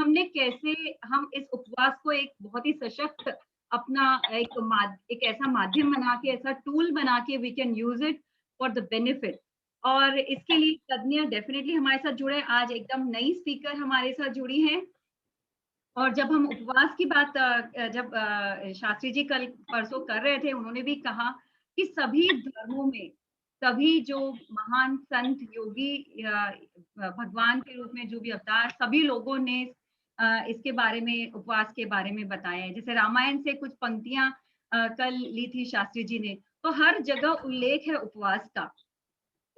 हमने कैसे हम इस उपवास को एक बहुत ही सशक्त अपना एक ऐसा माध्यम बना के, ऐसा टूल बना के we can use it for the benefit. और इसके लिए तज्ञ डेफ़िनेटली हमारे साथ जुड़े, आज एकदम नई स्पीकर हमारे साथ जुड़ी हैं। और जब हम उपवास की बात जब शास्त्री जी कल परसों कर रहे थे, उन्होंने भी कहा कि सभी धर्मों में, सभी जो महान संत, योगी भगवान के रूप में जो भी अवतार, सभी लोगों ने इसके बारे में, उपवास के बारे में बताया है। जैसे रामायण से कुछ पंक्तियाँ कल ली थी शास्त्री जी ने, तो हर जगह उल्लेख है उपवास का।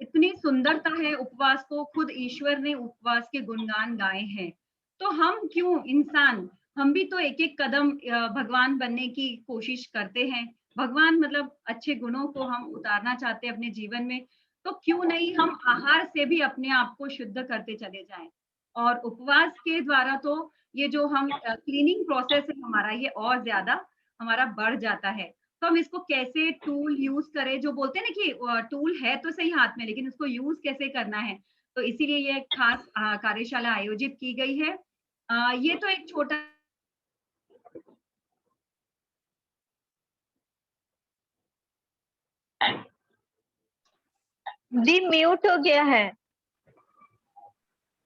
इतनी सुंदरता है उपवास को, खुद ईश्वर ने उपवास के गुणगान गाए हैं। तो हम क्यों इंसान, हम भी तो एक-एक कदम भगवान बनने की कोशिश करते हैं। भगवान मतलब अच्छे गुणों को हम उतारना चाहते हैं अपने जीवन में, तो क्यों नहीं हम आहार से भी अपने आप को शुद्ध करते चले जाएँ। और उपवास के द्वारा तो ये जो हम क्लीनिंग प्रोसेस है हमारा, ये और ज़्यादा हमारा बढ़ जाता है। तो हम इसको कैसे टूल यूज़ करें, जो बोलते हैं ना कि टूल है तो सही हाथ में, लेकिन उसको यूज़ कैसे करना है। तो इसीलिए ये खास कार्यशाला आयोजित की गई है। ये तो एक छोटा जी म्यूट हो गया है।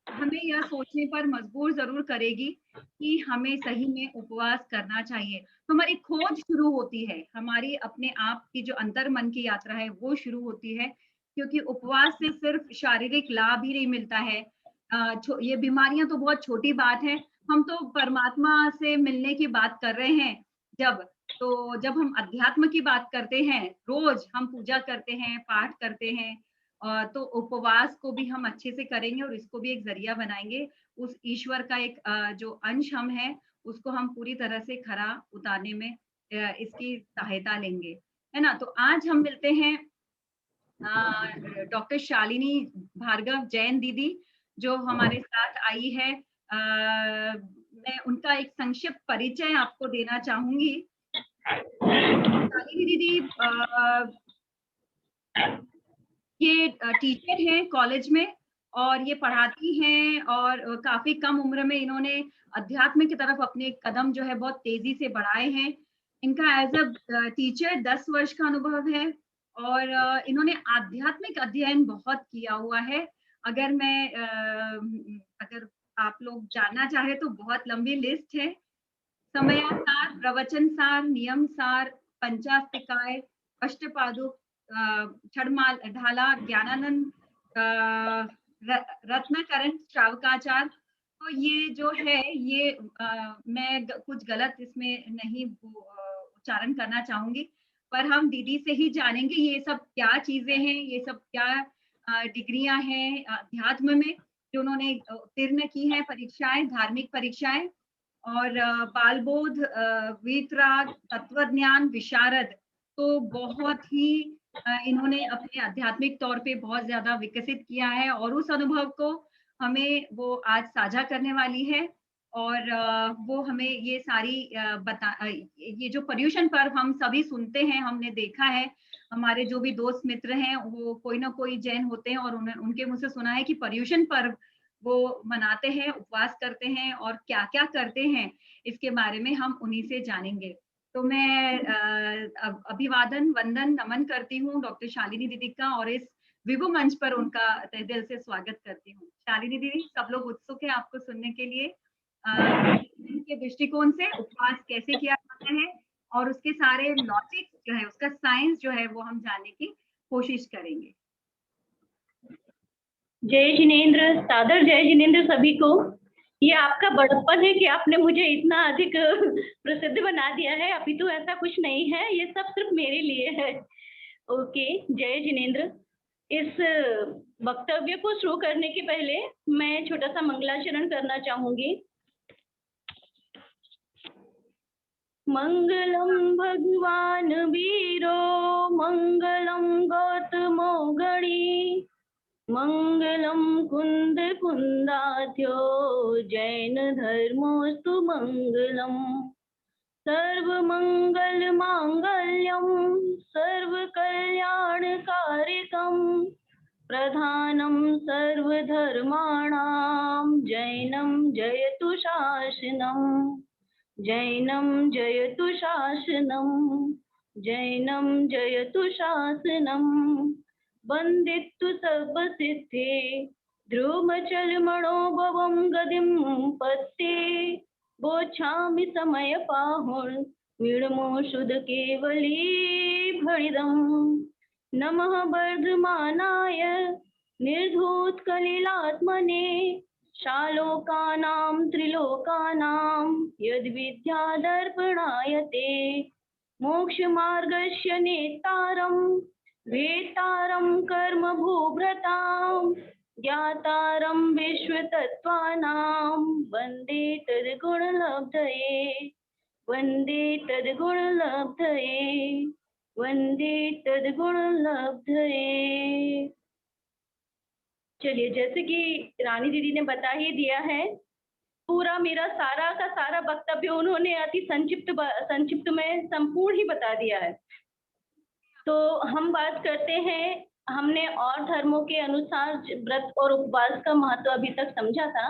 हमें यह सोचने पर मजबूर ज़रूर करेगी कि हमें सही में उपवास करना चाहिए। तो हमारी खोज शुरू होती है, हमारी अपने आप की जो अंतर्मन की यात्रा है वो शुरू होती है, क्योंकि उपवास से सिर्फ शारीरिक लाभ ही नहीं मिलता है। ये बीमारियाँ तो बहुत छोटी बात है, हम तो परमात्मा से मिलने की बात कर रहे हैं जब, तो जब हम अध्यात्म की बात करते हैं, रोज़ हम पूजा करते हैं, पाठ करते हैं, तो उपवास को भी हम अच्छे से करेंगे और इसको भी एक ज़रिया बनाएँगे। उस ईश्वर का एक जो अंश हम हैं, उसको हम पूरी तरह से खरा उतारने में इसकी सहायता लेंगे। है ना? तो आज हम मिलते हैं डॉक्टर शालिनी भार्गव जैन दीदी, जो हमारे साथ आई है। मैं उनका एक संक्षिप्त परिचय आपको देना चाहूँगी। शालिनी दीदी ये टीचर हैं कॉलेज में और ये पढ़ाती हैं और काफ़ी कम उम्र में इन्होंने अध्यात्म की तरफ अपने कदम जो है बहुत तेज़ी से बढ़ाए हैं। इनका एज़ अ टीचर 10 वर्ष का अनुभव है और इन्होंने आध्यात्मिक अध्ययन बहुत किया हुआ है। अगर आप लोग जानना चाहें तो बहुत लंबी लिस्ट है। समयासार, प्रवचन सार, नियम सार, पंचास्तिकाय, अष्टपादुक, छड़माल ढाला, ज्ञानानंद, रत्नाकरण श्रावकाचार। तो ये जो है ये मैं कुछ गलत इसमें नहीं उच्चारण करना चाहूंगी, पर हम दीदी से ही जानेंगे ये सब क्या चीजें हैं, ये सब क्या डिग्रियां हैं अध्यात्म में जो उन्होंने उत्तीर्ण की हैं, परीक्षाएं, धार्मिक परीक्षाएं। और बालबोध, वीतराग, तत्वज्ञान, विशारद, तो बहुत ही इन्होंने अपने आध्यात्मिक तौर पे बहुत ज़्यादा विकसित किया है और उस अनुभव को हमें वो आज साझा करने वाली है। और वो हमें ये सारी ये जो पर्यूषण पर्व हम सभी सुनते हैं, हमने देखा है, हमारे जो भी दोस्त मित्र हैं, वो कोई ना कोई जैन होते हैं और उनके मुँह से सुना है कि पर्यूषण पर्व वो मनाते हैं, उपवास करते हैं और क्या-क्या करते हैं, इसके बारे में हम उन्हीं से जानेंगे। तो मैं अभिवादन, वंदन, नमन करती हूँ डॉक्टर शालिनी दीदी का और इस विभु मंच पर उनका तहे दिल से स्वागत करती हूँ। शालिनी दीदी, सब लोग उत्सुक हैं आपको सुनने के लिए। के दृष्टिकोण से उपवास कैसे किया जाता है और उसके सारे लॉजिक जो है, उसका साइंस जो है, वो हम जानने की कोशिश करेंगे। जय जिनेंद्र, सादर जय जिनेंद्र सभी को। ये आपका बड़प्पन है कि आपने मुझे इतना अधिक प्रसिद्ध बना दिया है। अभी तो ऐसा कुछ नहीं है, ये सब सिर्फ मेरे लिए है। ओके, जय जिनेंद्र। इस वक्तव्य को शुरू करने के पहले मैं छोटा सा मंगलाचरण करना चाहूंगी। मंगलम भगवान वीरो, मंगलम गौतमो गणी, मंगलम कुंद कुंदाध्यो, जैन धर्मोस्तु मंगलम। सर्व मंगल मांगल्यम, सर्व कल्याण कारिकम, प्रधानं सर्वधर्माणां जैनं जयतु शासनं जैनं जयतु शासनं जैनं जयतु शासनं वन्दितु सर्वसिद्धे ध्रुवचलमणोभवं गतिं पत्ते बोच्छामि समयपाहुं वीडमोषुध केवली भणिदम् नमः वर्धमानाय निर्धूतकलिलात्मने शालोकानां त्रिलोकानां यद्विद्यादर्पणाय ते मोक्षमार्गस्य नेतारं वेतारं कर्मभूभृतां ज्ञातारं विश्वतत्त्वानां वन्दे तद्गुणलब्धये वन्दे तद्गुणलब्धये वंदे तद्गुणलब्धये। चलिए, जैसे कि रानी दीदी ने बता ही दिया है, पूरा मेरा सारा का सारा वक्तव्य उन्होंने अति संक्षिप्त में संपूर्ण ही बता दिया है। तो हम बात करते हैं, हमने और धर्मों के अनुसार व्रत और उपवास का महत्व अभी तक समझा था।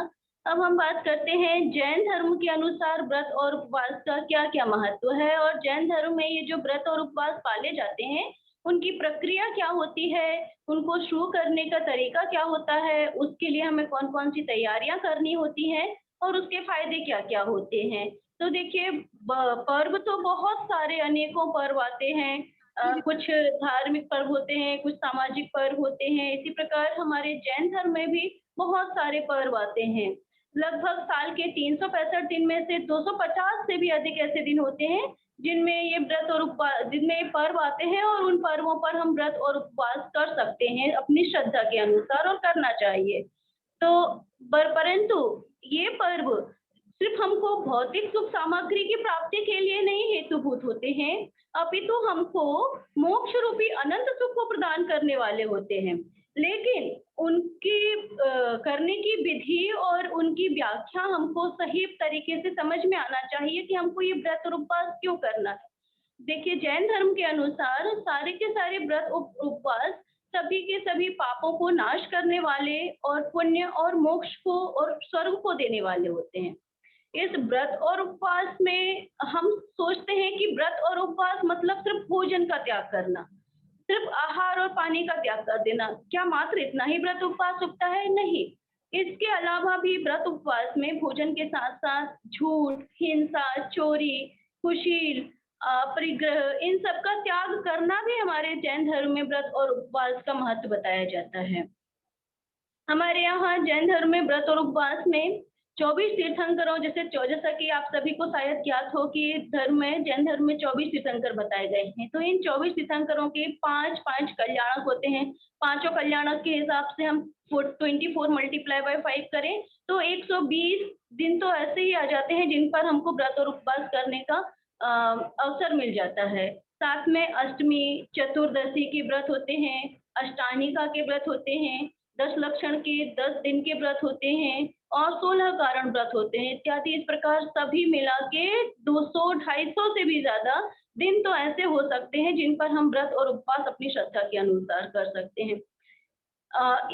अब हम बात करते हैं जैन धर्म के अनुसार व्रत और उपवास का क्या क्या महत्व है, और जैन धर्म में ये जो व्रत और उपवास पाले जाते हैं उनकी प्रक्रिया क्या होती है, उनको शुरू करने का तरीका क्या होता है, उसके लिए हमें कौन कौन सी तैयारियां करनी होती हैं और उसके फायदे क्या क्या होते हैं। तो देखिए, पर्व तो बहुत सारे अनेकों पर्व आते हैं, कुछ धार्मिक पर्व होते हैं, कुछ सामाजिक पर्व होते हैं। इसी प्रकार हमारे जैन धर्म में भी बहुत सारे पर्व आते हैं। लगभग साल के 365 दिन में से 250 से भी अधिक ऐसे दिन होते हैं जिनमें ये व्रत और उपवास, जिनमें ये पर्व आते हैं, और उन पर्वों पर हम व्रत और उपवास कर सकते हैं अपनी श्रद्धा के अनुसार, और करना चाहिए। तो परंतु ये पर्व सिर्फ हमको भौतिक सुख सामग्री की प्राप्ति के लिए नहीं हेतुभूत होते हैं, अपितु हमको मोक्ष रूपी अनंत सुख को प्रदान करने वाले होते हैं। लेकिन उनकी करने की विधि और उनकी व्याख्या हमको सही तरीके से समझ में आना चाहिए कि हमको ये व्रत और उपवास क्यों करना है। देखिए, जैन धर्म के अनुसार सारे के सारे व्रत उपवास सभी के सभी पापों को नाश करने वाले और पुण्य और मोक्ष को और स्वर्ग को देने वाले होते हैं। इस व्रत और उपवास में हम सोचते हैं कि व्रत और उपवास मतलब सिर्फ भोजन का त्याग करना, सिर्फ आहार और पानी का त्याग कर देना। क्या मात्र इतना ही व्रत उपवास होता है? नहीं, इसके अलावा भी व्रत उपवास में भोजन के साथ साथ झूठ, हिंसा, चोरी, कुशील, परिग्रह, इन सब का त्याग करना भी हमारे जैन धर्म में व्रत और उपवास का महत्व बताया जाता है। हमारे यहाँ जैन धर्म में व्रत और उपवास में 24 तीर्थंकरों, जैसा कि आप सभी को शायद ज्ञात हो कि धर्म में, जैन धर्म में 24 तीर्थंकर बताए गए हैं। तो इन 24 तीर्थंकरों के 5 कल्याणक होते हैं। पांचों कल्याणक के हिसाब से हम 24 मल्टीप्लाई बाय 5 करें तो 120 दिन तो ऐसे ही आ जाते हैं जिन पर हमको व्रत और उपवास करने का अवसर मिल जाता है। साथ में अष्टमी, चतुर्दशी के व्रत होते हैं, अष्टानिका के व्रत होते हैं, 10 लक्षण के 10 दिन के व्रत होते हैं, और 16 कारण व्रत होते हैं इत्यादि। इस प्रकार सभी मिला के 200-250 से भी ज्यादा दिन तो ऐसे हो सकते हैं जिन पर हम व्रत और उपवास अपनी श्रद्धा के अनुसार कर सकते हैं।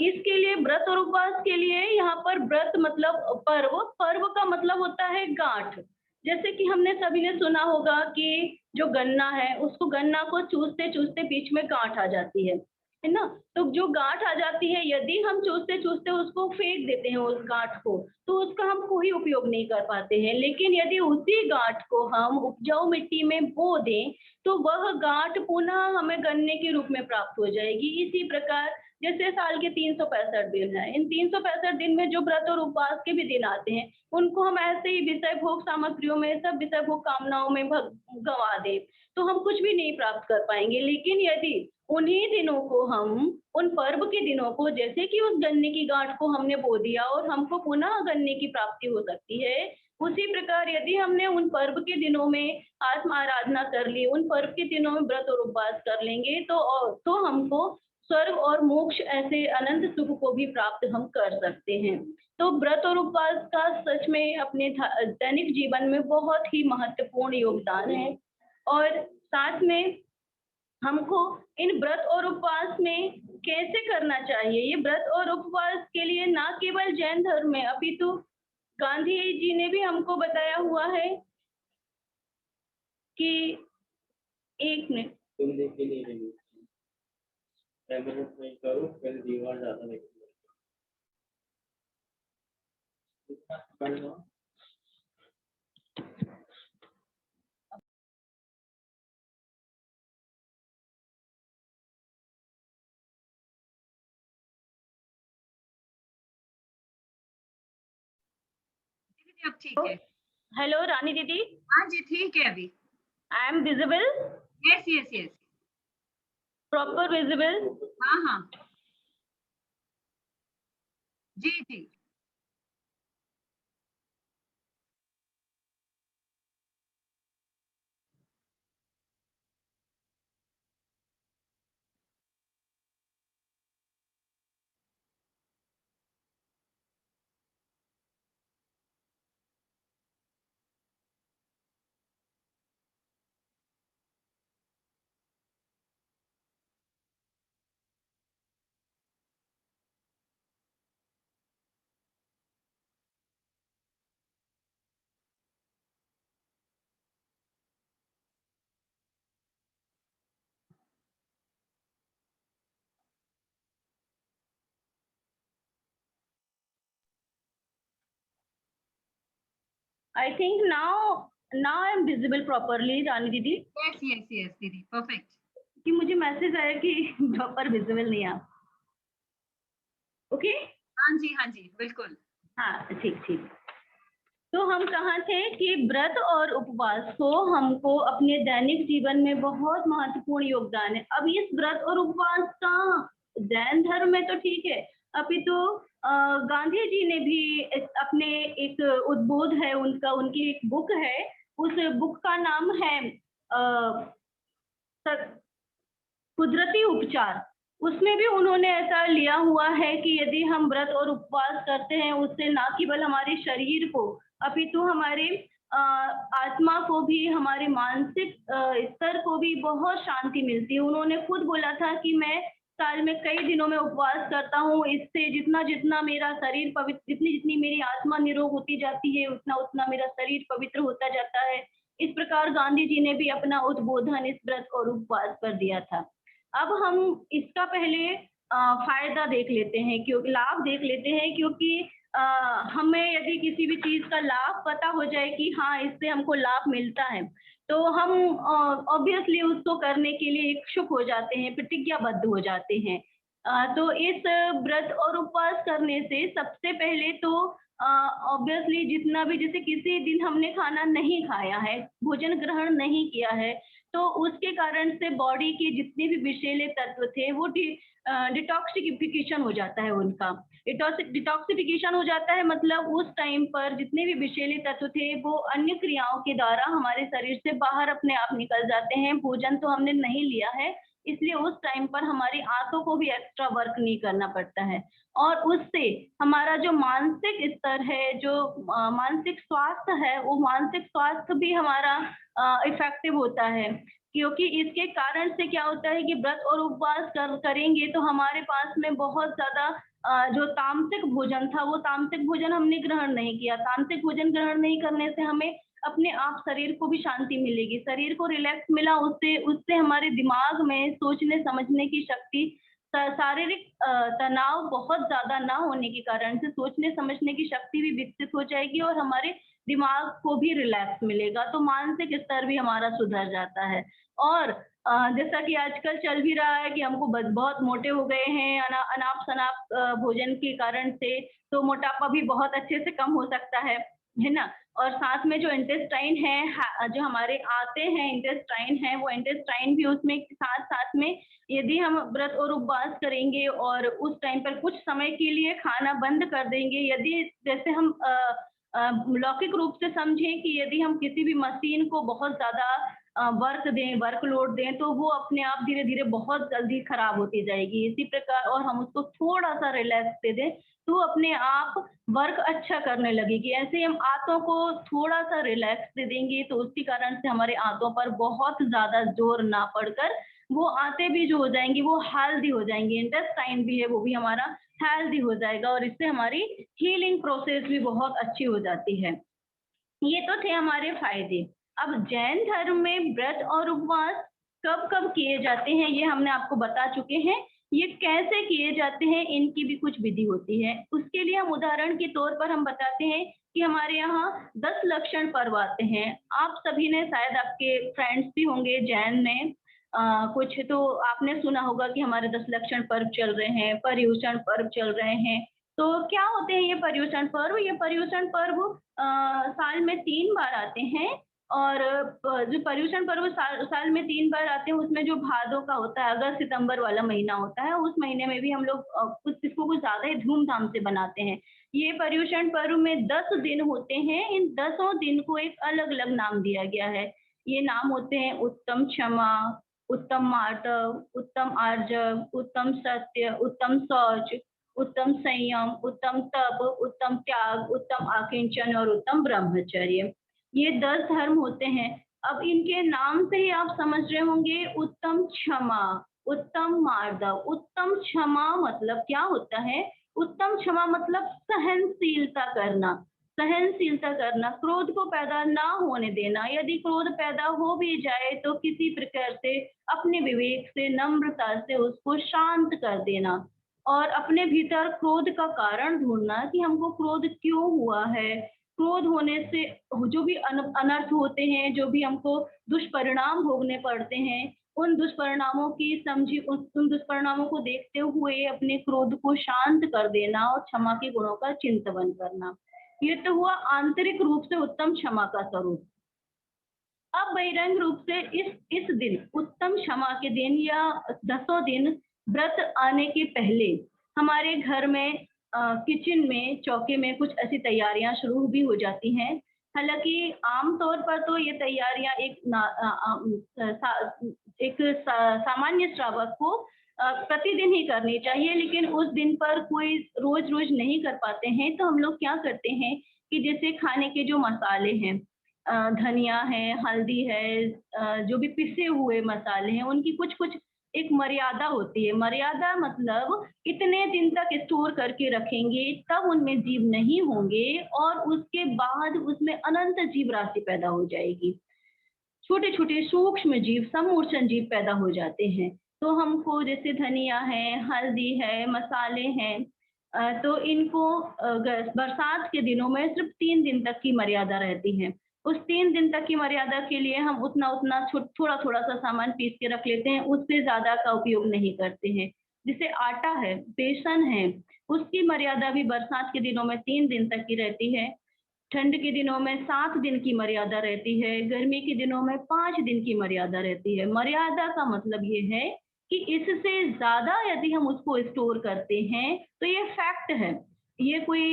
इसके लिए व्रत और उपवास के लिए यहाँ पर व्रत मतलब पर्व का मतलब होता है गांठ। जैसे कि हमने सभी ने सुना होगा कि जो गन्ना है, उसको गन्ना को चूसते चूसते बीच में गांठ आ जाती है ना। तो जो गांठ आ जाती है, यदि हम चूसते चूसते उसको फेंक देते हैं उस गांठ को, तो उसका हम कोई उपयोग नहीं कर पाते हैं। लेकिन यदि उसी गांठ को हम उपजाऊ मिट्टी में बो दें तो वह गांठ पुनः हमें गन्ने के रूप में प्राप्त हो जाएगी। इसी प्रकार जैसे साल के 365 दिन है, इन 365 दिन में जो व्रत और उपवास के भी दिन आते हैं उनको हम ऐसे ही विषय भोग सामग्रियों में, सब विषय भोग कामनाओं में गंवा दें तो हम कुछ भी नहीं प्राप्त कर पाएंगे। लेकिन यदि उन्हीं दिनों को हम, उन पर्व के दिनों को, जैसे कि उस गन्ने की गांठ को हमने बो दिया और हमको पुनः गन्ने की प्राप्ति हो सकती है, उसी प्रकार यदि हमने उन पर्व के दिनों में आत्म आराधना कर ली, उन पर्व के दिनों में व्रत और उपवास कर लेंगे तो हमको स्वर्ग और मोक्ष, ऐसे अनंत सुख को भी प्राप्त हम कर सकते हैं। तो व्रत और उपवास का सच में अपने दैनिक जीवन में बहुत ही महत्वपूर्ण योगदान है। और साथ में हमको इन व्रत और उपवास में कैसे करना चाहिए ये व्रत और उपवास के लिए, ना केवल जैन धर्म में अपितु गांधी जी ने भी हमको बताया हुआ है कि, एक मिनट, तुम देख के नहीं रही नहीं करो, फिर दीवार ज्यादा नहीं अब ठीक है। हेलो रानी दीदी। हाँ जी ठीक है अभी। I am visible? Yes yes yes, proper visible? हाँ हाँ जी जी। I think now I am visible properly Rani Didi. Yes yes yes Didi, perfect. कि मुझे मैसेज आया कि प्रॉपर विजिबल नहीं आप। ओके हाँ जी बिल्कुल। हाँ ठीक ठीक। तो हम कहाँ थे कि व्रत और उपवास को हमको अपने दैनिक जीवन में बहुत महत्वपूर्ण योगदान है। अब इस व्रत और उपवास का जैन धर्म में तो ठीक है, अभी तो गांधी जी ने भी अपने एक उद्बोध है उनका, उनकी एक बुक है, उस बुक का नाम है कुदरती उपचार। उसमें भी उन्होंने ऐसा लिया हुआ है कि यदि हम व्रत और उपवास करते हैं उससे न केवल हमारे शरीर को अपितु हमारे आत्मा को भी, हमारे मानसिक स्तर को भी बहुत शांति मिलती है। उन्होंने खुद बोला था कि मैं साल में कई दिनों में उपवास करता हूँ, इससे जितना जितना मेरा शरीर पवित्र, जितनी जितनी मेरी आत्मा निरोग होती जाती है उतना उतना मेरा शरीर पवित्र होता जाता है। इस प्रकार गांधी जी ने भी अपना उद्बोधन इस व्रत और उपवास पर दिया था। अब हम इसका पहले फायदा देख लेते हैं, क्योंकि लाभ देख लेते हैं, क्योंकि हमें यदि किसी भी चीज का लाभ पता हो जाए कि हाँ इससे हमको लाभ मिलता है, तो हम ऑब्वियसली उसको करने के लिए इच्छुक हो जाते हैं, प्रतिज्ञाबद्ध हो जाते हैं। तो इस व्रत और उपवास करने से सबसे पहले तो ऑब्वियसली जितना भी, जैसे किसी दिन हमने खाना नहीं खाया है, भोजन ग्रहण नहीं किया है, तो उसके कारण से बॉडी के जितने भी विषैले तत्व थे वो डिटॉक्सिफिकेशन हो जाता है उनका। डिटॉक्सिफिकेशन हो जाता है मतलब उस टाइम पर जितने भी विषैले तत्व थे वो अन्य क्रियाओं के द्वारा हमारे शरीर से बाहर अपने आप निकल जाते हैं। भोजन तो हमने नहीं लिया है, इसलिए उस टाइम पर हमारी आंतों को भी एक्स्ट्रा वर्क नहीं करना पड़ता है, और उससे हमारा जो मानसिक स्तर है, जो मानसिक स्वास्थ्य है, वो मानसिक स्वास्थ्य भी हमारा इफेक्टिव होता है। क्योंकि इसके कारण से क्या होता है कि व्रत और उपवास करेंगे तो हमारे पास में बहुत ज्यादा जो तामसिक भोजन था वो तामसिक भोजन हमने ग्रहण नहीं किया। तामसिक भोजन ग्रहण नहीं करने से हमें अपने आप शरीर को भी शांति मिलेगी, शरीर को रिलैक्स मिला, उससे हमारे दिमाग में सोचने समझने की शक्ति, शारीरिक तनाव बहुत ज्यादा ना होने के कारण से सोचने समझने की शक्ति भी विकसित हो जाएगी और हमारे दिमाग को भी रिलैक्स मिलेगा, तो मानसिक स्तर भी हमारा सुधर जाता है। और जैसा कि आजकल चल भी रहा है कि हमको बहुत मोटे हो गए हैं अनाप शनाप भोजन के कारण से, तो मोटापा भी बहुत अच्छे से कम हो सकता है ना। और साथ में जो इंटेस्टाइन है, जो हमारे आते हैं इंटेस्टाइन है, वो इंटेस्टाइन भी उसमें साथ साथ में यदि हम व्रत और उपवास करेंगे और उस टाइम पर कुछ समय के लिए खाना बंद कर देंगे, यदि जैसे हम लौकिक रूप से समझें कि यदि हम किसी भी मशीन को बहुत ज्यादा वर्कलोड दें तो वो अपने आप धीरे धीरे बहुत जल्दी खराब होती जाएगी। इसी प्रकार और हम उसको थोड़ा सा रिलैक्स दे दें तो अपने आप वर्क अच्छा करने लगेगी। ऐसे हम आंतों को थोड़ा सा रिलैक्स दे देंगे तो उसके कारण से हमारे आंतों पर बहुत ज्यादा जोर ना पड़कर वो आते भी जो हो जाएंगी वो हेल्दी हो जाएंगी, इंटेस्टाइन भी है वो भी हमारा हेल्दी हो जाएगा और इससे हमारी हीलिंग प्रोसेस भी बहुत अच्छी हो जाती है। ये तो थे हमारे फायदे। अब जैन धर्म में व्रत और उपवास कब कब किए जाते हैं ये हमने आपको बता चुके हैं। ये कैसे किए जाते हैं इनकी भी कुछ विधि होती है। उसके लिए हम उदाहरण के तौर पर हम बताते हैं कि हमारे यहाँ 10 लक्षण पर्व आते हैं। आप सभी ने शायद आपके फ्रेंड्स भी होंगे जैन में, कुछ तो आपने सुना होगा कि हमारे 10 लक्षण पर्व चल रहे हैं, पर्युषण पर्व चल रहे हैं। तो क्या होते हैं ये पर्युषण पर्व? ये पर्युषण पर्व साल में 3 बार आते हैं और जो पर्युषण पर्व साल में 3 बार आते हैं उसमें जो भादों का होता है, अगस्त सितंबर वाला महीना होता है, उस महीने में भी हम लोग कुछ इसको कुछ ज़्यादा ही धूम-धाम से बनाते हैं। ये पर्युषण पर्व में 10 दिन होते हैं, इन 10 दिन को एक अलग-अलग नाम दिया गया है। ये नाम होते हैं उत्तम क्षमा, उत्तम मार्दव, उत्तम आर्जव, उत्तम सत्य, उत्तम शौच, उत्तम संयम, उत्तम तप, उत्तम त्याग, उत्तम आकिंचन और उत्तम ब्रह्मचर्य। ये 10 धर्म होते हैं। अब इनके नाम से ही आप समझ रहे होंगे, उत्तम क्षमा, उत्तम मार्दव। उत्तम क्षमा मतलब क्या होता है? उत्तम क्षमा मतलब सहनशीलता करना, सहनशीलता करना, क्रोध को पैदा ना होने देना। यदि क्रोध पैदा हो भी जाए तो किसी प्रकार से अपने विवेक से, नम्रता से उसको शांत कर देना और अपने भीतर क्रोध का कारण ढूंढना कि हमको क्रोध क्यों हुआ है। क्रोध होने से जो भी अनर्थ होते हैं, जो भी हमको दुष्परिणाम भोगने पड़ते हैं, उन दुष्परिणामों की समझी उन दुष्परिणामों को देखते हुए अपने क्रोध को शांत कर देना और क्षमा के गुणों का चिंतन करना। ये तो हुआ आंतरिक रूप से उत्तम क्षमा का स्वरूप। अब बहिरंग रूप से इस दिन, उत्तम क्षमा के दिन या 10 दिन व्रत आने के पहले हमारे घर में किचन में, चौके में कुछ ऐसी तैयारियां शुरू भी हो जाती हैं। हालांकि आमतौर पर तो ये तैयारियां एक सामान्य श्रावक को प्रतिदिन ही करनी चाहिए, लेकिन उस दिन पर कोई रोज रोज नहीं कर पाते हैं तो हम लोग क्या करते हैं कि जैसे खाने के जो मसाले हैं, धनिया है, हल्दी है, जो भी पिसे हुए मसाले हैं, उनकी कुछ कुछ एक मर्यादा होती है। मर्यादा मतलब इतने दिन तक स्टोर करके रखेंगे तब उनमें जीव नहीं होंगे और उसके बाद उसमें अनंत जीव राशि पैदा हो जाएगी। छोटे छोटे सूक्ष्म जीव, समूर्छन जीव पैदा हो जाते हैं। तो हमको जैसे धनिया है, हल्दी है, मसाले हैं, तो इनको बरसात के दिनों में सिर्फ 3 दिन तक की मर्यादा रहती है। उस 3 दिन तक की मर्यादा के लिए हम उतना उतना थोड़ा थोड़ा सा सामान पीस के रख लेते हैं, उससे ज्यादा का उपयोग नहीं करते हैं। जैसे आटा है, बेसन है, उसकी मर्यादा भी बरसात के दिनों में 3 दिन तक की रहती है। ठंड के दिनों में 7 दिन की मर्यादा रहती है, गर्मी के दिनों में 5 दिन की मर्यादा रहती है। मर्यादा का मतलब ये है कि इससे ज़्यादा यदि हम उसको स्टोर करते हैं, तो ये फैक्ट है। ये कोई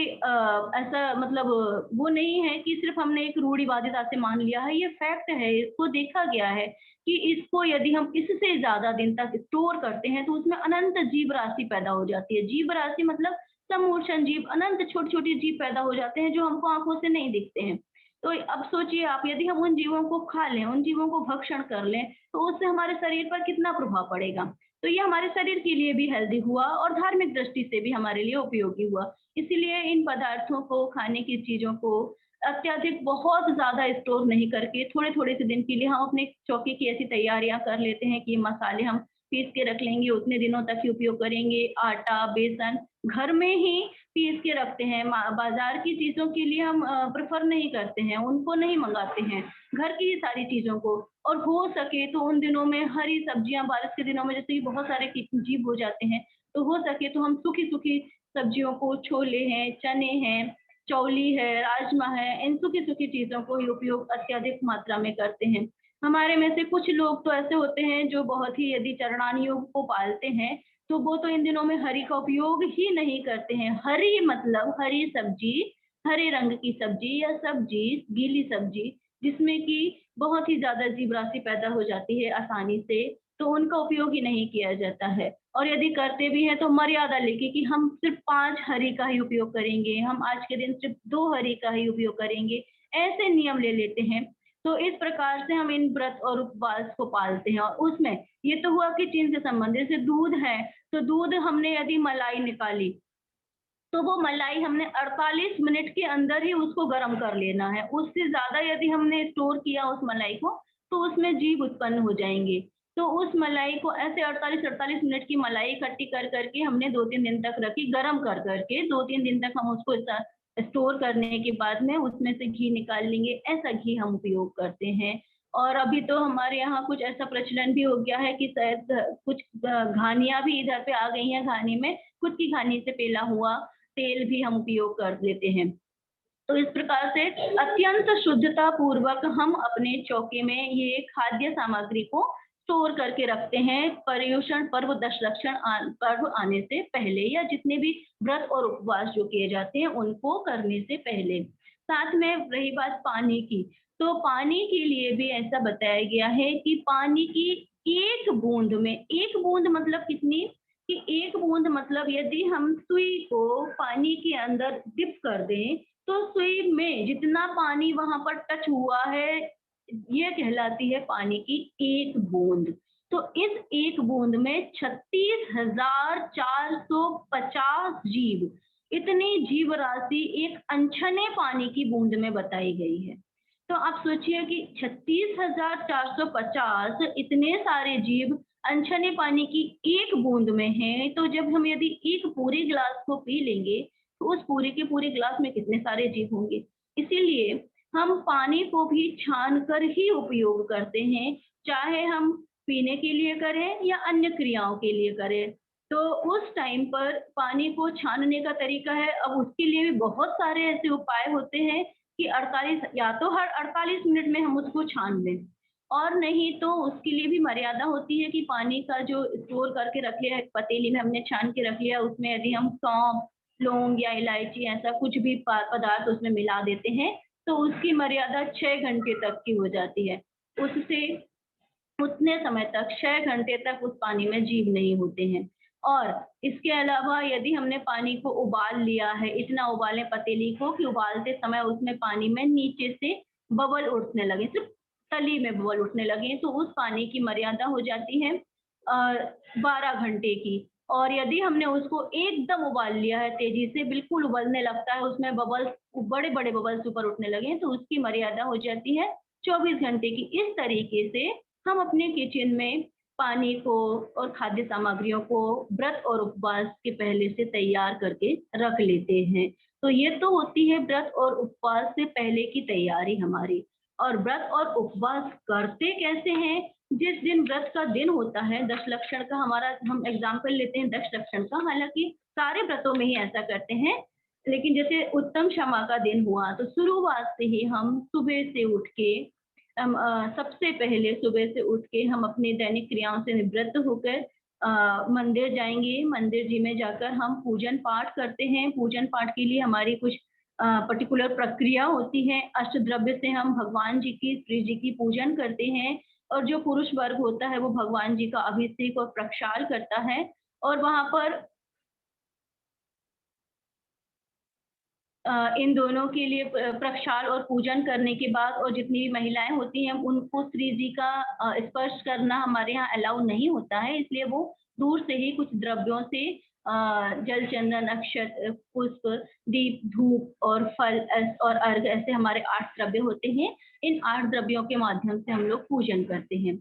ऐसा मतलब वो नहीं है कि सिर्फ़ हमने एक रूढ़िवादिता से मान लिया है, ये फैक्ट है, इसको देखा गया है कि इसको यदि हम इससे ज़्यादा दिन तक स्टोर करते हैं, तो उसमें अनंत जीव राशि पैदा हो जाती है। जीव राशि मतलब समूर्छन जीव, अनंत छोटे-छोटे जीव पैदा हो जाते हैं जो हमको आँखों से नहीं दिखते हैं। तो अब सोचिए आप, यदि हम उन जीवों को खा लें, उन जीवों को भक्षण कर लें, तो उससे हमारे शरीर पर कितना प्रभाव पड़ेगा। तो ये हमारे शरीर के लिए भी हेल्दी हुआ और धार्मिक दृष्टि से भी हमारे लिए उपयोगी हुआ। इसीलिए इन पदार्थों को, खाने की चीज़ों को अत्यधिक बहुत ज़्यादा स्टोर नहीं करके थोड़े-थोड़े से दिन के लिए हम अपने चौके की ऐसी तैयारियाँ कर लेते हैं कि मसाले हम पीस के रख लेंगे, उतने दिनों तक ही उपयोग करेंगे। आटा, बेसन घर में ही पीस के रखते हैं। बाजार की चीज़ों के लिए हम प्रेफ़र नहीं करते हैं, उनको नहीं मँगाते हैं, घर की ही सारी चीज़ों को। और हो सके तो उन दिनों में हरी सब्जियाँ, बारिश के दिनों में जैसे कि बहुत सारे जीव हो जाते हैं, तो हो सके तो हम सूखी-सूखी सब्जियों को, छोले हैं, चने हैं, चौली है, राजमा है, इन सूखी-सूखी चीज़ों को ही उपयोग अत्यधिक मात्रा में करते हैं। हमारे में से कुछ लोग तो ऐसे होते हैं जो बहुत ही यदि चरणानियों को पालते हैं, तो वो तो इन दिनों में हरी का उपयोग ही नहीं करते हैं। हरी मतलब हरी सब्जी, हरे रंग की सब्जी या सब्जी, गीली सब्जी, जिसमें कि बहुत ही ज़्यादा जीव राशि पैदा हो जाती है आसानी से, तो उनका उपयोग ही नहीं किया जाता है। और यदि करते भी हैं तो मर्यादा लेके कि हम सिर्फ़ 5 हरी का ही उपयोग करेंगे, हम आज के दिन सिर्फ़ 2 हरी का ही उपयोग करेंगे, ऐसे नियम ले लेते हैं। तो इस प्रकार से हम इन व्रत और उपवास को पालते हैं। और उसमें ये तो हुआ कि चीन से संबंधित, जैसे दूध है तो दूध हमने यदि मलाई निकाली तो वो मलाई हमने 48 मिनट के अंदर ही उसको गर्म कर लेना है। उससे ज्यादा यदि हमने स्टोर किया उस मलाई को तो उसमें जीव उत्पन्न हो जाएंगे। तो उस मलाई को ऐसे 48 मिनट की मलाई इकट्ठी कर करके हमने 2-3 दिन तक रखी, गर्म कर करके 2-3 दिन तक हम उसको स्टोर करने के बाद में उसमें से घी निकाल लेंगे। ऐसा घी हम उपयोग करते हैं। और अभी तो हमारे यहाँ कुछ ऐसा प्रचलन भी हो गया है कि शायद कुछ घानियां भी इधर पे आ गई हैं। घानी में खुद की घानी से पेला हुआ तेल भी हम उपयोग कर लेते हैं। तो इस प्रकार से अत्यंत शुद्धता पूर्वक हम अपने चौके में ये खाद्य सामग्री को स्टोर करके रखते हैं पर्युषण पर्व, दशलक्षण पर्व आने से पहले, या जितने भी व्रत और उपवास जो किए जाते हैं उनको करने से पहले। साथ में रही बात पानी की, तो पानी के लिए भी ऐसा बताया गया है कि पानी की एक बूंद में, एक बूंद मतलब कितनी, कि एक बूंद मतलब यदि हम सुई को पानी के अंदर डिप कर दें तो सुई में जितना पानी वहां पर टच हुआ है ये कहलाती है पानी की एक बूंद। तो इस एक बूंद में 36,450 जीव, इतनी जीव राशि एक अनछने पानी की बूंद में बताई गई है। तो आप सोचिए कि 36,450 इतने सारे जीव अनछने पानी की एक बूंद में हैं। तो जब हम यदि एक पूरे गिलास को पी लेंगे तो उस पूरे के पूरे गिलास में कितने सारे जीव होंगे। इसीलिए हम पानी को भी छान कर ही उपयोग करते हैं, चाहे हम पीने के लिए करें या अन्य क्रियाओं के लिए करें। तो उस टाइम पर पानी को छानने का तरीका है, अब उसके लिए भी बहुत सारे ऐसे उपाय होते हैं कि 48 या तो हर 48 मिनट में हम उसको छान लें, और नहीं तो उसके लिए भी मर्यादा होती है कि पानी का जो स्टोर करके रख लिया है पतीली में हमने छान के रख लिया, उसमें यदि हम सौंफ, लौंग या इलायची ऐसा कुछ भी पदार्थ उसमें मिला देते हैं तो उसकी मर्यादा 6 घंटे तक की हो जाती है। उससे उतने समय तक 6 घंटे तक उस पानी में जीव नहीं होते हैं। और इसके अलावा यदि हमने पानी को उबाल लिया है, इतना उबालें पतीली को कि उबालते समय उसमें पानी में नीचे से बबल उठने लगे, सिर्फ तली में बबल उठने लगे, तो उस पानी की मर्यादा हो जाती है 12 घंटे की। और यदि हमने उसको एकदम उबाल लिया है, तेजी से बिल्कुल उबलने लगता है, उसमें बबल्स, बड़े बड़े बबल्स ऊपर उठने लगे, तो उसकी मर्यादा हो जाती है 24 घंटे की। इस तरीके से हम अपने किचन में पानी को और खाद्य सामग्रियों को व्रत और उपवास के पहले से तैयार करके रख लेते हैं। तो ये तो होती है व्रत और उपवास से पहले की तैयारी हमारी। और व्रत और उपवास करते कैसे हैं? जिस दिन व्रत का दिन होता है, दशलक्षण का हमारा हम एग्जाम्पल लेते हैं दशलक्षण का, हालांकि सारे व्रतों में ही ऐसा करते हैं, लेकिन जैसे उत्तम क्षमा का दिन हुआ तो शुरुआत से ही हम सुबह से उठ के सबसे पहले सुबह से उठ के हम अपनी दैनिक क्रियाओं से निवृत्त होकर मंदिर जाएंगे। मंदिर जी में जाकर हम पूजन पाठ करते हैं। पूजन पाठ के लिए हमारी कुछ पर्टिकुलर प्रक्रिया होती है। अष्टद्रव्य से हम भगवान जी की, श्री जी की पूजन करते हैं, और जो पुरुष वर्ग होता है वो भगवान जी का अभिषेक और प्रक्षाल करता है। और वहां पर इन दोनों के लिए प्रक्षाल और पूजन करने के बाद, और जितनी भी महिलाएं होती हैं उनको श्री जी का स्पर्श करना हमारे यहाँ अलाउ नहीं होता है, इसलिए वो दूर से ही कुछ द्रव्यों से जल, चंदन, अक्षत, पुष्प, दीप, धूप और फल और अर्घ, ऐसे हमारे 8 द्रव्य होते हैं। इन 8 द्रव्यों के माध्यम से हम लोग पूजन करते हैं।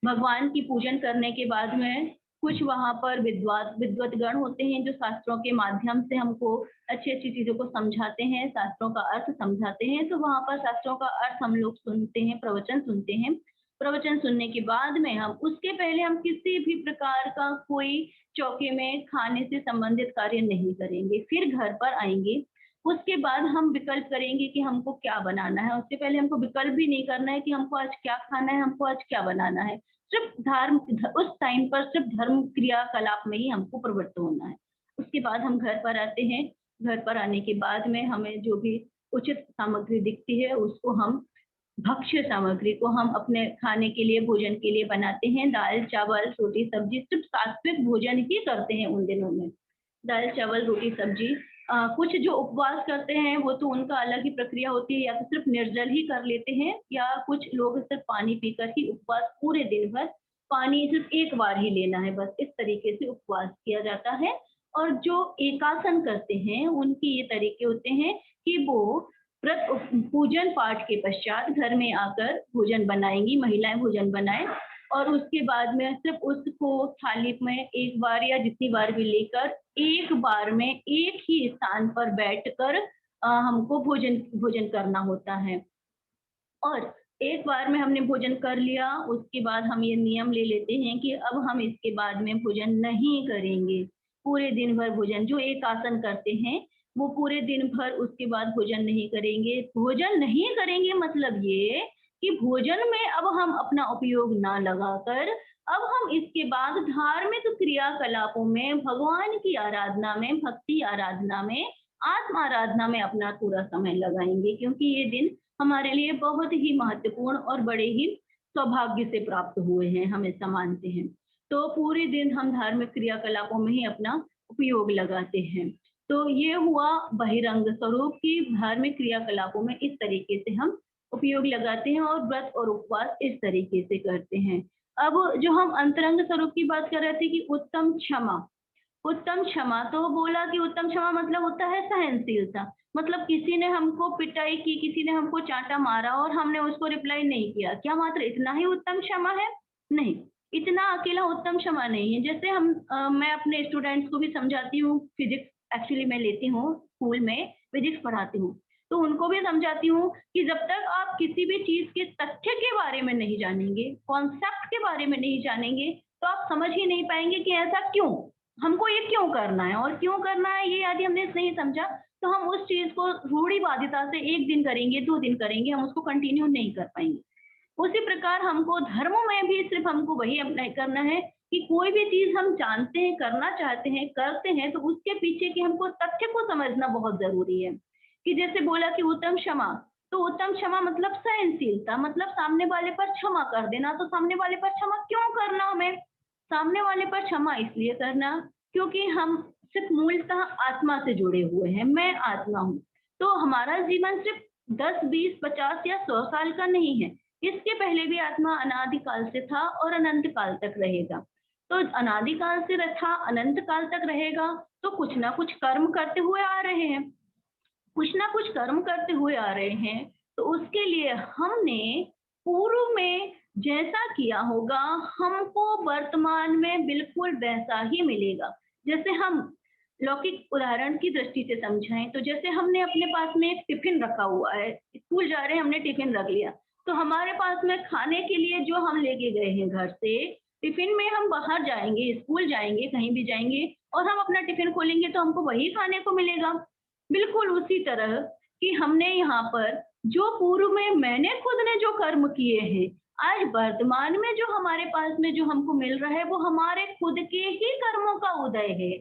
भगवान की पूजन करने के बाद में कुछ वहां पर विद्वतगण होते हैं जो शास्त्रों के माध्यम से हमको अच्छी अच्छी चीजों को समझाते हैं, शास्त्रों का अर्थ समझाते हैं। तो वहां पर शास्त्रों का अर्थ हम लोग सुनते हैं, प्रवचन सुनते हैं। प्रवचन सुनने के बाद में हम, उसके पहले हम किसी भी प्रकार का कोई चौके में खाने से संबंधित कार्य नहीं करेंगे। फिर घर पर आएंगे, उसके बाद हम विकल्प करेंगे कि हमको क्या बनाना है। उसके पहले हमको विकल्प भी नहीं करना है कि हमको आज क्या खाना है, हमको आज क्या बनाना है। सिर्फ धर्म, उस टाइम पर सिर्फ धर्म क्रियाकलाप में ही हमको प्रवृत्त होना है। उसके बाद हम घर पर आते हैं। घर पर आने के बाद में हमें जो भी उचित सामग्री दिखती है उसको हम, भक्ष्य सामग्री को हम अपने खाने के लिए, भोजन के लिए बनाते हैं। दाल, चावल, रोटी, सब्जी, सिर्फ सात्विक भोजन ही करते हैं उन दिनों में। दाल, चावल, रोटी, सब्जी कुछ जो उपवास करते हैं वो तो उनका अलग ही प्रक्रिया होती है, या तो सिर्फ निर्जल ही कर लेते हैं, या कुछ लोग सिर्फ पानी पीकर ही उपवास पूरे दिन भर, पानी सिर्फ एक बार ही लेना है बस, इस तरीके से उपवास किया जाता है। और जो एकासन करते हैं उनके ये तरीके होते हैं कि वो व्रत पूजन पाठ के पश्चात घर में आकर भोजन बनाएंगी, महिलाएं भोजन बनाएं, और उसके बाद में सिर्फ उसको थाली में एक बार या जितनी बार भी लेकर एक बार में एक ही स्थान पर बैठकर हमको भोजन करना होता है। और एक बार में हमने भोजन कर लिया, उसके बाद हम ये नियम ले लेते हैं कि अब हम इसके बाद में भोजन नहीं करेंगे। पूरे दिन भर भोजन, जो एक आसन करते हैं वो पूरे दिन भर उसके बाद भोजन नहीं करेंगे। भोजन नहीं करेंगे मतलब ये कि भोजन में अब हम अपना उपयोग ना लगाकर अब हम इसके बाद धार्मिक क्रियाकलापों में, भगवान की आराधना में, भक्ति आराधना में, आत्म आराधना में अपना पूरा समय लगाएंगे, क्योंकि ये दिन हमारे लिए बहुत ही महत्वपूर्ण और बड़े ही सौभाग्य से प्राप्त हुए हैं, हम ऐसा मानते हैं। तो पूरे दिन हम धार्मिक क्रियाकलापों में ही अपना उपयोग लगाते हैं। तो ये हुआ बहिरंग स्वरूप की धार्मिक क्रियाकलापों में इस तरीके से हम उपयोग लगाते हैं, और व्रत और उपवास इस तरीके से करते हैं। अब जो हम अंतरंग स्वरूप की बात कर रहे थे कि उत्तम क्षमा, उत्तम क्षमा, तो बोला कि उत्तम क्षमा मतलब होता है सहनशीलता। मतलब किसी ने हमको पिटाई की, किसी ने हमको चांटा मारा और हमने उसको रिप्लाई नहीं किया, क्या मात्र इतना ही उत्तम क्षमा है? नहीं, इतना अकेला उत्तम क्षमा नहीं है। जैसे मैं अपने स्टूडेंट्स को भी समझाती हूँ, फिजिक्स एक्चुअली मैं लेती हूँ, स्कूल में फिजिक्स पढ़ाती हूँ, तो उनको भी समझाती हूँ कि जब तक आप किसी भी चीज के तथ्य के बारे में नहीं जानेंगे, कॉन्सेप्ट के बारे में नहीं जानेंगे, तो आप समझ ही नहीं पाएंगे कि ऐसा क्यों, हमको ये क्यों करना है और क्यों करना है, ये यदि हमने नहीं समझा तो हम उस चीज को रूढ़िवादिता से 1 दिन करेंगे, 2 दिन करेंगे, हम उसको कंटिन्यू नहीं कर पाएंगे। उसी प्रकार हमको धर्मों में भी सिर्फ हमको वही अप्लाई करना है कि कोई भी चीज हम जानते हैं, करना चाहते हैं, करते हैं, तो उसके पीछे के हमको तथ्य को समझना बहुत जरूरी है। कि जैसे बोला कि उत्तम क्षमा, तो उत्तम क्षमा मतलब सहनशीलता, मतलब सामने वाले पर क्षमा कर देना। तो सामने वाले पर क्षमा क्यों करना हमें? सामने वाले पर क्षमा इसलिए करना क्योंकि हम सिर्फ मूलतः आत्मा से जुड़े हुए हैं, मैं आत्मा हूँ। तो हमारा जीवन सिर्फ 10, 20, 50 या 100 साल का नहीं है, इसके पहले भी आत्मा अनादिकाल से था और अनंत काल तक रहेगा। तो अनादिकाल से रहा, अनंत काल तक रहेगा, तो कुछ ना कुछ कर्म करते हुए आ रहे हैं, कुछ ना कुछ कर्म करते हुए आ रहे हैं। तो उसके लिए हमने पूर्व में जैसा किया होगा, हमको वर्तमान में बिल्कुल वैसा ही मिलेगा। जैसे हम लौकिक उदाहरण की दृष्टि से समझाएं, तो जैसे हमने अपने पास में एक टिफिन रखा हुआ है, स्कूल जा रहे हैं, हमने टिफिन रख लिया, तो हमारे पास में खाने के लिए जो हम लेके गए हैं घर से, टिफिन में हम बाहर जाएंगे, स्कूल जाएंगे, कहीं भी जाएंगे, और हम अपना टिफिन खोलेंगे तो हमको वही खाने को मिलेगा। बिल्कुल उसी तरह कि हमने यहाँ पर जो पूर्व में मैंने खुद ने जो कर्म किए हैं, आज वर्तमान में जो हमारे पास में जो हमको मिल रहा है वो हमारे खुद के ही कर्मों का उदय है।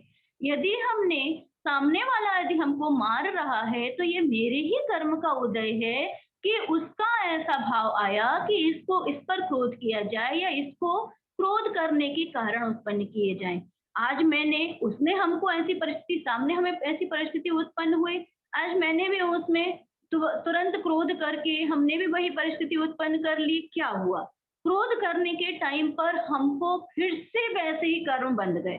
यदि हमने सामने वाला यदि हमको मार रहा है तो ये मेरे ही कर्म का उदय है कि उसका ऐसा भाव आया कि इसको, इस पर क्रोध किया जाए या इसको क्रोध करने के कारण उत्पन्न किए जाए। आज मैंने, उसने हमको ऐसी परिस्थिति, सामने हमें ऐसी परिस्थिति उत्पन्न हुई, आज मैंने भी उसमें तुरंत क्रोध करके हमने भी वही परिस्थिति उत्पन्न कर ली। क्या हुआ? क्रोध करने के टाइम पर हमको फिर से वैसे ही कर्म बंध गए।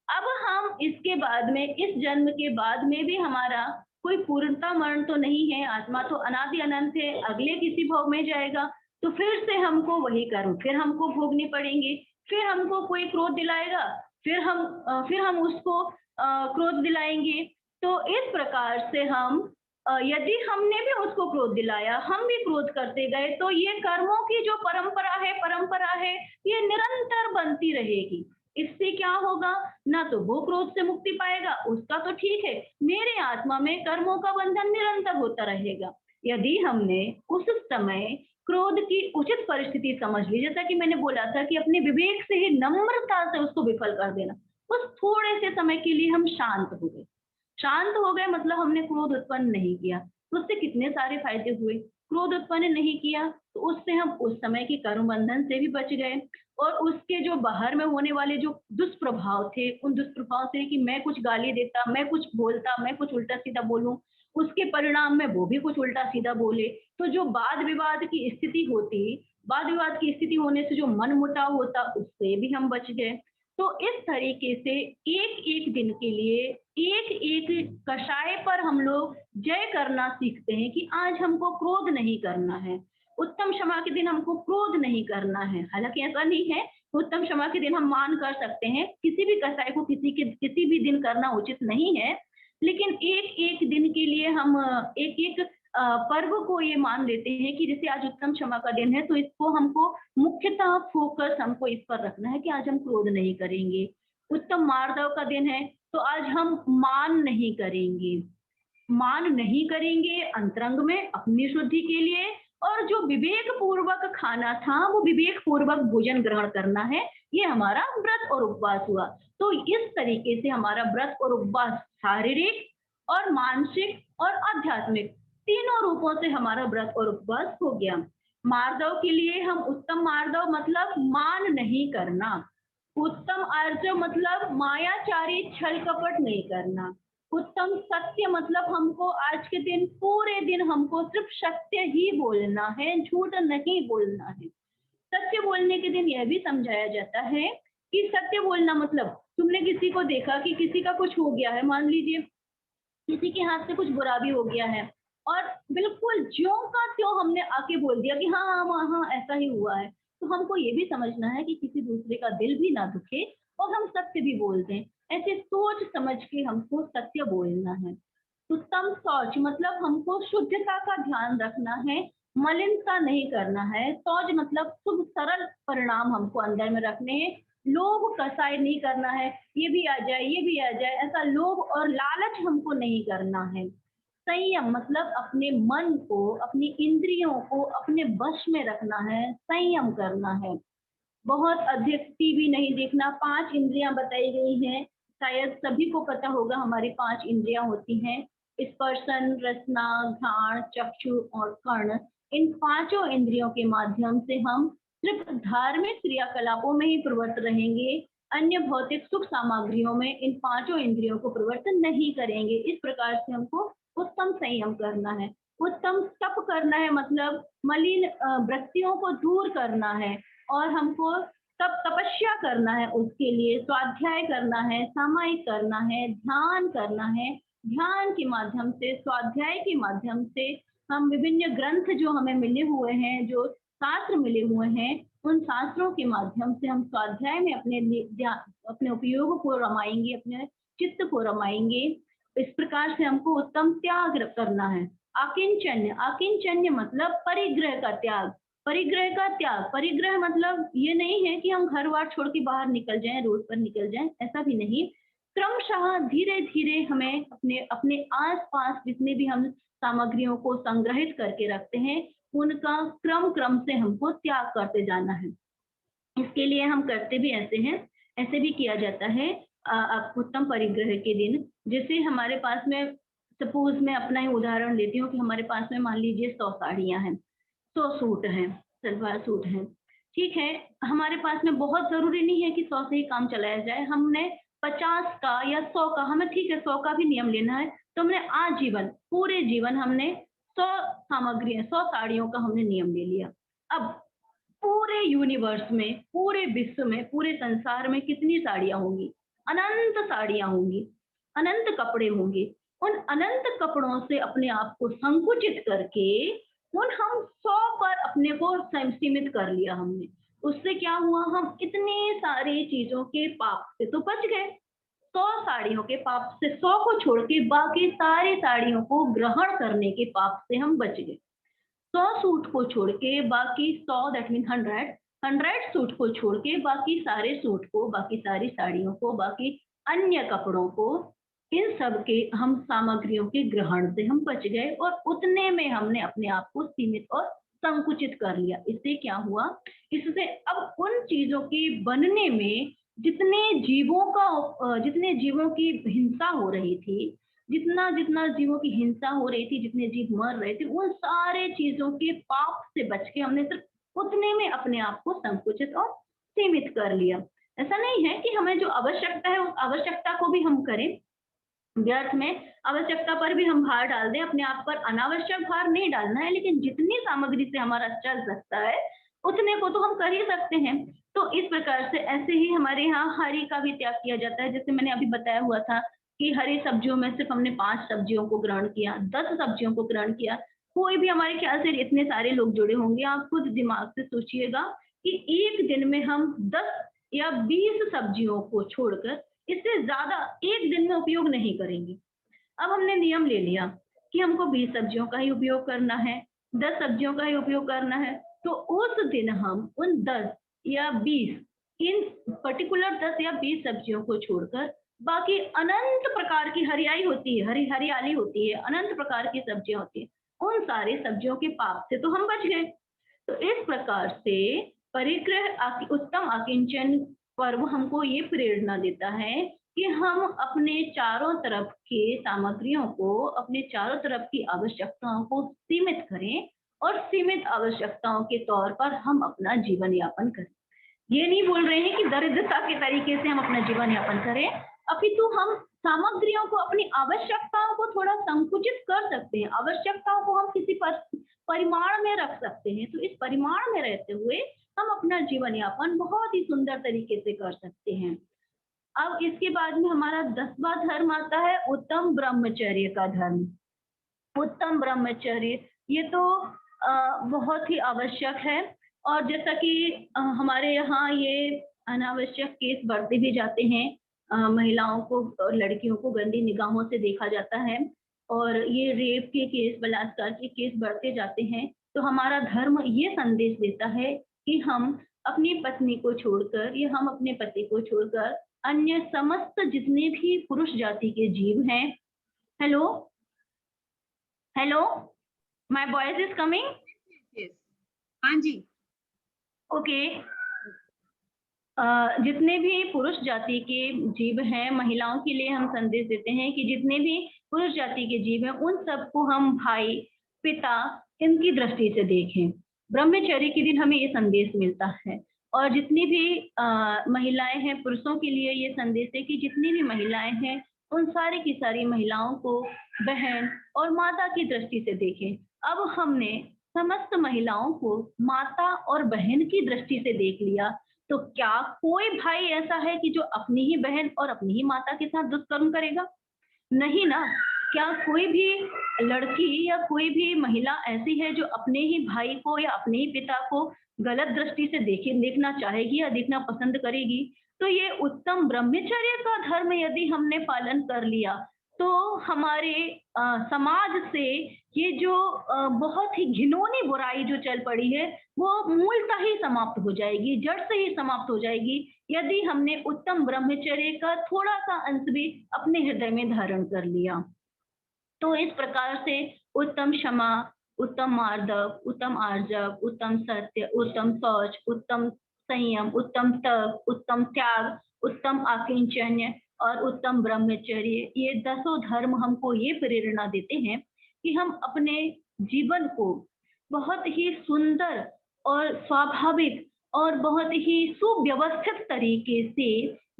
अब हम इसके बाद में, इस जन्म के बाद में भी हमारा कोई पूर्णता मरण तो नहीं है, आत्मा तो अनादि अनंत है, अगले किसी भोग में जाएगा, तो फिर से हमको वही कर्म फिर हमको भोगने पड़ेंगे। फिर हमको कोई क्रोध दिलाएगा, फिर हम उसको क्रोध दिलाएंगे। तो इस प्रकार से हम यदि हमने भी उसको क्रोध दिलाया, हम भी क्रोध करते गए, तो ये कर्मों की जो परंपरा है, ये निरंतर बनती रहेगी। इससे क्या होगा? ना तो वो क्रोध से मुक्ति पाएगा, उसका तो ठीक है, मेरे आत्मा में कर्मों का बंधन निरंतर होता रहेगा। यदि हमने उस समय क्रोध की उचित परिस्थिति समझ ली, जैसा कि मैंने बोला था कि अपने विवेक से ही नम्रता से उसको विफल कर देना, उस थोड़े से समय के लिए हम शांत हो गए। शांत हो गए मतलब हमने क्रोध उत्पन्न नहीं किया, तो उससे कितने सारे फायदे हुए। क्रोध उत्पन्न नहीं किया, तो उससे हम उस समय के कर्म बंधन से भी बच गए। और उसके जो बाहर में होने वाले जो दुष्प्रभाव थे, उन दुष्प्रभाव से कि मैं कुछ गाली देता, मैं कुछ बोलता, मैं कुछ उल्टा सीधा बोलूं, उसके परिणाम में वो भी कुछ उल्टा सीधा बोले, तो जो वाद विवाद की स्थिति होती, वाद विवाद की स्थिति होने से जो मन मुटाव होता, उससे भी हम बच गए। तो इस तरीके से एक एक दिन के लिए एक एक कषाय पर हम लोग जय करना सीखते हैं कि आज हमको क्रोध नहीं करना है। उत्तम क्षमा के दिन हमको क्रोध नहीं करना है। हालांकि ऐसा नहीं है, उत्तम क्षमा के दिन हम मान कर सकते हैं, किसी भी कषाय को किसी भी दिन करना उचित नहीं है, लेकिन एक एक दिन के लिए हम एक एक पर्व को ये मान लेते हैं कि जैसे आज उत्तम क्षमा का दिन है, तो इसको हमको मुख्यतः फोकस हमको इस पर रखना है कि आज हम क्रोध नहीं करेंगे। उत्तम मार्दव का दिन है, तो आज हम मान नहीं करेंगे, मान नहीं करेंगे अंतरंग में अपनी शुद्धि के लिए। और जो विवेक पूर्वक खाना था, वो विवेक पूर्वक भोजन ग्रहण करना है, ये हमारा व्रत और उपवास हुआ। तो इस तरीके से हमारा व्रत और उपवास शारीरिक और मानसिक और आध्यात्मिक तीनों रूपों से हमारा व्रत और उपवास हो गया। मार्दव के लिए हम उत्तम मार्दव मतलब मान नहीं करना, उत्तम आर्जव मतलब मायाचारी छल कपट नहीं करना, उत्तम सत्य मतलब हमको आज के दिन पूरे दिन हमको सिर्फ सत्य ही बोलना है, झूठ नहीं बोलना है। सत्य बोलने के दिन यह भी समझाया जाता है कि सत्य बोलना मतलब तुमने किसी को देखा कि किसी का कुछ हो गया है, मान लीजिए किसी के हाथ से कुछ बुरा भी हो गया है, और बिल्कुल ज्यों का त्यों हमने आके बोल दिया कि हाँ हाँ हाँ ऐसा ही हुआ है, तो हमको ये भी समझना है कि किसी दूसरे का दिल भी ना दुखे और हम सत्य भी बोल दें। ऐसे सोच समझ के हमको सत्य बोलना है। उत्तम शौच मतलब हमको शुद्धता का ध्यान रखना है, मलिनता नहीं करना है। शौच मतलब शुभ सरल परिणाम हमको अंदर में रखने हैं। लोभ कसाय नहीं करना है, ये भी आ जाए ये भी आ जाए, ऐसा लोभ और लालच हमको नहीं करना है। संयम मतलब अपने मन को, अपनी इंद्रियों को अपने वश में रखना है, संयम करना है। बहुत अधिक टीवी नहीं देखना। 5 इंद्रियां बताई गई हैं, शायद सभी को पता होगा हमारी 5 इंद्रियां होती हैं, स्पर्शन, रसना, घ्राण, चक्षु और कर्ण। इन पांचों इंद्रियों के माध्यम से हम सिर्फ धार्मिक क्रियाकलापों में ही प्रवृत्त रहेंगे, अन्य भौतिक सुख सामग्रियों में इन पांचों इंद्रियों को प्रवर्तन नहीं करेंगे। इस प्रकार से हमको उत्तम संयम करना है। उत्तम तप करना है मतलब मलिन वृत्तियों को दूर करना है, और हमको तब तपस्या करना है, उसके लिए स्वाध्याय करना है, सामायिक करना है, ध्यान करना है। ध्यान के माध्यम से, स्वाध्याय के माध्यम से हम विभिन्न ग्रंथ जो हमें मिले हुए हैं, जो शास्त्र मिले हुए हैं, उन शास्त्रों के माध्यम से हम स्वाध्याय में अपने उपयोग को रमाएंगे, अपने चित्त को रमाएंगे। इस प्रकार से हमको उत्तम त्याग करना है। आकिंचन्य, आकिंचन्य मतलब परिग्रह का त्याग। परिग्रह का त्याग, परिग्रह मतलब ये नहीं है कि हम घर बार छोड़ के बाहर निकल जाएं, रोड पर निकल जाएं, ऐसा भी नहीं। क्रमशः धीरे धीरे हमें अपने अपने आसपास जितने भी हम सामग्रियों को संग्रहित करके रखते हैं, उनका क्रम क्रम से हमको त्याग करते जाना है। इसके लिए हम करते भी ऐसे हैं, ऐसे भी किया जाता है उत्तम परिग्रह के दिन। जैसे हमारे पास में, सपोज मैं अपना ही उदाहरण लेती हूँ कि हमारे पास में मान लीजिए 100 साड़ियाँ हैं, 100 सूट हैं, सलवार सूट हैं, ठीक है। हमारे पास में बहुत जरूरी नहीं है कि 100 से ही काम चलाया जाए, हमने 50 का या 100 का, हमें ठीक है 100 का भी नियम लेना है, तो हमने आजीवन पूरे जीवन हमने 100 सामग्री, 100 साड़ियों का हमने नियम ले लिया। अब पूरे यूनिवर्स में, पूरे विश्व में, पूरे संसार में कितनी साड़ियां होंगी? अनंत साड़ियां होंगी, अनंत कपड़े होंगे। उन अनंत कपड़ों से अपने आप को संकुचित करके उन हम 100 पर अपने को सीमित कर लिया हमने। उससे क्या हुआ, हम इतने सारी चीजों के पाप से तो बच गए। 100 साड़ियों के पाप से 100 को छोड़ के बाकी सारी साड़ियों को ग्रहण करने के पाप से हम बच गए। 100 सूट को छोड़ के बाकी 100, दैट मीन 100 सूट को छोड़ के बाकी सारे सूट को, बाकी सारी साड़ियों को, बाकी अन्य कपड़ों को, इन सब के हम सामग्रियों के ग्रहण से हम बच गए, और उतने में हमने अपने आप को सीमित और संकुचित कर लिया। इससे क्या हुआ, इससे अब उन चीजों के बनने में जितने जीवों की हिंसा हो रही थी, जितना जितना जीवों की हिंसा हो रही थी, जितने जीव मर रहे थे, उन सारे चीजों के पाप से बच के हमने सिर्फ उतने में अपने आप को संकुचित और सीमित कर लिया। ऐसा नहीं है कि हमें जो आवश्यकता है उस आवश्यकता को भी हम करें, व्यर्थ में आवश्यकता पर भी हम भार डाल दें, अपने आप पर अनावश्यक भार नहीं डालना है, लेकिन जितनी सामग्री से हमारा चल सकता है उतने को तो हम कर ही सकते हैं। तो इस प्रकार से ऐसे ही हमारे यहाँ हरी का भी त्याग किया जाता है। जैसे मैंने अभी बताया हुआ था कि हरी सब्जियों में सिर्फ हमने 5 सब्जियों को ग्रहण किया, 10 सब्जियों को ग्रहण किया। कोई भी हमारे ख्याल से इतने सारे लोग जुड़े होंगे, आप खुद दिमाग से सोचिएगा कि एक दिन में हम 10 या 20 सब्जियों को छोड़कर इससे ज्यादा एक दिन में उपयोग नहीं करेंगे। अब हमने नियम ले लिया कि हमको 20 सब्जियों का ही उपयोग करना है, 10 सब्जियों का ही उपयोग करना है, तो उस दिन हम उन 10 या 20 इन पर्टिकुलर 10 या 20 सब्जियों को छोड़कर बाकी अनंत प्रकार की हरियाली होती है, हरियाली होती है, अनंत प्रकार की सब्जियां होती है, उन सारी सब्जियों के पाप से तो हम बच गए। तो इस प्रकार से परिग्रह उत्तम आकिंचन पर्व हमको ये प्रेरणा देता है कि हम अपने चारों तरफ के सामग्रियों को, अपने चारों तरफ की आवश्यकताओं को सीमित करें और सीमित आवश्यकताओं के तौर पर हम अपना जीवन यापन करें। ये नहीं बोल रहे हैं कि दरिद्रता के तरीके से हम अपना जीवन यापन करें, अपितु हम सामग्रियों को, अपनी आवश्यकताओं को थोड़ा संकुचित कर सकते हैं, आवश्यकताओं को हम किसी परिमाण में रख सकते हैं। तो इस परिमाण में रहते हुए हम अपना जीवन यापन बहुत ही सुंदर तरीके से कर सकते हैं। अब इसके बाद में हमारा 10वां धर्म आता है उत्तम ब्रह्मचर्य का धर्म। उत्तम ब्रह्मचर्य ये तो बहुत ही आवश्यक है, और जैसा कि हमारे यहाँ ये अनावश्यक केस बढ़ते भी जाते हैं, महिलाओं को और लड़कियों को गंदी निगाहों से देखा जाता है, और ये रेप के केस, बलात्कार के केस बढ़ते जाते हैं। तो हमारा धर्म ये संदेश देता है कि हम अपनी पत्नी को छोड़कर या हम अपने पति को छोड़कर अन्य समस्त जितने भी पुरुष जाति के जीव हैं, hello hello, my voice is coming? Yes. हाँ जी। ओके। जितने भी पुरुष जाति के जीव हैं, महिलाओं के लिए हम संदेश देते हैं कि जितने भी पुरुष जाति के जीव हैं उन सबको हम भाई, पिता, इनकी दृष्टि से देखें। ब्रह्मचर्य के दिन हमें ये संदेश मिलता है। और जितनी भी महिलाएं हैं, पुरुषों के लिए ये संदेश है कि जितनी भी महिलाएं हैं उन सारी की सारी महिलाओं को बहन और माता की दृष्टि से देखें। अब हमने समस्त महिलाओं को माता और बहन की दृष्टि से देख लिया, तो क्या कोई भाई ऐसा है कि जो अपनी ही बहन और अपनी ही माता के साथ दुष्कर्म करेगा? नहीं ना। क्या कोई भी लड़की या कोई भी महिला ऐसी है जो अपने ही भाई को या अपने ही पिता को गलत दृष्टि से देखना चाहेगी या देखना पसंद करेगी? तो ये उत्तम ब्रह्मचर्य का धर्म यदि हमने पालन कर लिया तो हमारे समाज से ये जो बहुत ही घिनौनी बुराई जो चल पड़ी है वो मूलतः ही समाप्त हो जाएगी, जड़ से ही समाप्त हो जाएगी, यदि हमने उत्तम ब्रह्मचर्य का थोड़ा सा अंश भी अपने हृदय में धारण कर लिया। तो इस प्रकार से उत्तम क्षमा, उत्तम मार्दव, उत्तम आर्जव, उत्तम सत्य, उत्तम शौच, उत्तम संयम, उत्तम तप, उत्तम त्याग, उत्तम आकिंचन्य और उत्तम ब्रह्मचर्य, ये 10 धर्म हमको ये प्रेरणा देते हैं कि हम अपने जीवन को बहुत ही सुंदर और स्वाभाविक और बहुत ही सुव्यवस्थित तरीके से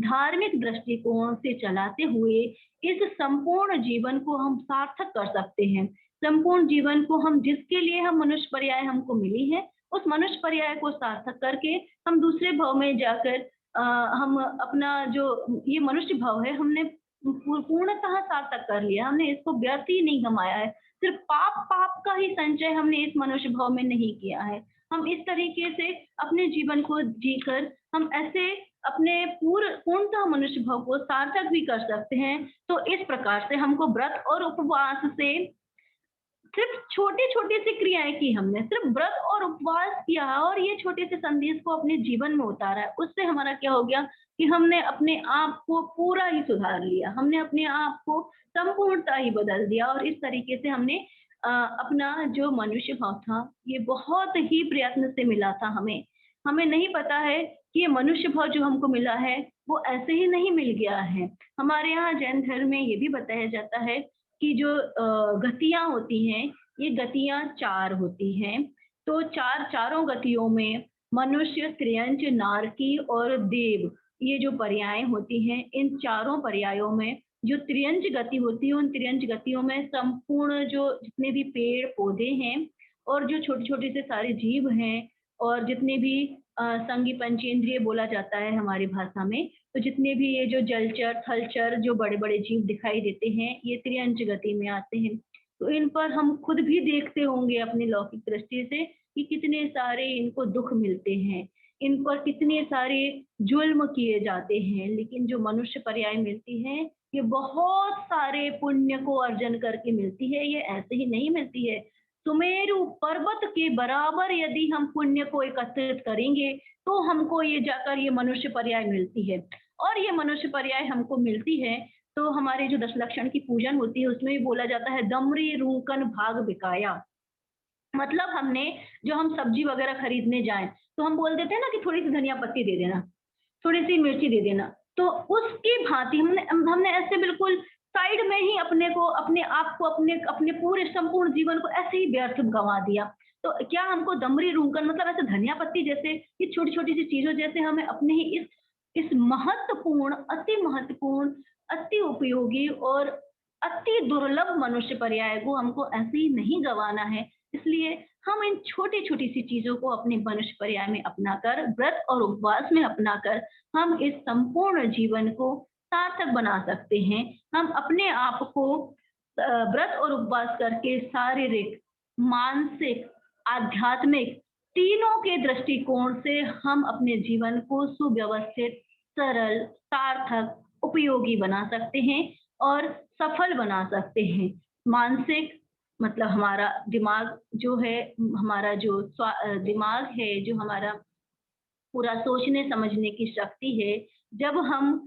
धार्मिक दृष्टिकोण से चलाते हुए इस संपूर्ण जीवन को हम सार्थक कर सकते हैं। संपूर्ण जीवन को हम, जिसके लिए हम मनुष्य पर्याय हमको मिली है, उस मनुष्य पर्याय को सार्थक करके हम दूसरे भाव में जाकर हम अपना जो ये मनुष्य भाव है हमने पूर्णतः सार्थक कर लिया। हमने इसको व्यर्थ ही नहीं गंवाया है, सिर्फ पाप का ही संचय हमने इस मनुष्य भाव में नहीं किया है। हम इस तरीके से अपने जीवन को जीकर हम ऐसे अपने पूर्णतः मनुष्य भाव को सार्थक भी कर सकते हैं। तो इस प्रकार से हमको व्रत और उपवास से, सिर्फ छोटी छोटी सी क्रियाएं की हमने, सिर्फ व्रत और उपवास किया और ये छोटे से संदेश को अपने जीवन में उतारा है, उससे हमारा क्या हो गया कि हमने अपने आप को पूरा ही सुधार लिया, हमने अपने आप को संपूर्णता ही बदल दिया। और इस तरीके से हमने अपना जो मनुष्य भाव था ये बहुत ही प्रयत्न से मिला था हमें नहीं पता है कि ये मनुष्य भाव जो हमको मिला है वो ऐसे ही नहीं मिल गया है। हमारे यहाँ जैन धर्म में ये भी बताया जाता है कि जो गतियाँ होती हैं, ये गतियाँ 4 होती हैं। तो चारों गतियों में मनुष्य, त्रियंच, नारकी और देव, ये जो पर्याय होती हैं, इन चारों पर्यायों में जो त्रियंच गति होती है, उन त्रियंच गतियों में संपूर्ण जो जितने भी पेड़ पौधे हैं और जो छोटे छोटे से सारे जीव हैं और जितने भी संघी पंचेंद्रिय बोला जाता है हमारी भाषा में, तो जितने भी ये जो जलचर थलचर जो बड़े बड़े जीव दिखाई देते हैं, ये त्रियंच गति में आते हैं। तो इन पर हम खुद भी देखते होंगे अपनी लौकिक दृष्टि से कि कितने सारे इनको दुख मिलते हैं, इन पर कितने सारे जुल्म किए जाते हैं। लेकिन जो मनुष्य पर्याय मिलती है, ये बहुत सारे पुण्य को अर्जन करके मिलती है, ये ऐसे ही नहीं मिलती है। सुमेरु पर्वत के बराबर यदि हम पुण्य को एकत्रित करेंगे तो हमको ये जाकर ये मनुष्य पर्याय मिलती है। और ये मनुष्य पर्याय हमको मिलती है तो हमारे जो 10 लक्षण की पूजन होती है उसमें भी बोला जाता है दमरी रूकन भाग बिकाया। मतलब हमने जो हम सब्जी वगैरह खरीदने जाएं तो हम बोल देते हैं ना कि थोड़ी सी धनिया पत्ती दे देना, थोड़ी सी मिर्ची दे देना, तो उसकी भांति हमने ऐसे बिल्कुल साइड में ही अपने को, अपने आप को, अपने अपने पूरे संपूर्ण जीवन को ऐसे ही व्यर्थ गंवा दिया। तो क्या हमको दमरी रूंकन मतलब ऐसे धनिया पत्ती जैसे ये छोटी छोटी सी चीजों जैसे हमें अपने ही इस महत्वपूर्ण, अति उपयोगी और अति दुर्लभ मनुष्य पर्याय को हमको ऐसे ही नहीं गंवाना है। इसलिए हम इन छोटी छोटी सी चीजों को अपने मनुष्य पर्याय में अपनाकर, व्रत और उपवास में अपनाकर हम इस संपूर्ण जीवन को सार्थक बना सकते हैं। हम अपने आप को व्रत और उपवास करके शारीरिक, मानसिक, आध्यात्मिक तीनों के दृष्टिकोण से हम अपने जीवन को सुव्यवस्थित, सरल, सार्थक, उपयोगी बना सकते हैं और सफल बना सकते हैं। मानसिक मतलब हमारा दिमाग जो है, हमारा जो दिमाग है, जो हमारा पूरा सोचने समझने की शक्ति है, जब हम,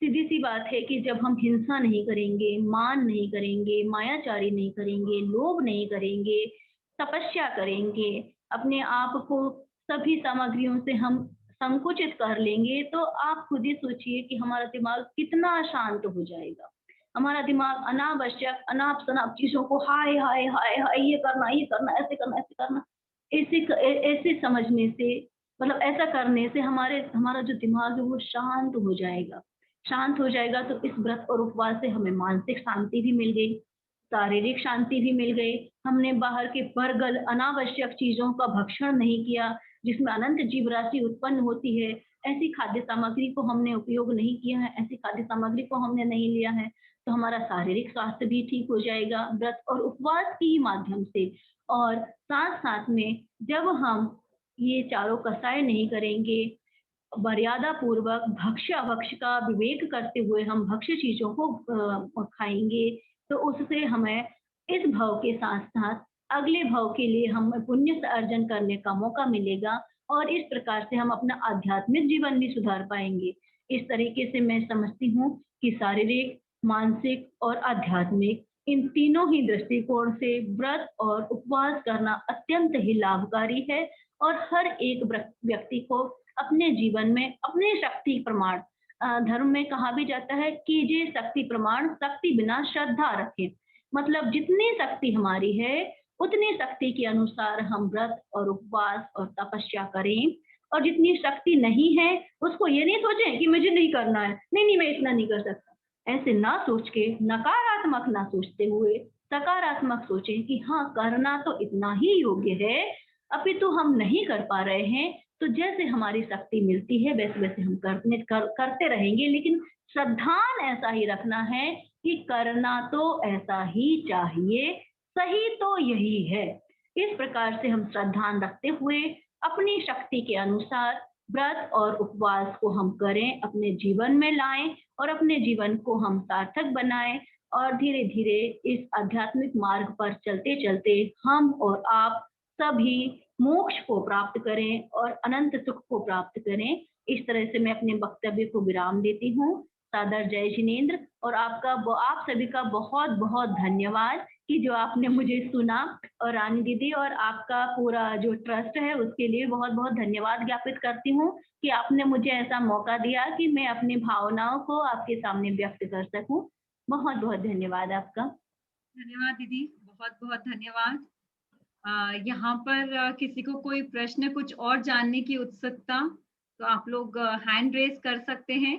सीधी सी बात है कि जब हम हिंसा नहीं करेंगे, मान नहीं करेंगे, मायाचारी नहीं करेंगे, लोभ नहीं करेंगे, तपस्या करेंगे, अपने आप को सभी सामग्रियों से हम संकुचित कर लेंगे, तो आप खुद ही सोचिए कि हमारा दिमाग कितना शांत हो जाएगा। हमारा दिमाग अनावश्यक अनाप शनाप चीजों को हाय हाय हाय हाय ये करना ऐसे करना ऐसे करना ऐसे समझने से, मतलब ऐसा करने से हमारा जो दिमाग है वो शांत हो जाएगा। शांत हो जाएगा तो इस व्रत और उपवास से हमें मानसिक शांति भी मिल गई, शारीरिक शांति भी मिल गई। हमने बाहर के परगल अनावश्यक चीजों का भक्षण नहीं किया जिसमें अनंत जीव राशि उत्पन्न होती है। ऐसी खाद्य सामग्री को हमने उपयोग नहीं किया है, ऐसी खाद्य सामग्री को हमने नहीं लिया है, तो हमारा शारीरिक स्वास्थ्य भी ठीक हो जाएगा व्रत और उपवास के ही माध्यम से। और साथ साथ में जब हम ये चारों कसाय नहीं करेंगे, मर्यादा पूर्वक भक्ष्य अभक्ष्य का विवेक करते हुए हम भक्ष्य चीजों को खाएंगे, तो उससे हमें इस भाव के साथ साथ अगले भाव के लिए हमें पुण्य अर्जन करने का मौका मिलेगा और इस प्रकार से हम अपना आध्यात्मिक जीवन भी सुधार पाएंगे। इस तरीके से मैं समझती हूँ कि शारीरिक, मानसिक और आध्यात्मिक इन तीनों ही दृष्टिकोण से व्रत और उपवास करना अत्यंत ही लाभकारी है और हर एक व्यक्ति को अपने जीवन में अपने शक्ति प्रमाण, धर्म में कहा भी जाता है कीजिए शक्ति प्रमाण, शक्ति बिना श्रद्धा रखें। मतलब जितनी शक्ति हमारी है उतनी शक्ति के अनुसार हम व्रत और उपवास और तपस्या करें, और जितनी शक्ति नहीं है उसको ये नहीं सोचें कि मुझे नहीं करना है, नहीं मैं इतना नहीं कर सकता। ऐसे ना सोच के, नकारात्मक ना सोचते हुए सकारात्मक सोचें कि हाँ करना तो इतना ही योग्य है, अभी तो हम नहीं कर पा रहे हैं, तो जैसे हमारी शक्ति मिलती है वैसे वैसे हम करते रहेंगे। लेकिन श्रद्धान ऐसा ही रखना है कि करना तो ऐसा ही चाहिए, सही तो यही है। इस प्रकार से हम श्रद्धान रखते हुए अपनी शक्ति के अनुसार व्रत और उपवास को हम करें, अपने जीवन में लाएं और अपने जीवन को हम सार्थक बनाएं, और धीरे धीरे इस आध्यात्मिक मार्ग पर चलते चलते हम और आप सभी मोक्ष को प्राप्त करें और अनंत सुख को प्राप्त करें। इस तरह से मैं अपने वक्तव्य को विराम देती हूँ। सादर जय जिनेंद्र। और आप सभी का बहुत बहुत धन्यवाद कि जो आपने मुझे सुना। और रानी दीदी और आपका पूरा जो ट्रस्ट है उसके लिए बहुत बहुत धन्यवाद ज्ञापित करती हूँ कि आपने मुझे ऐसा मौका दिया कि मैं अपनी भावनाओं को आपके सामने व्यक्त कर सकूं। बहुत बहुत धन्यवाद आपका। धन्यवाद दीदी, बहुत बहुत धन्यवाद। यहाँ पर किसी को कोई प्रश्न, कुछ और जानने की उत्सुकता, तो आप लोग हैंड रेज कर सकते हैं।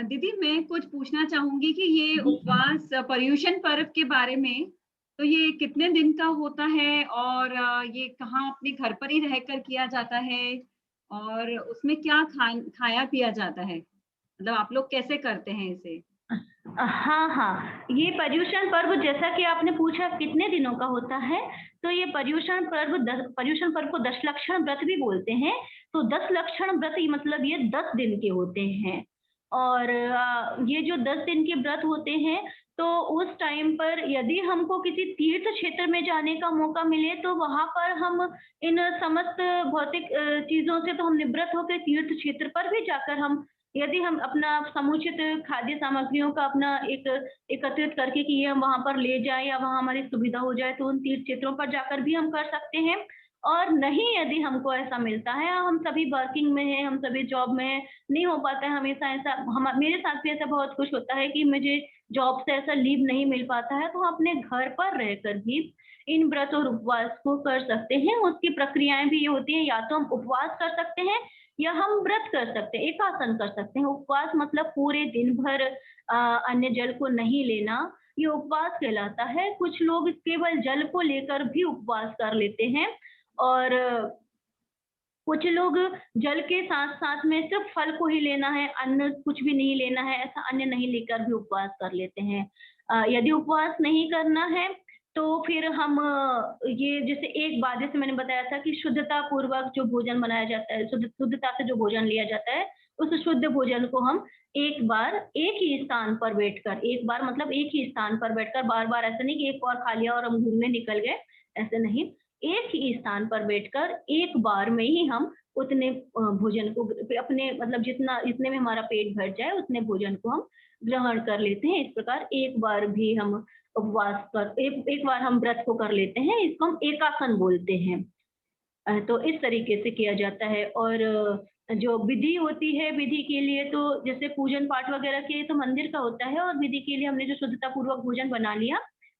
दीदी मैं कुछ पूछना चाहूंगी कि ये उपवास पर्युषण पर्व के बारे में, तो ये कितने दिन का होता है और ये कहाँ अपने घर पर ही रहकर किया जाता है और उसमें क्या खाया पिया जाता है, मतलब आप लोग कैसे करते हैं इसे? हाँ हाँ, ये पर्युषण पर्व जैसा कि आपने पूछा कितने दिनों का होता है, तो ये पर्युषण पर्व को 10 लक्षण व्रत भी बोलते हैं। तो 10 लक्षण व्रत मतलब ये 10 दिन के होते हैं। और ये जो 10 दिन के व्रत होते हैं, तो उस टाइम पर यदि हमको किसी तीर्थ क्षेत्र में जाने का मौका मिले तो वहां पर हम इन समस्त भौतिक चीजों से तो हम निवृत्त होकर तीर्थ क्षेत्र पर भी जाकर हम, यदि हम अपना समुचित खाद्य सामग्रियों का अपना एक एकत्रित करके कि ये हम वहां पर ले जाए या वहां हमारी सुविधा हो जाए, तो उन तीर्थ क्षेत्रों पर जाकर भी हम कर सकते हैं। और नहीं यदि हमको ऐसा मिलता है, हम सभी वर्किंग में हैं, हम सभी जॉब में हैं, नहीं हो पाता है हमेशा ऐसा, हम मेरे साथ भी ऐसा बहुत कुछ होता है कि मुझे जॉब से ऐसा लीव नहीं मिल पाता है, तो हम अपने घर पर रहकर भी इन व्रत और उपवास को कर सकते हैं। उसकी प्रक्रियाएं भी ये होती है, या तो हम उपवास कर सकते हैं या हम व्रत कर सकते हैं, एकासन कर सकते हैं। उपवास मतलब पूरे दिन भर अन्य जल को नहीं लेना, ये उपवास कहलाता है। कुछ लोग केवल जल को लेकर भी उपवास कर लेते हैं और कुछ लोग जल के साथ साथ में सिर्फ फल को ही लेना है, अन्न कुछ भी नहीं लेना है, ऐसा अन्न नहीं लेकर भी उपवास कर लेते हैं। यदि उपवास नहीं करना है तो फिर हम ये जैसे एक बात जैसे मैंने बताया था कि शुद्धता पूर्वक जो भोजन बनाया जाता है, शुद्धता से जो भोजन लिया जाता है, उस शुद्ध भोजन को हम एक बार एक ही स्थान पर बैठकर, एक बार मतलब एक ही स्थान पर बैठकर, बार बार ऐसा नहीं कि एक और खा लिया और हम घूमने निकल गए, ऐसे नहीं, एक ही स्थान पर बैठकर एक बार में ही हम उतने भोजन को अपने मतलब जितने में हमारा पेट भर जाए उतने भोजन को हम ग्रहण कर लेते हैं। इस प्रकार एक बार भी हम उपवास कर एक बार हम व्रत को कर लेते हैं, इसको हम एकासन बोलते हैं। तो इस तरीके से किया जाता है। और जो विधि होती है, विधि के लिए तो जैसे पूजन पाठ वगैरह के लिए तो मंदिर का होता है, और विधि के लिए हमने जो शुद्धता पूर्वक भोजन बना लिया,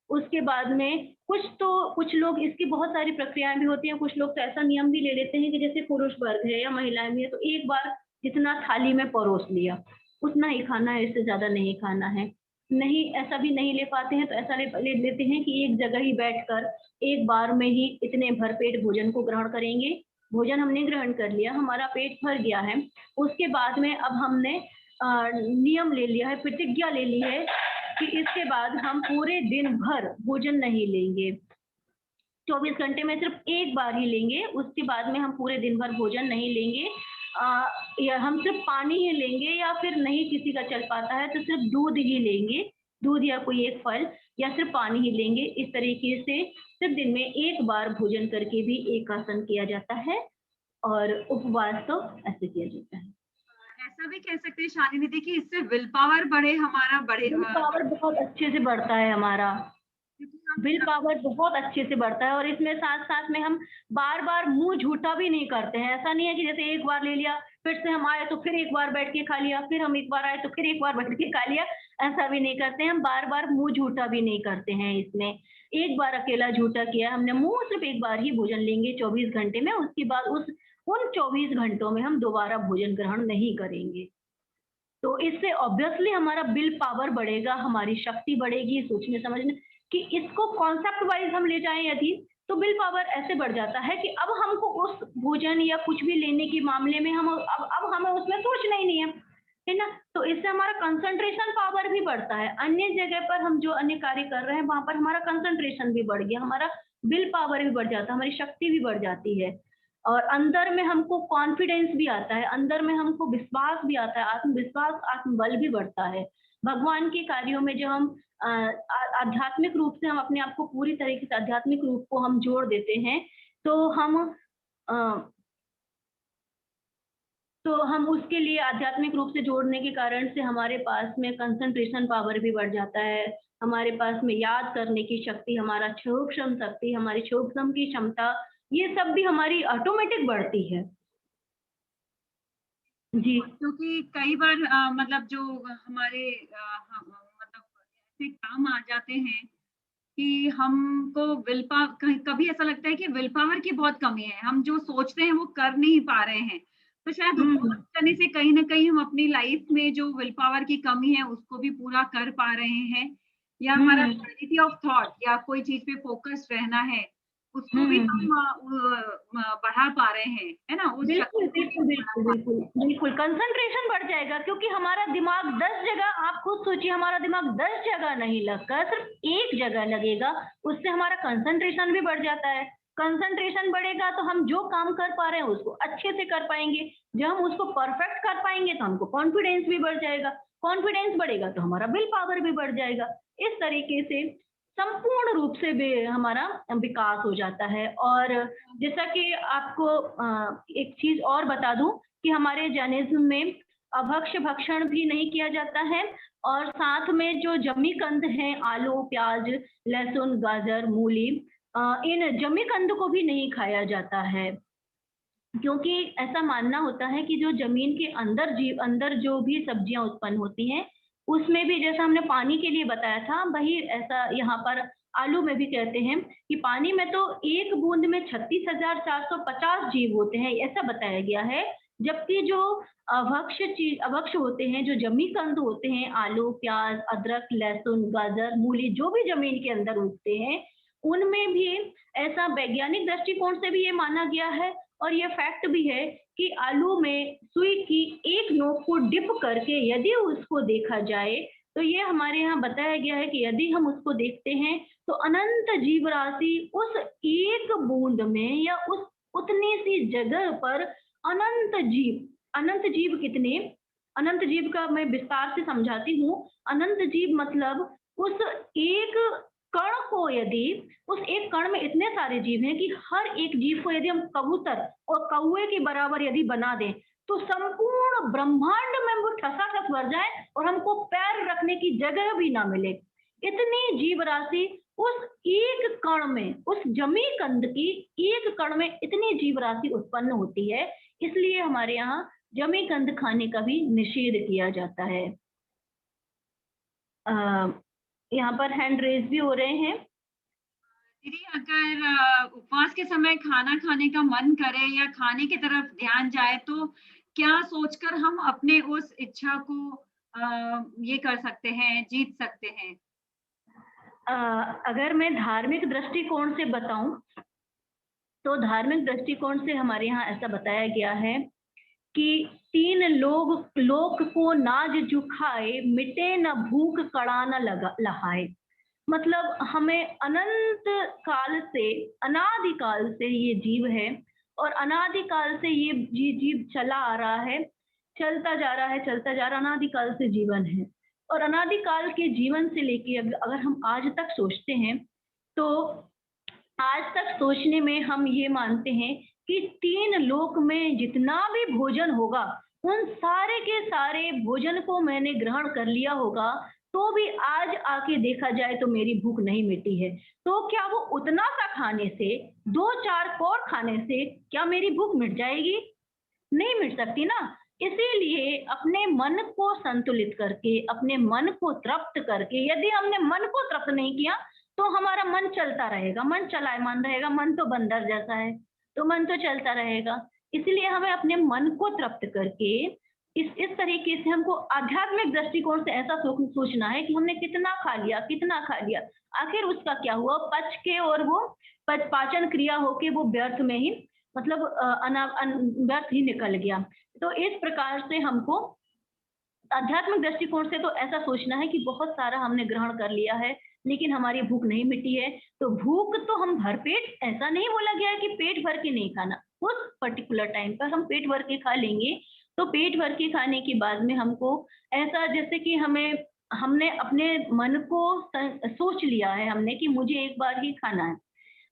उसके बाद में कुछ लोग इसकी बहुत सारी प्रक्रियाएं भी होती हैं। कुछ लोग तो ऐसा नियम भी ले लेते हैं कि जैसे पुरुष वर्ग है या महिलाएं भी है, तो एक बार जितना थाली में परोस लिया उतना ही खाना है, इससे ज्यादा नहीं खाना है। नहीं ऐसा भी नहीं ले पाते हैं तो ऐसा ले लेते हैं कि एक जगह ही बैठकर एक बार में ही इतने भरपेट भोजन को ग्रहण करेंगे। भोजन हमने ग्रहण कर लिया, हमारा पेट भर गया है, उसके बाद में अब हमने नियम ले लिया है, प्रतिज्ञा ले ली है कि इसके बाद हम पूरे दिन भर भोजन नहीं लेंगे, 24 घंटे में सिर्फ एक बार ही लेंगे, उसके बाद में हम पूरे दिन भर भोजन नहीं लेंगे। या हम सिर्फ पानी ही लेंगे, या फिर नहीं किसी का चल पाता है तो सिर्फ दूध ही लेंगे, दूध या कोई एक फल, या सिर्फ पानी ही लेंगे। इस तरीके से सिर्फ दिन में एक बार भोजन करके भी एकासन किया जाता है, और उपवास तो ऐसे किया जाता है। ऐसा भी कह सकते हैं शालिनी दीदी कि इससे विल पावर बढ़े, हमारा विल पावर बहुत अच्छे से बढ़ता है, हमारा विल पावर बहुत अच्छे से बढ़ता है। और इसमें साथ साथ में हम बार बार मुंह झूठा भी नहीं करते हैं। ऐसा नहीं है कि जैसे एक बार ले लिया, फिर से हम आए तो फिर एक बार बैठ के खा लिया, फिर हम एक बार आए तो फिर एक बार बैठ के खा लिया, ऐसा भी नहीं करते हैं। हम बार बार मुंह झूठा भी नहीं करते हैं। इसमें एक बार अकेला झूठा किया हमने, मुंह सिर्फ एक बार ही भोजन लेंगे 24 घंटे में, उसके बाद उन 24 घंटों में हम दोबारा भोजन ग्रहण नहीं करेंगे। तो इससे ऑब्वियसली हमारा विल पावर बढ़ेगा, हमारी शक्ति बढ़ेगी सोचने समझने कि इसको कॉन्सेप्ट वाइज हम ले जाएं यदि, तो विल पावर ऐसे बढ़ जाता है कि अब हमको उस भोजन या कुछ भी लेने के मामले में हम अब हमें उसमें सोचना ही नहीं है ना। तो इससे हमारा कंसंट्रेशन पावर भी बढ़ता है। अन्य जगह पर हम जो अन्य कार्य कर रहे हैं वहां पर हमारा कंसंट्रेशन भी बढ़ गया, हमारा विल पावर भी बढ़ जाता है, हमारी शक्ति भी बढ़ जाती है, और अंदर में हमको कॉन्फिडेंस भी आता है, अंदर में हमको विश्वास भी आता है, आत्मविश्वास आत्मबल भी बढ़ता है। भगवान के कार्यों में जब हम आध्यात्मिक रूप से हम अपने आप को पूरी तरीके से आध्यात्मिक रूप को हम जोड़ देते हैं, तो हम तो हम उसके लिए आध्यात्मिक रूप से जोड़ने के कारण से हमारे पास में कंसंट्रेशन पावर भी बढ़ जाता है, हमारे पास में याद करने की शक्ति, हमारा क्षोभक्षम शक्ति, हमारी क्षोभक्षम की क्षमता, ये सब भी हमारी ऑटोमेटिक बढ़ती है। जी। क्योंकि कई बार मतलब जो हमारे मतलब ऐसे काम आ जाते हैं कि हमको कभी ऐसा लगता है कि विल पावर की बहुत कमी है, हम जो सोचते हैं वो कर नहीं पा रहे हैं। तो शायद उपवास करने से कहीं न कहीं हम अपनी लाइफ में जो विल पावर की कमी है उसको भी पूरा कर पा रहे हैं, या हमारा क्लैरिटी ऑफ थॉट या कोई चीज़ पे फोकस्ड रहना है, उसको भी हम बढ़ा पा रहे हैं, है ना? उस बिल्कुल, शक्ति को बिल्कुल, भी बिल्कुल, बढ़ा बिल्कुल, बिल्कुल, कंसंट्रेशन बढ़ जाएगा क्योंकि हमारा दिमाग 10 जगह, आप खुद सोचिए, हमारा दिमाग 10 जगह नहीं लगता, सिर्फ एक जगह लगेगा, उससे हमारा कंसंट्रेशन भी बढ़ जाता है। कंसंट्रेशन बढ़ेगा तो हम जो काम कर पा रहे हैं उसको अच्छे से कर पाएँगे, जब हम उसको परफेक्ट कर पाएँगे तो हमको कॉन्फिडेंस भी बढ़ जाएगा, कॉन्फिडेंस बढ़ेगा तो हमारा विल पावर भी बढ़ जाएगा। इस तरीके से संपूर्ण रूप से हमारा विकास हो जाता है। और जैसा कि आपको एक चीज और बता दूं कि हमारे जैनिज्म में अभक्ष्य भक्षण भी नहीं किया जाता है, और साथ में जो जमी कंद हैं, आलू, प्याज, लहसुन, गाजर, मूली, इन जमी कंद को भी नहीं खाया जाता है, क्योंकि ऐसा मानना होता है कि जो जमीन के अंदर जो भी सब्जियां उत्पन्न होती हैं, उसमें भी, जैसा हमने पानी के लिए बताया था, वही ऐसा यहाँ पर आलू में भी कहते हैं कि पानी में तो एक बूंद में 36,450 जीव होते हैं, ऐसा बताया गया है। जबकि जो अभक्ष्य होते हैं, जो जमी कंद होते हैं, आलू, प्याज, अदरक, लहसुन, गाजर, मूली, जो भी जमीन के अंदर उगते हैं, उनमें भी ऐसा वैज्ञानिक दृष्टिकोण से भी ये माना गया है, और ये फैक्ट भी है कि आलू में सुई की एक नोक को डिप करके यदि उसको देखा जाए, तो ये हमारे यहाँ बताया गया है कि यदि हम उसको देखते हैं तो अनंत जीव राशि उस एक बूंद में या उस उतनी सी जगह पर अनंत जीव कितने, अनंत जीव का मैं विस्तार से समझाती हूँ। अनंत जीव मतलब उस एक कण को, यदि उस एक कण में इतने सारे जीव हैं कि हर एक जीव को यदि हम कबूतर और कौवे के बराबर यदि बना दें, तो संपूर्ण ब्रह्मांड में वो ठसाठस भर जाए और हमको पैर रखने की जगह भी ना मिले। इतनी जीव राशि उस एक कण में, उस जमी कंद की एक कण में इतनी जीव राशि उत्पन्न होती है, इसलिए हमारे यहाँ जमी कंद खाने का भी निषेध किया जाता है। यहाँ पर हैंड रेज भी हो रहे हैं। दीदी, अगर उपवास के समय खाना खाने का मन करे या खाने की तरफ ध्यान जाए, तो क्या सोचकर हम अपने उस इच्छा को ये कर सकते हैं, जीत सकते हैं? अगर मैं धार्मिक दृष्टिकोण से बताऊं, तो धार्मिक दृष्टिकोण से हमारे यहाँ ऐसा बताया गया है कि 3 लोक को नाज जुखाए, मिटे न भूख कड़ा न लहाए। मतलब हमें अनंत काल से, अनादिकाल से ये जीव है, और अनादिकाल से ये जीव चला आ रहा है, चलता जा रहा है, चलता जा रहा, अनादिकाल से जीवन है। और अनादिकाल के जीवन से लेके अगर हम आज तक सोचते हैं, तो आज तक सोचने में हम ये मानते हैं कि 3 लोक में जितना भी भोजन होगा, उन सारे के सारे भोजन को मैंने ग्रहण कर लिया होगा, तो भी आज आके देखा जाए तो मेरी भूख नहीं मिटी है। तो क्या वो उतना सा खाने से, 2-4 कौर खाने से क्या मेरी भूख मिट जाएगी? नहीं मिट सकती ना। इसीलिए अपने मन को संतुलित करके, अपने मन को तृप्त करके, यदि हमने मन को तृप्त नहीं किया तो हमारा मन चलता रहेगा, मन चलायमान रहेगा, मन तो बंदर जैसा है, तो मन तो चलता रहेगा। इसलिए हमें अपने मन को तृप्त करके इस तरीके से हमको आध्यात्मिक दृष्टिकोण से ऐसा सोचना है कि हमने कितना खा लिया, कितना खा लिया, आखिर उसका क्या हुआ, पच के, और वो पाचन क्रिया होके वो व्यर्थ में ही, मतलब व्यर्थ ही निकल गया। तो इस प्रकार से हमको आध्यात्मिक दृष्टिकोण से तो ऐसा सोचना है कि बहुत सारा हमने ग्रहण कर लिया है, लेकिन हमारी भूख नहीं मिटी है। तो भूख तो हम भरपेट, ऐसा नहीं बोला गया है कि पेट भर के नहीं खाना, उस पर्टिकुलर टाइम पर हम पेट भर के खा लेंगे। तो पेट भर के खाने के बाद में हमको ऐसा, जैसे कि हमने अपने मन को सोच लिया है हमने कि मुझे एक बार ही खाना है,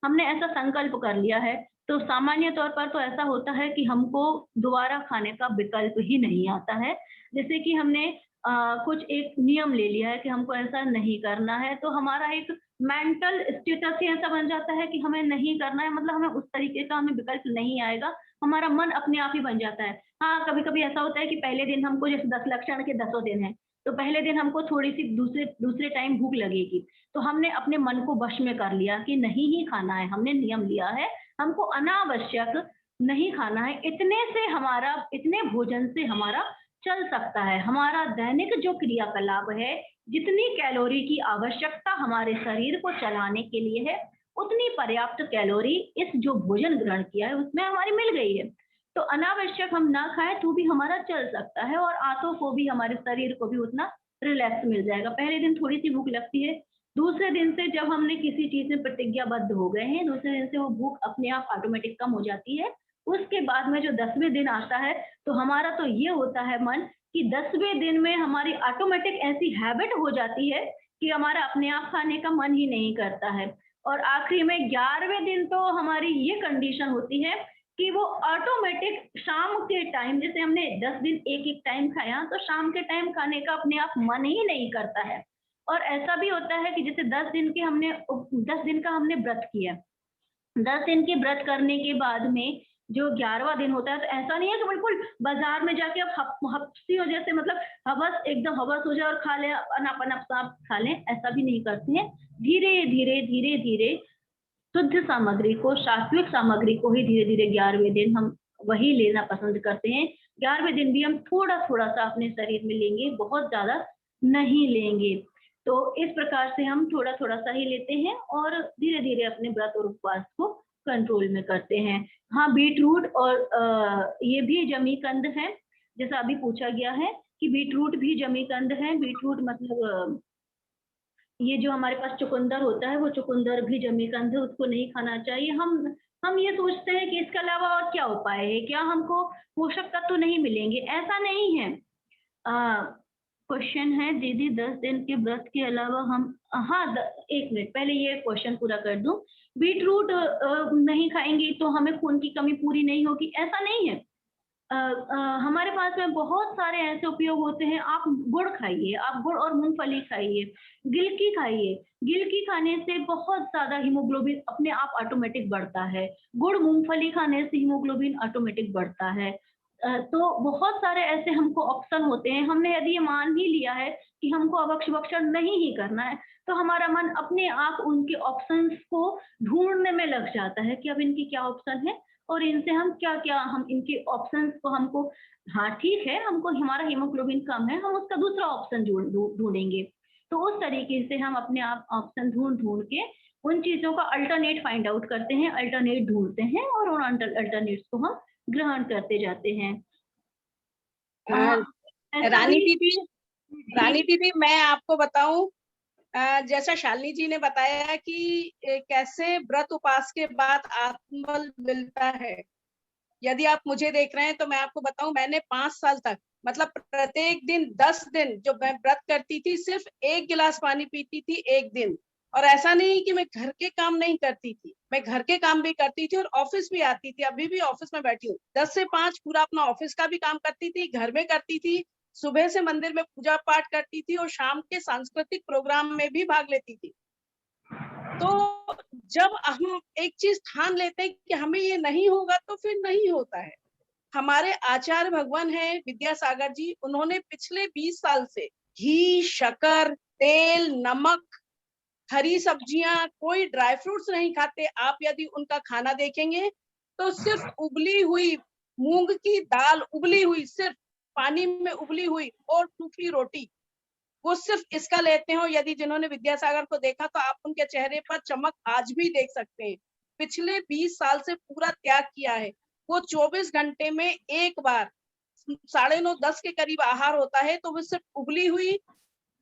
हमने ऐसा संकल्प कर लिया है, तो सामान्य तौर पर तो ऐसा होता है कि हमको दोबारा खाने का विकल्प ही नहीं आता है। जैसे कि हमने कुछ एक नियम ले लिया है कि हमको ऐसा नहीं करना है, तो हमारा एक मेंटल स्टेटस ही ऐसा बन जाता है कि हमें नहीं करना है, मतलब हमें उस तरीके का हमें विकल्प नहीं आएगा, हमारा मन अपने आप ही बन जाता है। हाँ, कभी-कभी ऐसा होता है कि पहले दिन हमको, जैसे 10 लक्षण के 10 दिन है, तो पहले दिन हमको थोड़ी-सी दूसरे टाइम भूख लगेगी, तो हमने अपने मन को वश में कर लिया कि नहीं ही खाना है, हमने नियम लिया है, हमको अनावश्यक नहीं खाना है। इतने भोजन से हमारा चल सकता है। हमारा दैनिक जो क्रियाकलाप है, जितनी कैलोरी की आवश्यकता हमारे शरीर को चलाने के लिए है, उतनी पर्याप्त कैलोरी इस जो भोजन ग्रहण किया है उसमें हमारी मिल गई है। तो अनावश्यक हम ना खाएं तो भी हमारा चल सकता है, और आंतों को भी, हमारे शरीर को भी उतना रिलैक्स मिल जाएगा। पहले दिन थोड़ी सी भूख लगती है, दूसरे दिन से जब हमने किसी चीज में प्रतिज्ञाबद्ध हो गए हैं, दूसरे दिन से वो भूख अपने आप ऑटोमेटिक कम हो जाती है। उसके बाद में जो 10वें दिन आता है, तो हमारा तो ये होता है मन कि 10वें दिन में हमारी ऑटोमेटिक ऐसी हैबिट हो जाती है कि हमारा अपने आप खाने का मन ही नहीं करता है। और आखिरी में 11वें दिन तो हमारी ये कंडीशन होती है कि वो ऑटोमेटिक शाम के टाइम, जैसे हमने 10 दिन एक-एक टाइम खाया, तो शाम के टाइम खाने का अपने आप मन ही नहीं करता है। और ऐसा भी होता है कि जैसे 10 दिन का हमने व्रत किया, 10 दिन के व्रत करने के बाद में जो 11वां दिन होता है, तो ऐसा नहीं है कि बिल्कुल बाजार में जाके आप हपसी हो, जैसे मतलब हवस, एकदम हवस हो जाए और खा लें, अनाप साप खा लें, ऐसा भी नहीं करते हैं। धीरे-धीरे शुद्ध सामग्री को, सात्विक सामग्री को ही धीरे-धीरे 11वें दिन हम वही लेना पसंद करते हैं। 11वें दिन भी हम थोड़ा-थोड़ा सा अपने शरीर में लेंगे, बहुत ज़्यादा नहीं लेंगे। तो इस प्रकार से हम थोड़ा-थोड़ा सा ही लेते हैं और धीरे-धीरे अपने व्रत और उपवास को कंट्रोल में करते हैं। हाँ, बीटरूट और ये भी जमीकंद है, जैसा अभी पूछा गया है कि बीटरूट भी जमीकंद है। बीटरूट मतलब ये जो हमारे पास चुकंदर होता है, वो चुकंदर भी जमीकंद है, उसको नहीं खाना चाहिए। हम ये सोचते हैं कि इसके अलावा और क्या उपाय है? क्या हमको पोषक तत्व नहीं मिलेंगे? ऐसा नहीं है। क्वेश्चन है, दीदी 10 दिन के व्रत के अलावा हम, हाँ, 1 मिनट पहले ये क्वेश्चन पूरा कर दूं। बीटरूट नहीं खाएंगे तो हमें खून की कमी पूरी नहीं होगी, ऐसा नहीं है। हमारे पास में बहुत सारे ऐसे उपयोग होते हैं। आप गुड़ खाइए, आप गुड़ और मूंगफली खाइए, गिलकी खाइए। गिलकी खाने से बहुत ज्यादा हीमोग्लोबिन अपने आप ऑटोमेटिक बढ़ता है। गुड़ मूंगफली खाने से हीमोग्लोबिन ऑटोमेटिक बढ़ता है। तो बहुत सारे ऐसे हमको ऑप्शन होते हैं। हमने यदि ये मान ही लिया है कि हमको अभक्षभक्षण नहीं ही करना है, तो हमारा मन अपने आप उनके ऑप्शंस को ढूंढने में लग जाता है कि अब इनकी क्या ऑप्शन है और इनसे हम क्या-क्या, हम इनके ऑप्शंस को, हमको, हाँ ठीक है, हमको हमारा हीमोग्लोबिन कम है, हम उसका दूसरा ऑप्शन ढूंढेंगे। तो उस तरीके से हम अपने आप ऑप्शन ढूंढ के उन चीजों का अल्टरनेट फाइंड आउट करते हैं, अल्टरनेट ढूंढते हैं और उन अल्टरनेट्स को हम ग्रहण करते जाते हैं। रानी दीदी मैं आपको बताऊं, जैसा शालिनी जी ने बताया कि कैसे व्रत उपास के बाद आत्मबल मिलता है। यदि आप मुझे देख रहे हैं तो मैं आपको बताऊं, मैंने 5 साल तक, मतलब प्रत्येक दिन 10 दिन जो मैं व्रत करती थी, सिर्फ 1 गिलास पानी पीती थी एक दिन। और ऐसा नहीं कि मैं घर के काम नहीं करती थी, मैं घर के काम भी करती थी और ऑफिस भी आती थी। अभी भी ऑफिस में बैठी हूँ, 10 से 5 पूरा अपना ऑफिस का भी काम करती थी, घर में करती थी, सुबह से मंदिर में पूजा पाठ करती थी और शाम के सांस्कृतिक प्रोग्राम में भी भाग लेती थी। तो जब हम एक चीज ठान लेते हैं कि हमें ये नहीं होगा तो फिर नहीं होता है। हमारे आचार्य भगवान है विद्यासागर जी, उन्होंने पिछले 20 साल से घी, शक्कर, तेल, नमक, हरी सब्जियां, कोई ड्राई फ्रूट्स नहीं खाते। आप यदि उनका खाना देखेंगे तो सिर्फ उबली हुई मूंग की दाल, उबली हुई, सिर्फ पानी में उबली हुई और सूखी रोटी, वो सिर्फ इसका लेते हो। यदि जिन्होंने विद्यासागर को देखा तो आप उनके चेहरे पर चमक आज भी देख सकते हैं। पिछले 20 साल से पूरा त्याग किया है। वो 24 घंटे में एक बार 9:30-10 के करीब आहार होता है, तो वो सिर्फ उबली हुई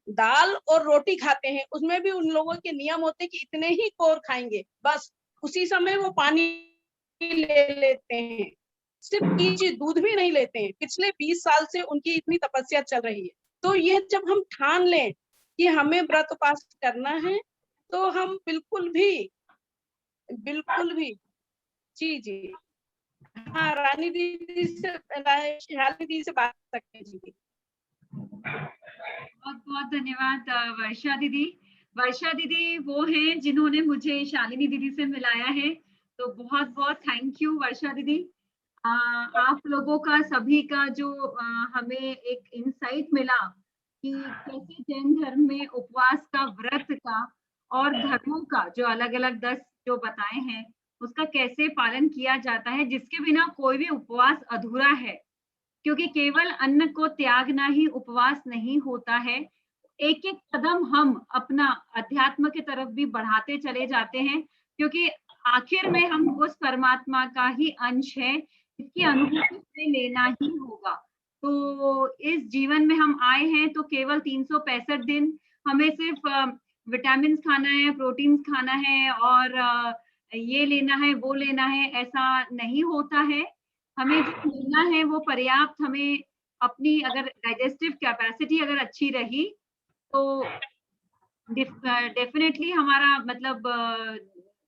दाल और रोटी खाते हैं। उसमें भी उन लोगों के नियम होते हैं कि इतने ही कोर खाएंगे, बस उसी समय वो पानी ले लेते हैं, सिर्फ कीजिए, दूध भी नहीं लेते हैं। पिछले 20 साल से उनकी इतनी तपस्या चल रही है। तो ये जब हम ठान लें कि हमें व्रत उपास करना है, तो हम बिल्कुल भी जी जी, हाँ रानी दीदी से, शालिनी दीदी से बात कर सकते हैं जी। बहुत बहुत धन्यवाद वर्षा दीदी। वर्षा दीदी वो हैं जिन्होंने मुझे शालिनी दीदी से मिलाया है, तो बहुत बहुत थैंक यू वर्षा दीदी। आप लोगों का सभी का जो हमें एक इंसाइट मिला कि कैसे जैन धर्म में उपवास का, व्रत का और धर्मों का जो अलग अलग 10 जो बताए हैं उसका कैसे पालन किया जाता है, जिसके बिना कोई भी उपवास अधूरा है। क्योंकि केवल अन्न को त्यागना ही उपवास नहीं होता है। एक एक कदम हम अपना अध्यात्म की तरफ भी बढ़ाते चले जाते हैं, क्योंकि आखिर में हम उस परमात्मा का ही अंश है, इसकी अनुभूति हमें लेना ही होगा। तो इस जीवन में हम आए हैं तो केवल 365 दिन हमें सिर्फ विटामिन खाना है, प्रोटीन खाना है और ये लेना है, वो लेना है, ऐसा नहीं होता है। हमें जो लेना है वो पर्याप्त, हमें अपनी अगर डाइजेस्टिव कैपेसिटी अगर अच्छी रही तो डेफिनेटली हमारा मतलब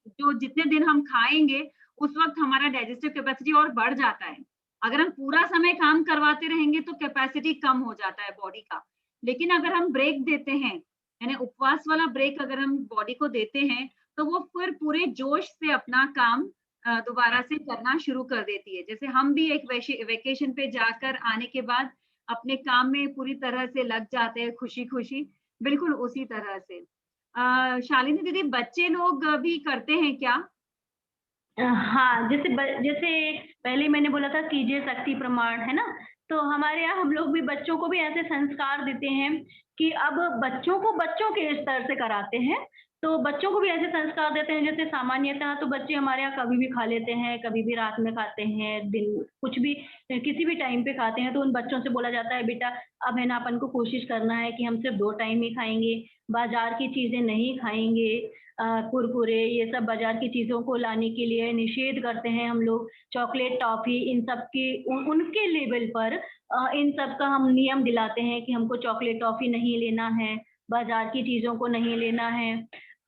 जो जितने दिन हम खाएंगे उस वक्त हमारा डाइजेस्टिव कैपेसिटी और बढ़ जाता है। अगर हम पूरा समय काम करवाते रहेंगे तो कैपेसिटी कम हो जाता है बॉडी का। लेकिन अगर हम ब्रेक देते हैं, यानी उपवास वाला ब्रेक अगर हम बॉडी को देते हैं तो वो फिर पूरे जोश से अपना काम दोबारा से करना शुरू कर देती है। जैसे हम भी एक वेकेशन पे जाकर आने के बाद अपने काम में पूरी तरह से लग जाते हैं खुशी खुशी, बिल्कुल उसी तरह से। शालिनी दीदी, बच्चे लोग भी करते हैं क्या? हाँ, जैसे पहले मैंने बोला था कीजिए शक्ति प्रमाण, है ना? तो हमारे यहाँ हम लोग भी बच्चों को भी ऐसे संस्कार देते हैं कि अब बच्चों को बच्चों के स्तर से कराते हैं। तो बच्चों को भी ऐसे संस्कार देते हैं, जैसे सामान्यतः तो बच्चे हमारे यहाँ कभी भी खा लेते हैं, कभी भी रात में खाते हैं, दिन कुछ भी किसी भी टाइम पे खाते हैं। तो उन बच्चों से बोला जाता है बेटा अब है ना अपन को कोशिश करना है कि हम सिर्फ 2 टाइम ही खाएंगे, बाजार की चीजें नहीं खाएंगे, कुरकुरे ये सब बाजार की चीजों को लाने के लिए निषेध करते हैं हम लोग। चॉकलेट, टॉफी इन सब की उनके लेवल पर इन सब का हम नियम दिलाते हैं कि हमको चॉकलेट, टॉफी नहीं लेना है, बाजार की चीजों को नहीं लेना है।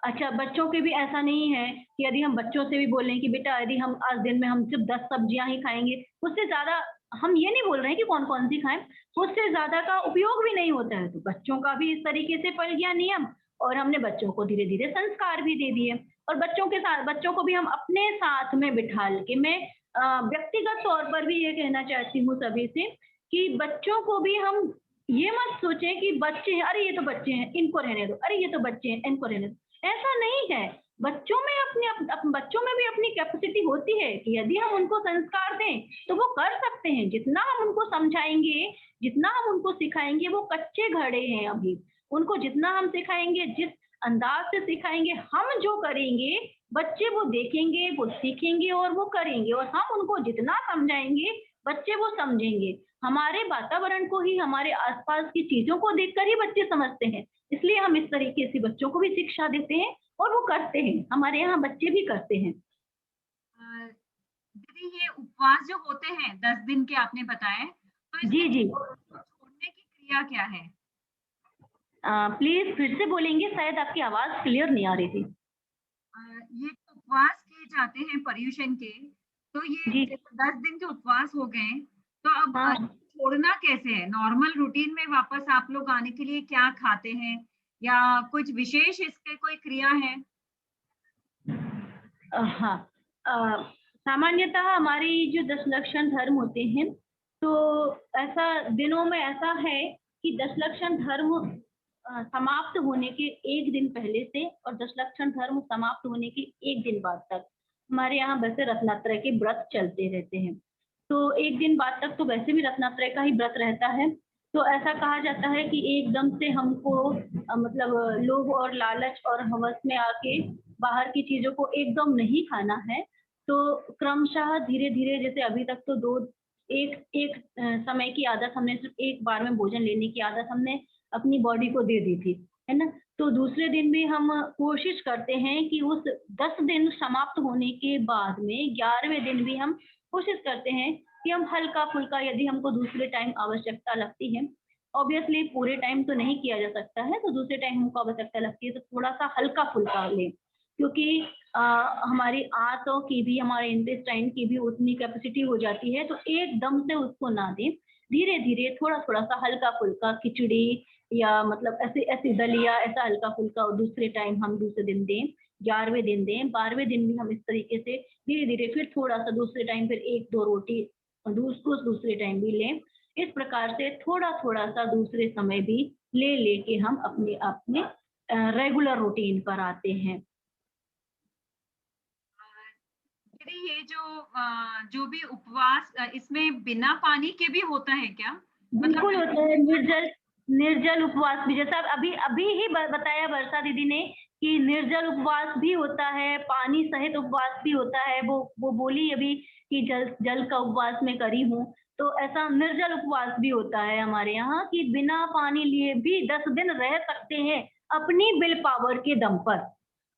अच्छा, बच्चों के भी ऐसा नहीं है कि यदि हम बच्चों से भी बोलें कि बेटा यदि हम आज दिन में हम सिर्फ 10 सब्जियां ही खाएंगे, उससे ज्यादा हम ये नहीं बोल रहे हैं कि कौन कौन सी खाएं, उससे ज्यादा का उपयोग भी नहीं होता है। तो बच्चों का भी इस तरीके से पल गया नियम और हमने बच्चों को धीरे धीरे संस्कार भी दे दिए। और बच्चों के साथ बच्चों को भी हम अपने साथ में बिठा के, मैं व्यक्तिगत तौर पर भी ये कहना चाहती हूँ सभी से कि बच्चों को भी हम ये मत सोचें कि बच्चे हैं, अरे ये तो बच्चे हैं इनको रहने दो, अरे ये तो बच्चे हैं इनको रहने दो। ऐसा नहीं है। बच्चों में बच्चों में भी अपनी कैपेसिटी होती है कि यदि हम उनको संस्कार दें तो वो कर सकते हैं। जितना हम उनको समझाएंगे, जितना हम उनको सिखाएंगे, वो कच्चे घड़े हैं अभी। उनको जितना हम सिखाएंगे, जिस अंदाज से सिखाएंगे, हम जो करेंगे बच्चे वो देखेंगे, वो सीखेंगे और वो करेंगे। और हम उनको जितना समझाएंगे बच्चे वो समझेंगे। हमारे वातावरण को ही, हमारे आसपास की चीजों को देखकर ही बच्चे समझते हैं। इसलिए हम इस तरीके से बच्चों को भी शिक्षा देते हैं और वो करते हैं। हमारे यहाँ बच्चे भी करते हैं। दीदी, ये उपवास जो होते हैं 10 दिन के आपने बताए, तो जी जी, छोड़ने की क्रिया क्या है? प्लीज फिर से बोलेंगे, शायद आपकी आवाज क्लियर नहीं आ रही थी। ये उपवास किए जाते हैं पर्युषण के, तो ये 10 दिन के उपवास हो गए, तो अब हाँ। छोड़ना कैसे है? नॉर्मल रूटीन में वापस आप लोग आने के लिए क्या खाते हैं या कुछ विशेष इसके कोई क्रिया है? हाँ, सामान्यतः हमारी जो 10 लक्षण धर्म होते हैं, तो ऐसा दिनों में ऐसा है कि 10 लक्षण धर्म समाप्त होने के 1 दिन पहले से और 10 लक्षण धर्म समाप्त होने के 1 दिन बाद तक हमारे यहाँ वैसे रत्नात्रय के व्रत चलते रहते हैं। तो 1 दिन बाद तक तो वैसे भी रत्नात्रय का ही व्रत रहता है। तो ऐसा कहा जाता है कि एकदम से हमको मतलब लोभ और लालच और हवस में आके बाहर की चीजों को एकदम नहीं खाना है। तो क्रमशः धीरे धीरे, जैसे अभी तक तो एक समय की आदत हमने, सिर्फ एक बार में भोजन लेने की आदत हमने अपनी बॉडी को दे दी थी, है ना? तो दूसरे दिन भी हम कोशिश करते हैं कि उस 10 दिन समाप्त होने के बाद में 11वें दिन भी हम कोशिश करते हैं कि हम हल्का फुल्का, यदि हमको दूसरे टाइम आवश्यकता लगती है, ऑब्वियसली पूरे टाइम तो नहीं किया जा सकता है, तो दूसरे टाइम हमको आवश्यकता लगती है तो थोड़ा सा हल्का फुल्का लें। क्योंकि हमारी आंतों की भी, हमारे इंटेस्टाइन की भी उतनी कैपेसिटी हो जाती है, तो एकदम से उसको ना दें, धीरे धीरे थोड़ा थोड़ा सा हल्का फुल्का खिचड़ी या मतलब ऐसे ऐसे दलिया ऐसा हल्का फुल्का दूसरे टाइम हम दूसरे दिन दें, 11वें दिन दें, 12वें दिन भी हम इस तरीके से धीरे धीरे फिर थोड़ा सा दूसरे टाइम फिर 1-2 रोटी दूसरे टाइम भी लें। इस प्रकार से थोड़ा थोड़ा सा दूसरे समय भी ले लेके हम अपने अपने रेगुलर रूटीन पर आते हैं। दीदी ये जो भी उपवास इसमें बिना पानी के भी होता है क्या? बिल्कुल होता है, निर्जल उपवास भी, जैसा अभी अभी ही बताया वर्षा दीदी ने कि निर्जल उपवास भी होता है, पानी सहित उपवास भी होता है। वो बोली अभी कि जल का उपवास मैं करी हूँ, तो ऐसा निर्जल उपवास भी होता है हमारे यहाँ कि बिना पानी लिए भी 10 दिन रह सकते हैं अपनी विल पावर के दम पर,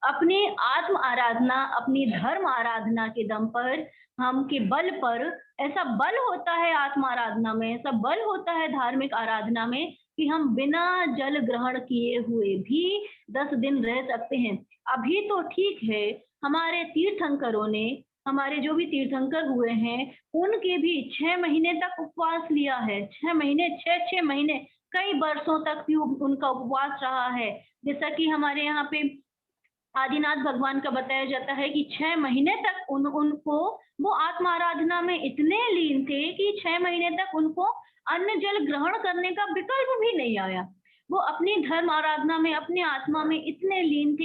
अपनी आत्म आराधना, अपनी धर्म आराधना के दम पर, हम के बल पर। ऐसा बल होता है आत्म आराधना में, ऐसा बल होता है धार्मिक आराधना में कि हम बिना जल ग्रहण किए हुए भी 10 दिन रह सकते हैं। अभी तो ठीक है, हमारे तीर्थंकरों ने, हमारे जो भी तीर्थंकर हुए हैं, उनके भी 6 महीने तक उपवास लिया है। 6 महीने, 6 महीने, कई वर्षों तक भी उनका उपवास रहा है। जैसा कि हमारे यहाँ पे आदिनाथ भगवान का बताया जाता है कि 6 महीने तक उनको वो आत्म आराधना में इतने लीन थे कि 6 महीने तक उनको अन्न जल ग्रहण करने का विकल्प भी नहीं आया। वो अपनी धर्म आराधना में, अपने आत्मा में इतने लीन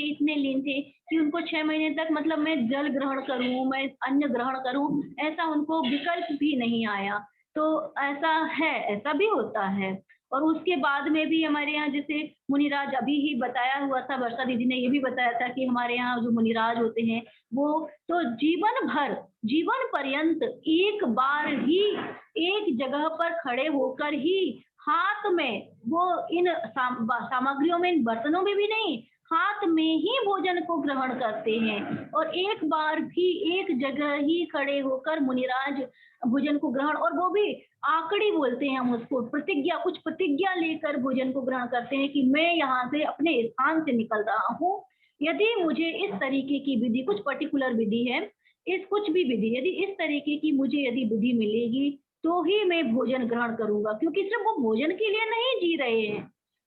थे कि उनको 6 महीने तक मतलब मैं जल ग्रहण करूं, मैं अन्न ग्रहण करूं, ऐसा उनको विकल्प भी नहीं आया। तो ऐसा है, ऐसा भी होता है। और उसके बाद में भी हमारे यहाँ जैसे मुनिराज, अभी ही बताया हुआ था, वर्षा दीदी ने ये भी बताया था कि हमारे यहाँ जो मुनिराज होते हैं वो तो जीवन भर, जीवन पर्यंत एक बार ही एक जगह पर खड़े होकर ही हाथ में वो इन सामग्रियों में, इन बर्तनों में भी नहीं, हाथ में ही भोजन को ग्रहण करते हैं। और एक बार भी एक जगह ही खड़े होकर मुनिराज भोजन को ग्रहण, और वो भी आकड़ी बोलते हैं हम उसको, प्रतिज्ञा, कुछ प्रतिज्ञा लेकर भोजन को ग्रहण करते हैं कि मैं यहाँ से अपने स्थान से निकल रहा हूँ, यदि मुझे इस तरीके की विधि, कुछ पर्टिकुलर विधि है, इस कुछ भी विधि, यदि इस तरीके की मुझे यदि विधि मिलेगी तो ही मैं भोजन ग्रहण करूंगा। क्योंकि सिर्फ वो भोजन के लिए नहीं जी रहे हैं,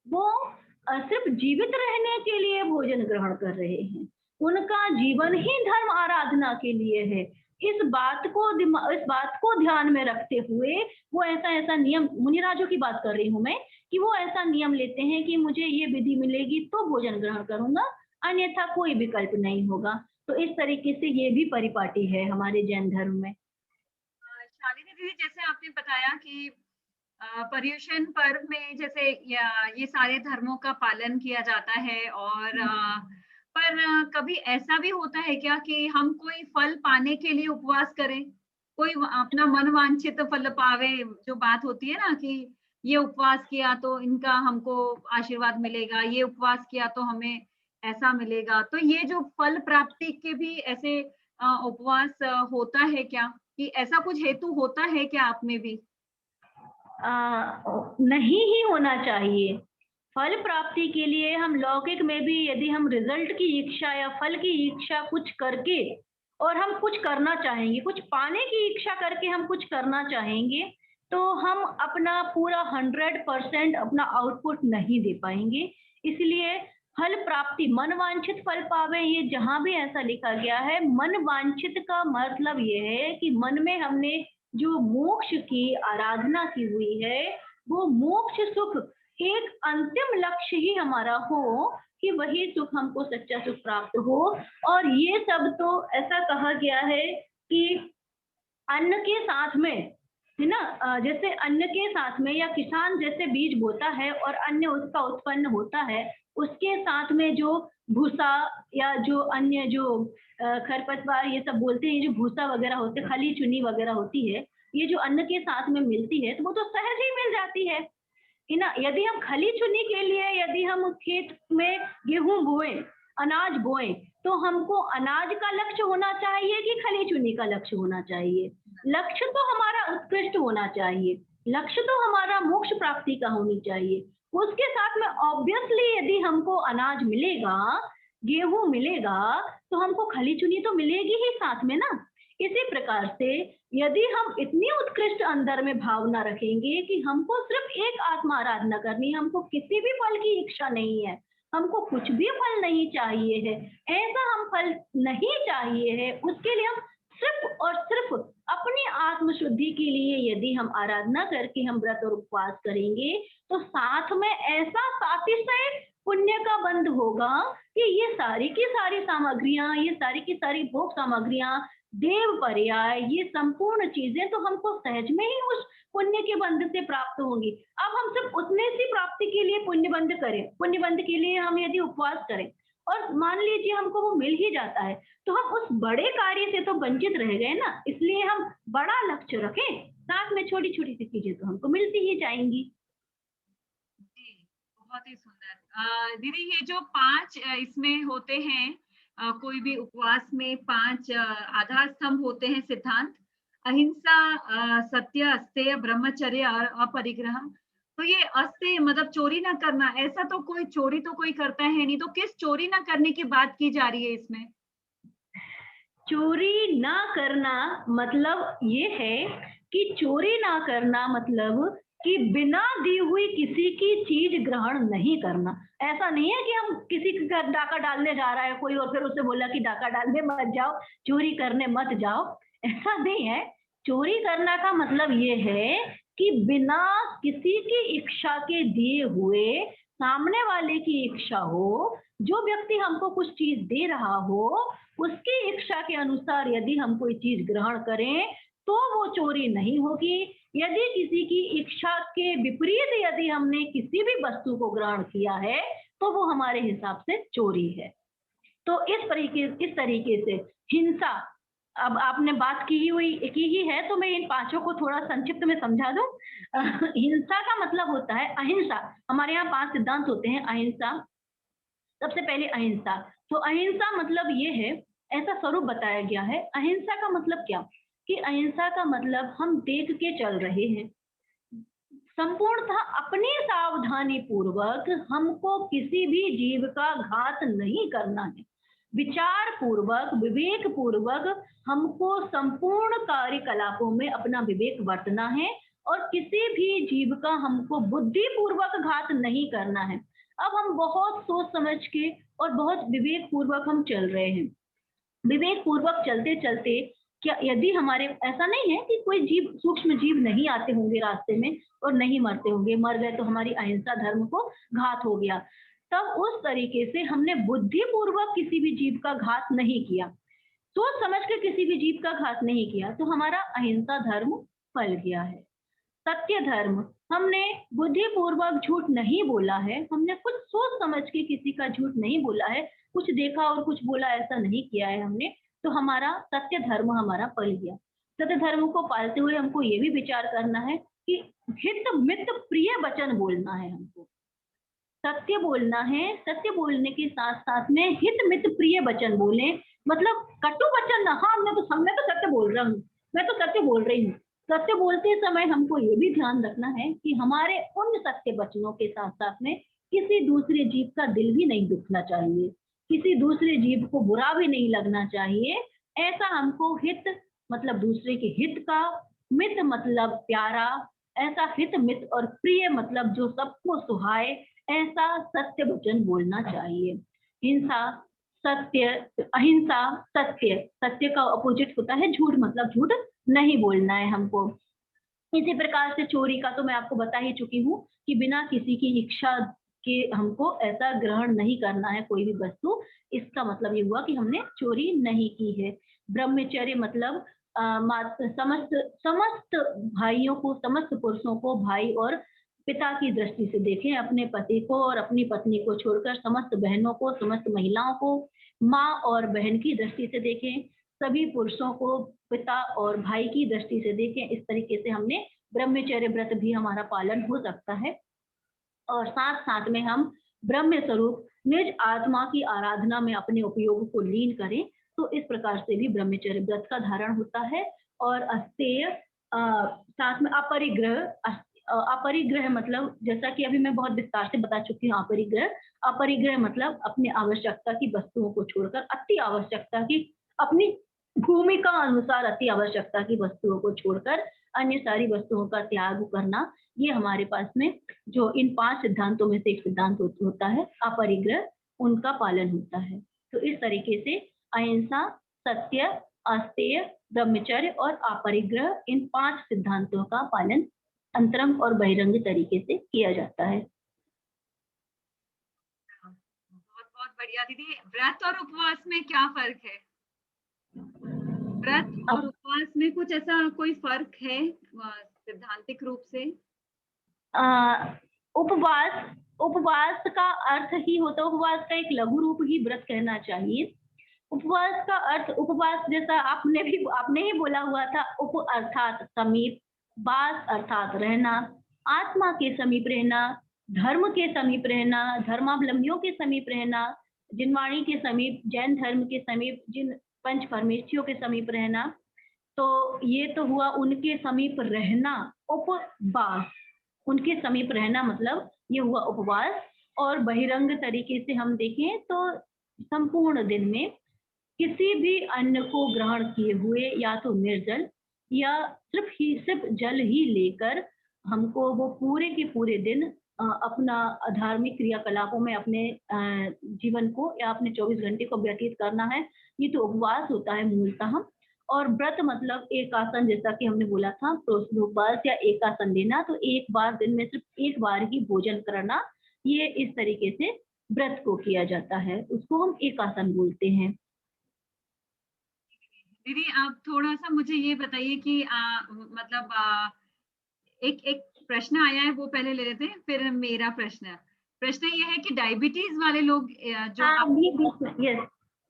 वो सिर्फ जीवित रहने के लिए भोजन ग्रहण कर रहे हैं, उनका जीवन ही धर्म आराधना के लिए है। इस बात को ध्यान में रखते हुए वो ऐसा नियम, मुनिराजों की बात कर रही हूँ मैं, कि वो ऐसा नियम लेते हैं कि मुझे ये विधि मिलेगी तो भोजन ग्रहण करूंगा, अन्यथा कोई विकल्प नहीं होगा। तो इस तरीके से ये भी परिपाटी है हमारे जैन धर्म में। शालिनी दीदी, जैसे आपने बताया कि पर्युषण पर्व में जैसे ये सारे धर्मों का पालन किया जाता है, और पर कभी ऐसा भी होता है क्या कि हम कोई फल पाने के लिए उपवास करें, कोई अपना मनवांछित फल पावे, जो बात होती है ना कि ये उपवास किया तो इनका हमको आशीर्वाद मिलेगा, ये उपवास किया तो हमें ऐसा मिलेगा। तो ये जो फल प्राप्ति के भी ऐसे उपवास होता है क्या, कि ऐसा कुछ हेतु होता है क्या आप में भी? नहीं ही होना चाहिए। फल प्राप्ति के लिए हम लौकिक में भी यदि हम रिजल्ट की इच्छा या फल की इच्छा कुछ करके, और हम कुछ करना चाहेंगे, कुछ पाने की इच्छा करके हम कुछ करना चाहेंगे, तो हम अपना पूरा 100% अपना आउटपुट नहीं दे पाएंगे। इसलिए फल प्राप्ति, मन वांछित फल पावे, ये जहां भी ऐसा लिखा गया है, मन वांछित का मतलब ये है कि मन में हमने जो मोक्ष की आराधना की हुई है, वो मोक्ष सुख एक अंतिम लक्ष्य ही हमारा हो, कि वही सुख हमको सच्चा सुख प्राप्त हो। और ये सब तो ऐसा कहा गया है कि अन्न के साथ में, है ना, जैसे अन्न के साथ में, या किसान जैसे बीज बोता है और अन्न उसका उत्पन्न होता है, उसके साथ में जो भूसा या जो अन्य जो खरपतवार ये सब बोलते हैं, जो भूसा वगैरह होते, खली चुनी वगैरह होती है, ये जो अन्न के साथ में मिलती है तो वो तो सहज ही मिल जाती है ना। यदि हम खली चुनी के लिए, यदि हम खेत में गेहूं बोए, अनाज बोए, तो हमको अनाज का लक्ष्य होना चाहिए कि खली चुनी का लक्ष्य होना चाहिए? लक्ष्य तो हमारा उत्कृष्ट होना चाहिए, लक्ष्य तो हमारा मोक्ष प्राप्ति का होनी चाहिए। उसके साथ में ऑब्वियसली यदि हमको अनाज मिलेगा गेहूं मिलेगा तो हमको खली चुनी तो मिलेगी ही साथ में ना। इसी प्रकार से यदि हम इतनी उत्कृष्ट अंदर में भावना रखेंगे कि हमको सिर्फ एक आत्मा आराधना करनी, हमको किसी भी फल की इच्छा नहीं है, हमको कुछ भी फल नहीं चाहिए है, ऐसा हम फल नहीं चाहिए है, उसके लिए हम सिर्फ और सिर्फ अपनी आत्मशुद्धि के लिए यदि हम आराधना करके हम व्रत और उपवास करेंगे तो साथ में ऐसा सातिशय पुण्य का बंध होगा कि ये सारी की सारी सामग्रियां, ये सारी की सारी भोग सामग्रियां, देव पर्याय, ये संपूर्ण चीजें तो हमको सहज में ही उस पुण्य के बंध से प्राप्त होंगी। अब हम सिर्फ उतने सी प्राप्ति के लिए पुण्य बंध करें, पुण्य बंध के लिए हम यदि उपवास करें और मान लीजिए हमको वो मिल ही जाता है तो हम उस बड़े कार्य से तो वंचित रह गए ना। इसलिए हम बड़ा लक्ष्य रखें, साथ में छोटी छोटी सी चीजें तो हमको मिलती ही जाएंगी। जी, बहुत ही सुंदर। दीदी ये जो 5 इसमें होते हैं, कोई भी उपवास में 5 आधार स्तंभ होते हैं सिद्धांत, अहिंसा, सत्य, अस्तेय, ब्रह्मचर्य और अपरिग्रह। तो ये अस्तेय मतलब चोरी ना करना, ऐसा तो कोई चोरी तो कोई करता है नहीं, तो किस चोरी ना करने की बात की जा रही है इसमें? चोरी ना करना मतलब ये है कि चोरी ना करना मतलब कि बिना दी हुई किसी की चीज ग्रहण नहीं करना। ऐसा नहीं है कि हम किसी के घर डाका डालने जा रहा है कोई और फिर उससे बोला कि डाका डालने मत जाओ, चोरी करने मत जाओ, ऐसा नहीं है। चोरी करना का मतलब ये है कि बिना किसी की इच्छा के दिए हुए, सामने वाले की इच्छा हो, जो व्यक्ति हमको कुछ चीज दे रहा हो उसकी इच्छा के अनुसार यदि हम कोई चीज ग्रहण करें तो वो चोरी नहीं होगी। यदि किसी की इच्छा के विपरीत यदि हमने किसी भी वस्तु को ग्रहण किया है तो वो हमारे हिसाब से चोरी है। तो इस तरीके से हिंसा, अब आपने बात की ही है तो मैं इन 5 को थोड़ा संक्षिप्त में समझा दूं। हिंसा का मतलब होता है अहिंसा। हमारे यहाँ 5 सिद्धांत होते हैं। अहिंसा, सबसे पहले अहिंसा, तो अहिंसा मतलब ये है, ऐसा स्वरूप बताया गया है। अहिंसा का मतलब क्या कि अहिंसा का मतलब हम देख के चल रहे हैं, संपूर्णतः अपनी सावधानी पूर्वक हमको किसी भी जीव का घात नहीं करना है। विचार पूर्वक, विवेक पूर्वक हमको संपूर्ण कार्यकलापों में अपना विवेक बरतना है और किसी भी जीव का हमको बुद्धि पूर्वक घात नहीं करना है। अब हम बहुत सोच समझ के और बहुत विवेक पूर्वक हम चल रहे हैं। विवेक पूर्वक चलते चलते क्या यदि हमारे, ऐसा नहीं है कि कोई जीव, सूक्ष्म जीव नहीं आते होंगे रास्ते में और नहीं मरते होंगे, मर गए तो हमारी अहिंसा धर्म को घात हो गया, तब उस तरीके से हमने बुद्धि पूर्वक किसी भी जीव का घात नहीं किया, सोच समझ के किसी भी जीव का घात नहीं किया, तो हमारा अहिंसा धर्म फल गया है। सत्य धर्म, हमने बुद्धि पूर्वक झूठ नहीं बोला है, हमने कुछ सोच समझ के किसी का झूठ नहीं बोला है, कुछ देखा और कुछ बोला ऐसा नहीं किया है हमने, तो हमारा सत्य धर्म हमारा फल गया। सत्य धर्म को पालते हुए हमको ये भी विचार करना है कि हित मित प्रिय वचन बोलना है, हमको सत्य बोलना है। सत्य बोलने के साथ साथ में हित मित प्रिय वचन बोले, मतलब कटु वचन ना। हाँ, मैं तो सत्य बोल रहा हूँ, मैं तो सत्य बोल रही हूँ। सत्य बोलते समय हमको ये भी ध्यान रखना है कि हमारे उन सत्य वचनों के साथ साथ में किसी दूसरे जीव का दिल भी नहीं दुखना चाहिए, किसी दूसरे जीव को बुरा भी नहीं लगना चाहिए। ऐसा हमको हित मतलब दूसरे के हित का, मित मतलब प्यारा, ऐसा हित मित और प्रिय मतलब जो सबको सुहाए, ऐसा सत्य वचन बोलना चाहिए। हिंसा, सत्य, अहिंसा, सत्य, सत्य का अपोजिट होता है झूठ, मतलब झूठ नहीं बोलना है हमको। इसी प्रकार से चोरी का तो मैं आपको बता ही चुकी हूँ कि बिना किसी की इच्छा के हमको ऐसा ग्रहण नहीं करना है कोई भी वस्तु। इसका मतलब ये हुआ कि हमने चोरी नहीं की है। ब्रह्मचर्य मतलब समस्त भाइयों को, समस्त पुरुषों को भाई और पिता की दृष्टि से देखें, अपने पति को और अपनी पत्नी को छोड़कर समस्त बहनों को, समस्त महिलाओं को माँ और बहन की दृष्टि से देखें, सभी पुरुषों को पिता और भाई की दृष्टि से देखें। इस तरीके से हमने ब्रह्मचर्य व्रत भी हमारा पालन हो सकता है और साथ साथ में हम ब्रह्म स्वरूप निज आत्मा की आराधना में अपने उपयोग को लीन करें, तो इस प्रकार से भी ब्रह्मचर्य व्रत का धारण होता है। और अस्तेय साथ में अपरिग्रह, अपरिग्रह मतलब, जैसा कि अभी मैं बहुत विस्तार से बता चुकी हूँ, अपरिग्रह मतलब अपने आवश्यकता की वस्तुओं को छोड़कर अति आवश्यकता की, अपनी भूमिका अनुसार अति आवश्यकता की वस्तुओं को छोड़कर अन्य सारी वस्तुओं का त्याग करना, ये हमारे पास में जो इन 5 सिद्धांतों में से एक सिद्धांत होता है अपरिग्रह, उनका पालन होता है। तो इस तरीके से अहिंसा, सत्य, अस्तेय, ब्रह्मचर्य और अपरिग्रह, इन 5 सिद्धांतों का पालन अंतरंग और बहिरंग तरीके से किया जाता है। बहुत बहुत बढ़िया दीदी। व्रत और उपवास में क्या फर्क है? व्रत और उपवास में कुछ ऐसा कोई फर्क है सिद्धांतिक रूप से? उपवास का अर्थ ही होता है, उपवास का एक लघु रूप ही व्रत कहना चाहिए। उपवास का अर्थ, उपवास जैसा आपने ही बोला हुआ था, उप अर्थात समीप, वास अर्थात रहना, आत्मा के समीप रहना, धर्म के समीप रहना, धर्मावलंबियों के समीप रहना, जिनवाणी के समीप, जैन धर्म के समीप, जिन पंच परमेष्ठियों के समीप रहना। तो ये तो हुआ उनके समीप रहना, उपवास, उनके समीप रहना मतलब ये हुआ उपवास। और बहिरंग तरीके से हम देखें तो संपूर्ण दिन में किसी भी अन्न को ग्रहण किए हुए, या तो निर्जल या सिर्फ जल ही लेकर हमको वो पूरे के पूरे दिन अपना धार्मिक क्रियाकलापों में अपने जीवन को या अपने 24 घंटे को व्यतीत करना है, ये तो उपवास होता है मूलतः। और व्रत मतलब एक आसन, जैसा कि हमने बोला था, उपवास या एक आसन देना, तो एक बार दिन में सिर्फ एक बार ही भोजन करना, ये इस तरीके से व्रत को किया जाता है, उसको हम एक आसन बोलते हैं। दीदी आप थोड़ा सा मुझे ये बताइए कि मतलब एक प्रश्न आया है, वो पहले ले लेते हैं, फिर मेरा प्रश्न ये है कि डायबिटीज वाले लोग जो यस,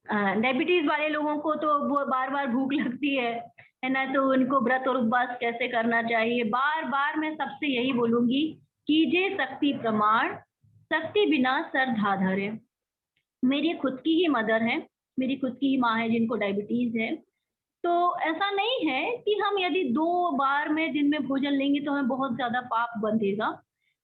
डायबिटीज वाले लोगों को तो वो बार बार भूख लगती है ना, तो उनको व्रत और उपवास कैसे करना चाहिए? बार बार मैं सबसे यही बोलूंगी, कीजिए शक्ति प्रमाण, शक्ति बिना सर धाधर है। मेरी खुद की ही मदर है, मेरी खुद की ही माँ है जिनको डायबिटीज है। तो ऐसा नहीं है कि हम यदि 2 बार में दिन में भोजन लेंगे तो हमें बहुत ज्यादा पाप बंधेगा,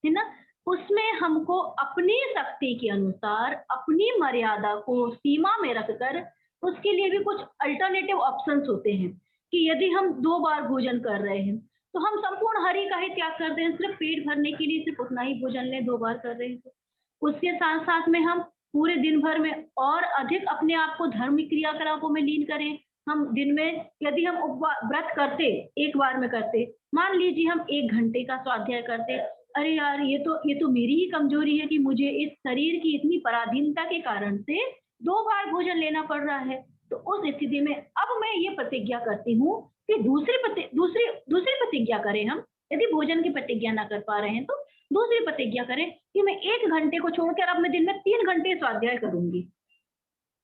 है ना। उसमें हमको अपनी शक्ति के अनुसार अपनी मर्यादा को सीमा में रखकर उसके लिए भी कुछ अल्टरनेटिव ऑप्शंस होते हैं कि यदि हम 2 बार भोजन कर रहे हैं तो हम संपूर्ण हरि का ही त्याग करते हैं, सिर्फ पेट भरने के लिए सिर्फ उतना ही भोजन लें, 2 बार कर रहे हैं तो उसके साथ साथ में हम पूरे दिन भर में और अधिक अपने आप को धार्मिक क्रियाकलापों में लीन करें। हम दिन में यदि हम व्रत करते, एक बार में करते, मान लीजिए हम 1 घंटे का स्वाध्याय करते, अरे यार ये तो मेरी ही कमजोरी है कि मुझे इस शरीर की इतनी पराधीनता के कारण से 2 बार भोजन लेना पड़ रहा है। तो उस स्थिति में अब मैं ये प्रतिज्ञा करती हूँ कि दूसरी प्रतिज्ञा करें हम, यदि भोजन की प्रतिज्ञा ना कर पा रहे हैं तो दूसरी प्रतिज्ञा करें कि मैं 1 घंटे को छोड़कर अब मैं दिन में 3 घंटे स्वाध्याय करूंगी।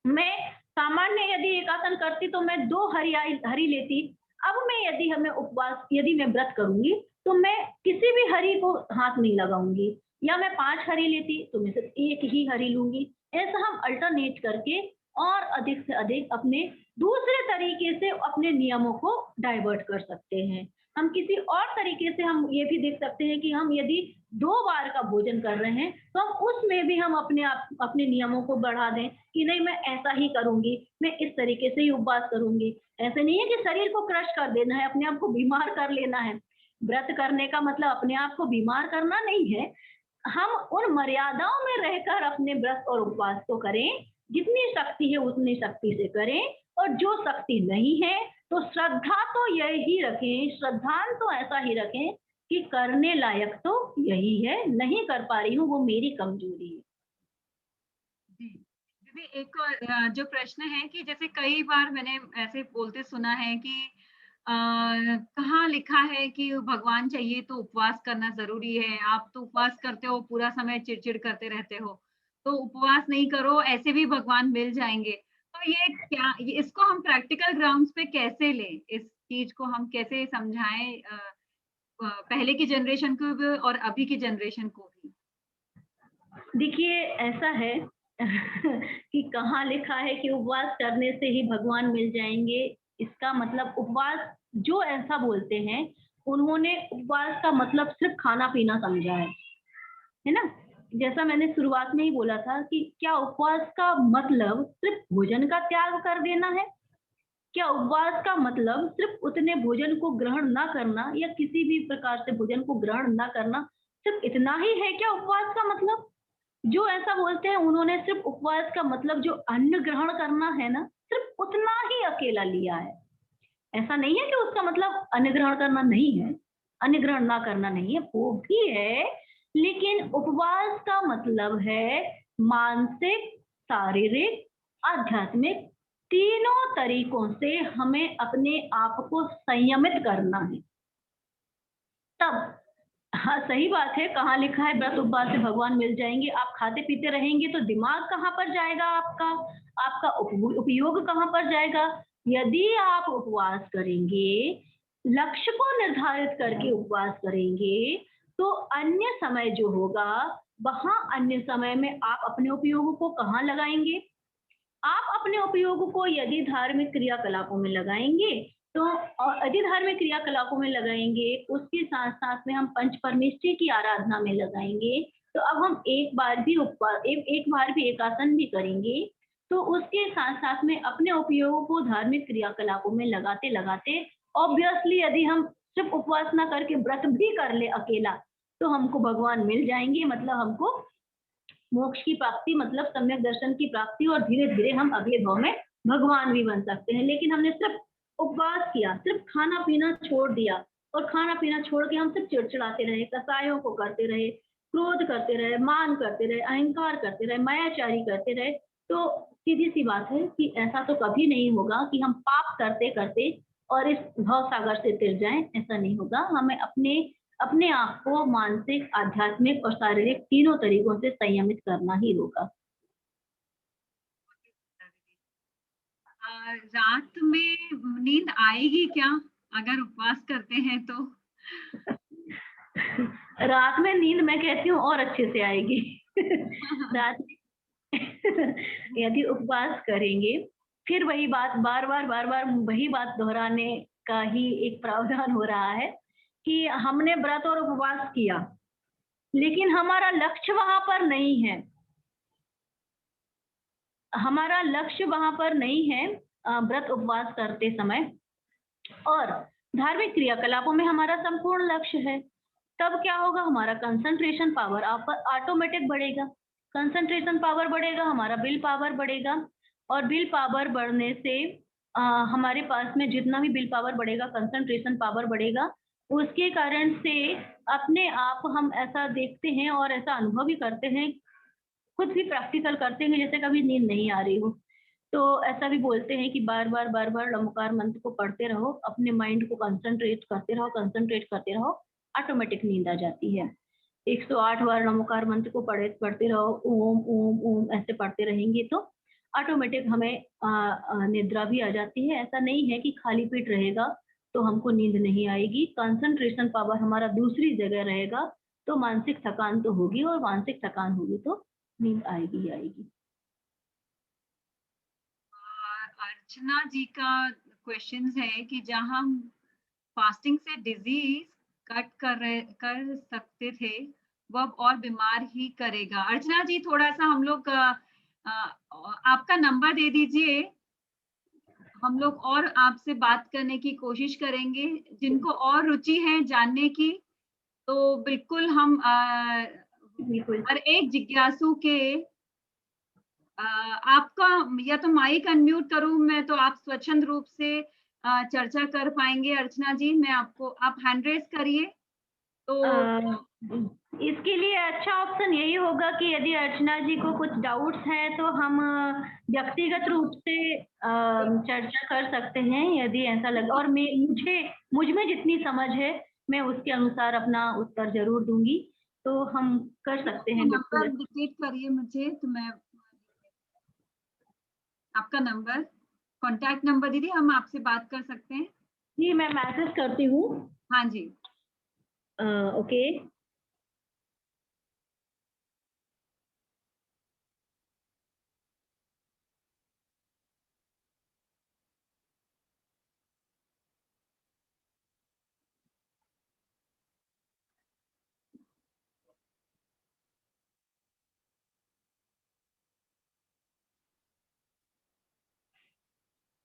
मैं सामान्य यदि एक आसन करती तो मैं 2 हरि लेती, अब मैं यदि मैं व्रत करूंगी तो मैं किसी भी हरि को हाथ नहीं लगाऊंगी, या मैं 5 हरि लेती तो मैं सिर्फ 1 ही हरि लूंगी। ऐसा हम अल्टरनेट करके और अधिक से अधिक अपने दूसरे तरीके से अपने नियमों को डाइवर्ट कर सकते हैं। हम किसी और तरीके से हम ये भी देख सकते हैं कि हम यदि 2 बार का भोजन कर रहे हैं तो हम उसमें भी हम अपने नियमों को बढ़ा दें कि नहीं मैं ऐसा ही करूंगी, मैं इस तरीके से ही उपवास करूंगी। ऐसे नहीं है कि शरीर को क्रश कर देना है, अपने आप को बीमार कर लेना है। व्रत करने का मतलब अपने आप को बीमार करना नहीं है, हम उन मर्यादाओं में रहकर अपने व्रत और उपवास को करें, जितनी शक्ति है उतनी शक्ति से करें, और जो शक्ति नहीं है तो श्रद्धा तो यही रखें, श्रद्धान तो ऐसा ही रखें कि करने लायक तो यही है, नहीं कर पा रही हूँ वो मेरी कमजोरी है। दीदी एक और जो प्रश्न है कि जैसे कई बार मैंने ऐसे बोलते सुना है कि कहाँ लिखा है कि भगवान चाहिए तो उपवास करना जरूरी है, आप तो उपवास करते हो पूरा समय चिड़चिड़ करते रहते हो, तो उपवास नहीं करो, ऐसे भी भगवान मिल जाएंगे। तो इसको हम प्रैक्टिकल ग्राउंड्स पे कैसे लें, इस चीज को हम कैसे समझाएं पहले की जनरेशन को भी और अभी की जनरेशन को भी? देखिए ऐसा है कि कहाँ लिखा है कि उपवास करने से ही भगवान मिल जाएंगे, इसका मतलब उपवास जो ऐसा बोलते हैं उन्होंने उपवास का मतलब सिर्फ खाना पीना समझा है ना। जैसा मैंने शुरुआत में ही बोला था कि क्या उपवास का मतलब सिर्फ भोजन का त्याग कर देना है? क्या उपवास का मतलब सिर्फ उतने भोजन को ग्रहण ना करना या किसी भी प्रकार से भोजन को ग्रहण ना करना, सिर्फ इतना ही है क्या उपवास का मतलब? जो ऐसा बोलते हैं उन्होंने सिर्फ उपवास का मतलब जो अन्न ग्रहण करना है ना, सिर्फ उतना ही अकेला लिया है। ऐसा नहीं है कि उसका मतलब अन्न ग्रहण करना नहीं है, अन्न ग्रहण ना करना नहीं है, वो भी है, लेकिन उपवास का मतलब है मानसिक, शारीरिक, आध्यात्मिक तीनों तरीकों से हमें अपने आप को संयमित करना है। तब हाँ, सही बात है, कहाँ लिखा है व्रत उपवास से भगवान मिल जाएंगे? आप खाते पीते रहेंगे तो दिमाग कहाँ पर जाएगा आपका? आपका उपयोग कहाँ पर जाएगा? यदि आप उपवास करेंगे, लक्ष्य को निर्धारित करके उपवास करेंगे, तो अन्य समय जो होगा, वहां अन्य समय में आप अपने उपयोग को कहाँ लगाएंगे? आप अपने उपयोग को यदि धार्मिक क्रियाकलापों में लगाएंगे, तो यदि धार्मिक क्रियाकलापों में लगाएंगे, उसके साथ साथ में हम पंच परमेष्ठी की आराधना में लगाएंगे, तो अब हम एक बार भी उपवास एक बार भी एकासन भी करेंगे, तो उसके साथ साथ में अपने उपयोग को धार्मिक क्रियाकलापों में लगाते लगाते ऑब्वियसली यदि हम सिर्फ उपवास ना करके व्रत भी कर ले अकेला, तो हमको भगवान मिल जाएंगे, मतलब हमको मोक्ष की प्राप्ति, मतलब सम्यक दर्शन की प्राप्ति, और धीरे धीरे हम अगले भाव में भगवान भी बन सकते हैं। लेकिन हमने सिर्फ उपवास किया, सिर्फ खाना पीना छोड़ दिया, और खाना पीना छोड़ के हम सिर्फ चिड़चिड़ाते रहे, कसायों को करते रहे, क्रोध करते रहे, मान करते रहे, अहंकार करते रहे, मायाचारी करते रहे, तो सीधी सी बात है कि ऐसा तो कभी नहीं होगा कि हम पाप करते करते और इस भव सागर से तिर जाएं। ऐसा नहीं होगा। हमें अपने अपने आप को मानसिक, आध्यात्मिक और शारीरिक तीनों तरीकों से संयमित करना ही होगा। रात में नींद आएगी क्या अगर उपवास करते हैं तो? रात में नींद मैं कहती हूँ और अच्छे से आएगी। रात में यदि उपवास करेंगे, फिर वही बात बार बार वही बात दोहराने का ही एक प्रावधान हो रहा है कि हमने व्रत और उपवास किया, लेकिन हमारा लक्ष्य वहां पर नहीं है। हमारा लक्ष्य वहां पर नहीं है व्रत उपवास करते समय, और धार्मिक क्रियाकलापों में हमारा संपूर्ण लक्ष्य है। तब क्या होगा? हमारा कंसंट्रेशन पावर ऑटोमेटिक बढ़ेगा। कंसंट्रेशन पावर बढ़ेगा, हमारा बिल पावर बढ़ेगा, और बिल पावर बढ़ने से हमारे पास में जितना भी बिल पावर बढ़ेगा, कंसंट्रेशन पावर बढ़ेगा, उसके कारण से अपने आप हम ऐसा देखते हैं और ऐसा अनुभव भी करते हैं, खुद भी प्रैक्टिकल करते हैं, जैसे कभी नींद नहीं आ रही हो। तो ऐसा भी बोलते हैं कि बार बार लमकार मंत्र को पढ़ते रहो, अपने माइंड को कंसंट्रेट करते रहो, ऑटोमेटिक नींद आ जाती है। 108 बार नमोकार मंत्र को पढ़ते रहो, ओम ओम ओम ऐसे पढ़ते रहेंगे तो ऑटोमेटिक हमें निद्रा भी आ जाती है। ऐसा नहीं है कि खाली पेट रहेगा तो हमको नींद नहीं आएगी। कंसंट्रेशन पावर हमारा दूसरी जगह रहेगा, तो मानसिक थकान तो होगी, और मानसिक थकान होगी तो नींद आएगी ही आएगी। अर्चना जी का क्वेश्चन है कि जहां हम फास्टिंग से डिजीज कट कर सकते थे, वो अब और बीमार ही करेगा। अर्चना जी थोड़ा सा हम लोग आपका नंबर दे दीजिए, हम लोग और आपसे बात करने की कोशिश करेंगे। जिनको और रुचि है जानने की, तो बिल्कुल हम हर एक जिज्ञासु के आपका या तो माइक अनम्यूट करूं मैं, तो आप स्वच्छंद रूप से चर्चा कर पाएंगे। अर्चना जी, मैं आपको, आप हैंड रेस करिए तो इसके लिए अच्छा ऑप्शन यही होगा कि यदि अर्चना जी को कुछ डाउट्स हैं तो हम व्यक्तिगत रूप से चर्चा कर सकते हैं, यदि ऐसा लगे। और मुझ में जितनी समझ है मैं उसके अनुसार अपना उत्तर जरूर दूंगी, तो हम कर सकते हैं। नंबर डिक्टेट करिए मुझे, तो मैं आपका नंबर, कांटेक्ट नंबर दीदी, हम आपसे बात कर सकते हैं। जी, मैं मैसेज करती हूँ। हाँ जी। ओके।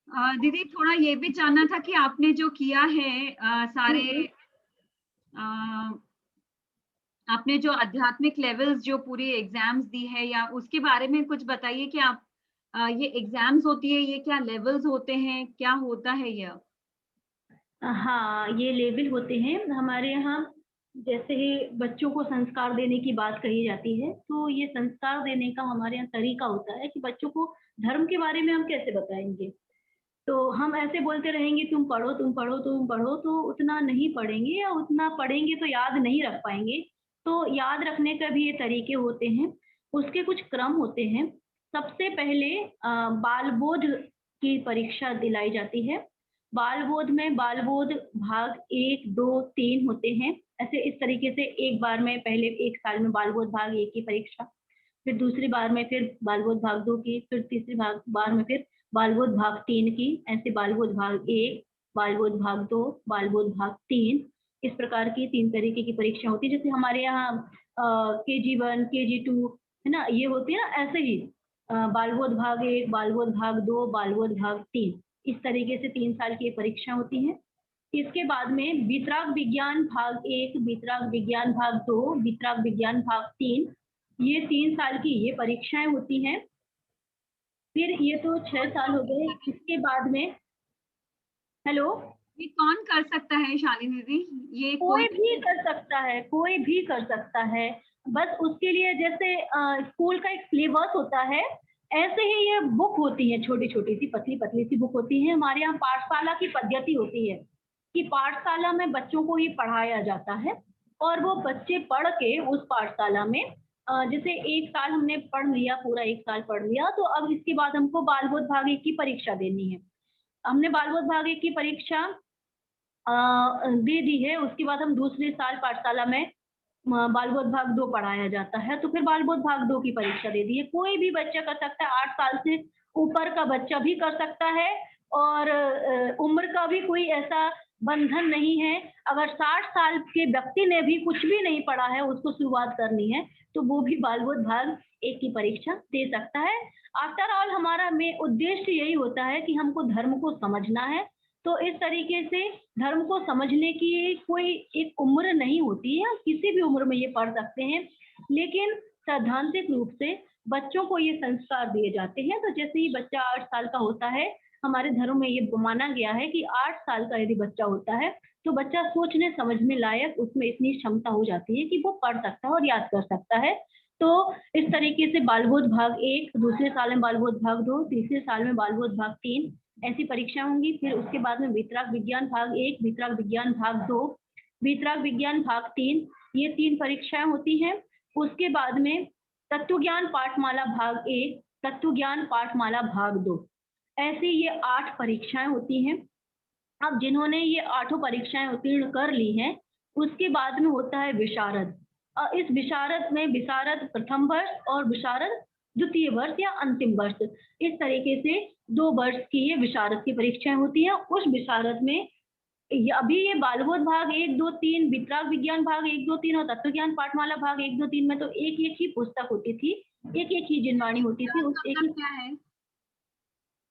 दीदी थोड़ा ये भी जानना था कि आपने जो किया है सारे आपने जो आध्यात्मिक लेवल्स जो पूरी एग्जाम्स दी है, या उसके बारे में कुछ बताइए कि आप ये एग्जाम्स होती है, ये क्या लेवल्स होते हैं, क्या होता है ये? हाँ, ये लेवल होते हैं हमारे यहाँ। जैसे ही बच्चों को संस्कार देने की बात कही जाती है, तो ये संस्कार देने का हमारे यहाँ तरीका होता है कि बच्चों को धर्म के बारे में हम कैसे बताएंगे। तो हम ऐसे बोलते रहेंगे तुम पढ़ो, तुम पढ़ो, तुम पढ़ो, तो उतना नहीं पढ़ेंगे, या उतना पढ़ेंगे तो याद नहीं रख पाएंगे। तो याद रखने का भी ये तरीके होते हैं, उसके कुछ क्रम होते हैं। सबसे पहले बाल बोध की परीक्षा दिलाई जाती है। बाल बोध में बाल बोध भाग 1, 2, 3 होते हैं। ऐसे इस तरीके से एक बार में पहले 1 साल में बाल बोध भाग 1 की परीक्षा, फिर दूसरी बार में फिर बाल बोध भाग 2 की, फिर तीसरी बार में फिर बाल बोध भाग 3 की। ऐसे बाल बोध भाग 1, बाल बोध भाग 2, बाल बोध भाग 3, इस प्रकार की 3 तरीके की परीक्षा होती है। जैसे हमारे यहाँ KG1, KG2 है ना, ये होती है ना, ऐसे ही बाल बोध भाग 1, बाल बोध भाग 2, बाल बोध भाग 3, इस तरीके से 3 साल की परीक्षा होती है। इसके बाद में वीतराग विज्ञान भाग 1, वीतराग विज्ञान भाग 2, वीतराग विज्ञान भाग 3, ये 3 साल की ये परीक्षाएं होती हैं। फिर ये तो 6 साल हो गए। इसके बाद में हेलो, ये कौन कर सकता है शालिनी दीदी? ये कोई भी कर सकता है, कोई भी कर सकता है। बस उसके लिए जैसे स्कूल का एक सिलेबस होता है, ऐसे ही ये बुक होती है, छोटी छोटी सी पतली पतली सी बुक होती है। हमारे यहाँ पाठशाला की पद्धति होती है कि पाठशाला में बच्चों को ये पढ़ाया जाता है, और वो बच्चे पढ़ के उस पाठशाला में जैसे 1 साल हमने पढ़ लिया, पूरा 1 साल पढ़ लिया, तो अब इसके बाद हमको बाल बोध भाग 1 की परीक्षा देनी है। हमने बाल बोध भाग 1 की परीक्षा दे दी है। उसके बाद हम दूसरे साल पाठशाला में बाल बोध भाग 2 पढ़ाया जाता है, तो फिर बाल बोध भाग 2 की परीक्षा दे दी है। कोई भी बच्चा कर सकता है, 8 साल से ऊपर का बच्चा भी कर सकता है, और उम्र का भी कोई ऐसा बंधन नहीं है। अगर 60 साल के व्यक्ति ने भी कुछ भी नहीं पढ़ा है, उसको शुरुआत करनी है, तो वो भी बाल बोध भाग 1 की परीक्षा दे सकता है। आफ्टर ऑल हमारा में उद्देश्य यही होता है कि हमको धर्म को समझना है। तो इस तरीके से धर्म को समझने की कोई एक उम्र नहीं होती है, किसी भी उम्र में ये पढ़ सकते हैं, लेकिन सैद्धांतिक रूप से बच्चों को ये संस्कार दिए जाते हैं। तो जैसे ही बच्चा 8 साल का होता है, हमारे धर्म में ये माना गया है कि 8 साल का यदि बच्चा होता है, तो बच्चा सोचने समझने लायक, उसमें इतनी क्षमता हो जाती है कि वो पढ़ सकता है और याद कर सकता है। तो इस तरीके से बाल बोध भाग 1, दूसरे साल में बाल बोध भाग 2, तीसरे साल में बाल बोध भाग 3, ऐसी परीक्षा होंगी। फिर उसके बाद में वीतराग विज्ञान भाग 1, वीतराग विज्ञान भाग 2, वीतराग विज्ञान भाग 3, ये 3 परीक्षाएं होती हैं। उसके बाद में तत्व ज्ञान पाठमाला भाग 1, तत्व ज्ञान पाठमाला भाग 2, ऐसी ये 8 परीक्षाएं होती हैं। अब जिन्होंने ये 8 परीक्षाएं उत्तीर्ण कर ली हैं, उसके बाद में होता है विशारद। इस विशारद में विशारद प्रथम वर्ष और विशारद द्वितीय वर्ष या अंतिम वर्ष, इस तरीके से 2 वर्ष की ये विशारद की परीक्षाएं होती हैं। उस विशारद में अभी ये बाल बोध भाग 1, 2, 3, वीतराग विज्ञान भाग 1, 2, 3 और तत्व ज्ञान पाठमाला भाग 1, 2, 3 में तो एक एक ही पुस्तक होती थी, एक एक ही जिनवाणी होती थी। उस एक ही क्या है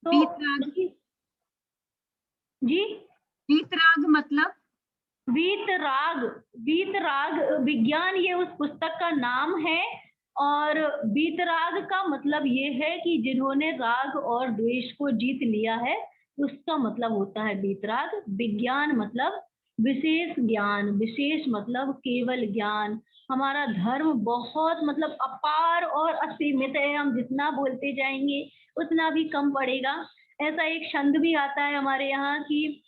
तो वीतराग? जी, वीतराग मतलब? वीतराग, वीतराग विज्ञान ये उस पुस्तक का नाम है, और वीतराग का मतलब ये है कि जिन्होंने राग और द्वेष को जीत लिया है, उसका मतलब होता है वीतराग। विज्ञान मतलब विशेष ज्ञान, विशेष मतलब केवल ज्ञान। हमारा धर्म बहुत मतलब अपार और असीमित है, हम जितना बोलते जाएंगे उतना भी कम पड़ेगा। ऐसा एक छंद भी आता है हमारे यहाँ कि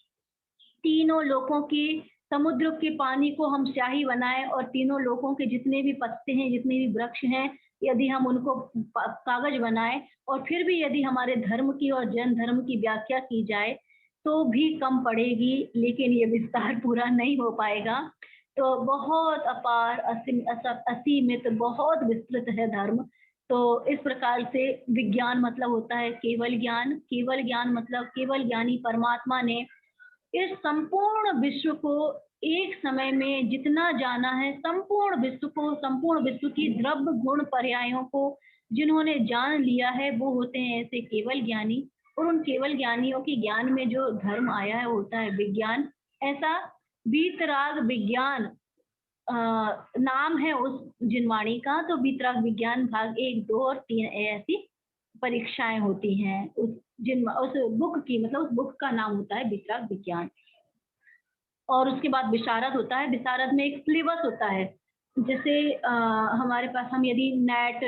तीनों लोकों की समुद्र के पानी को हम स्याही बनाएं, और तीनों लोकों के जितने भी पत्ते हैं, जितने भी वृक्ष हैं, यदि हम उनको कागज बनाएं, और फिर भी यदि हमारे धर्म की और जैन धर्म की व्याख्या की जाए तो भी कम पड़ेगी, लेकिन ये विस्तार पूरा नहीं हो पाएगा। तो बहुत अपार, असीमित, बहुत विस्तृत है धर्म। तो इस प्रकार से विज्ञान मतलब होता है केवल ज्ञान। केवल ज्ञान मतलब केवल ज्ञानी परमात्मा ने इस संपूर्ण विश्व को एक समय में जितना जाना है, संपूर्ण विश्व को, संपूर्ण विश्व की द्रव्य गुण पर्यायों को जिन्होंने जान लिया है, वो होते हैं ऐसे केवल ज्ञानी। और उन केवल ज्ञानियों के ज्ञान में जो धर्म आया है होता है विज्ञान। ऐसा वीतराग विज्ञान नाम है उस जिनवाणी का। तो वीतराग विज्ञान भाग 1, 2 और 3 ऐसी परीक्षाएं होती हैं उस बुक की, मतलब उस बुक का नाम होता है वीतराग विज्ञान। और उसके बाद विशारद होता है। विशारद में एक सिलेबस होता है, जैसे हमारे पास हम यदि नेट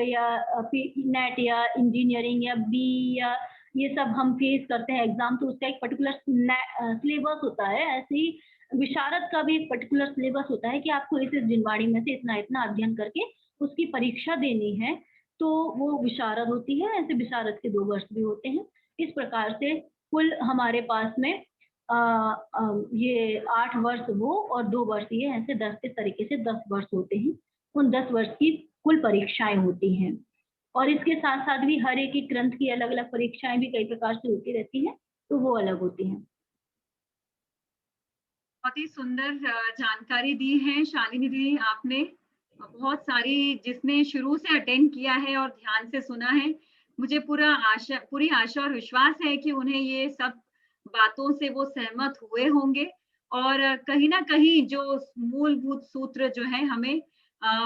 या इंजीनियरिंग या बी या ये सब हम फेस करते हैं एग्जाम, तो उसका एक पर्टिकुलर सिलेबस होता है। ऐसे ही विशारद का भी एक पर्टिकुलर सिलेबस होता है कि आपको इस जिनवाणी में से इतना इतना अध्ययन करके उसकी परीक्षा देनी है, तो वो विशारद होती है। ऐसे विशारद के 2 वर्ष भी होते हैं। इस प्रकार से कुल हमारे पास में ये 8 वर्ष वो और 2 वर्ष ये, ऐसे 10 के तरीके से 10 वर्ष होते हैं। उन 10 वर्ष की कुल परीक्षाएं होती हैं। और इसके साथ साथ भी हर एक ग्रंथ की अलग अलग परीक्षाएं भी कई प्रकार से होती रहती हैं, तो वो अलग होती हैं। बहुत ही सुंदर जानकारी दी है शालिनी दी आपने। बहुत सारी, जिसने शुरू से अटेंड किया है और ध्यान से सुना है, मुझे पूरी आशा और विश्वास है कि उन्हें ये सब बातों से वो सहमत हुए होंगे। और कहीं ना कहीं जो मूलभूत सूत्र जो है हमें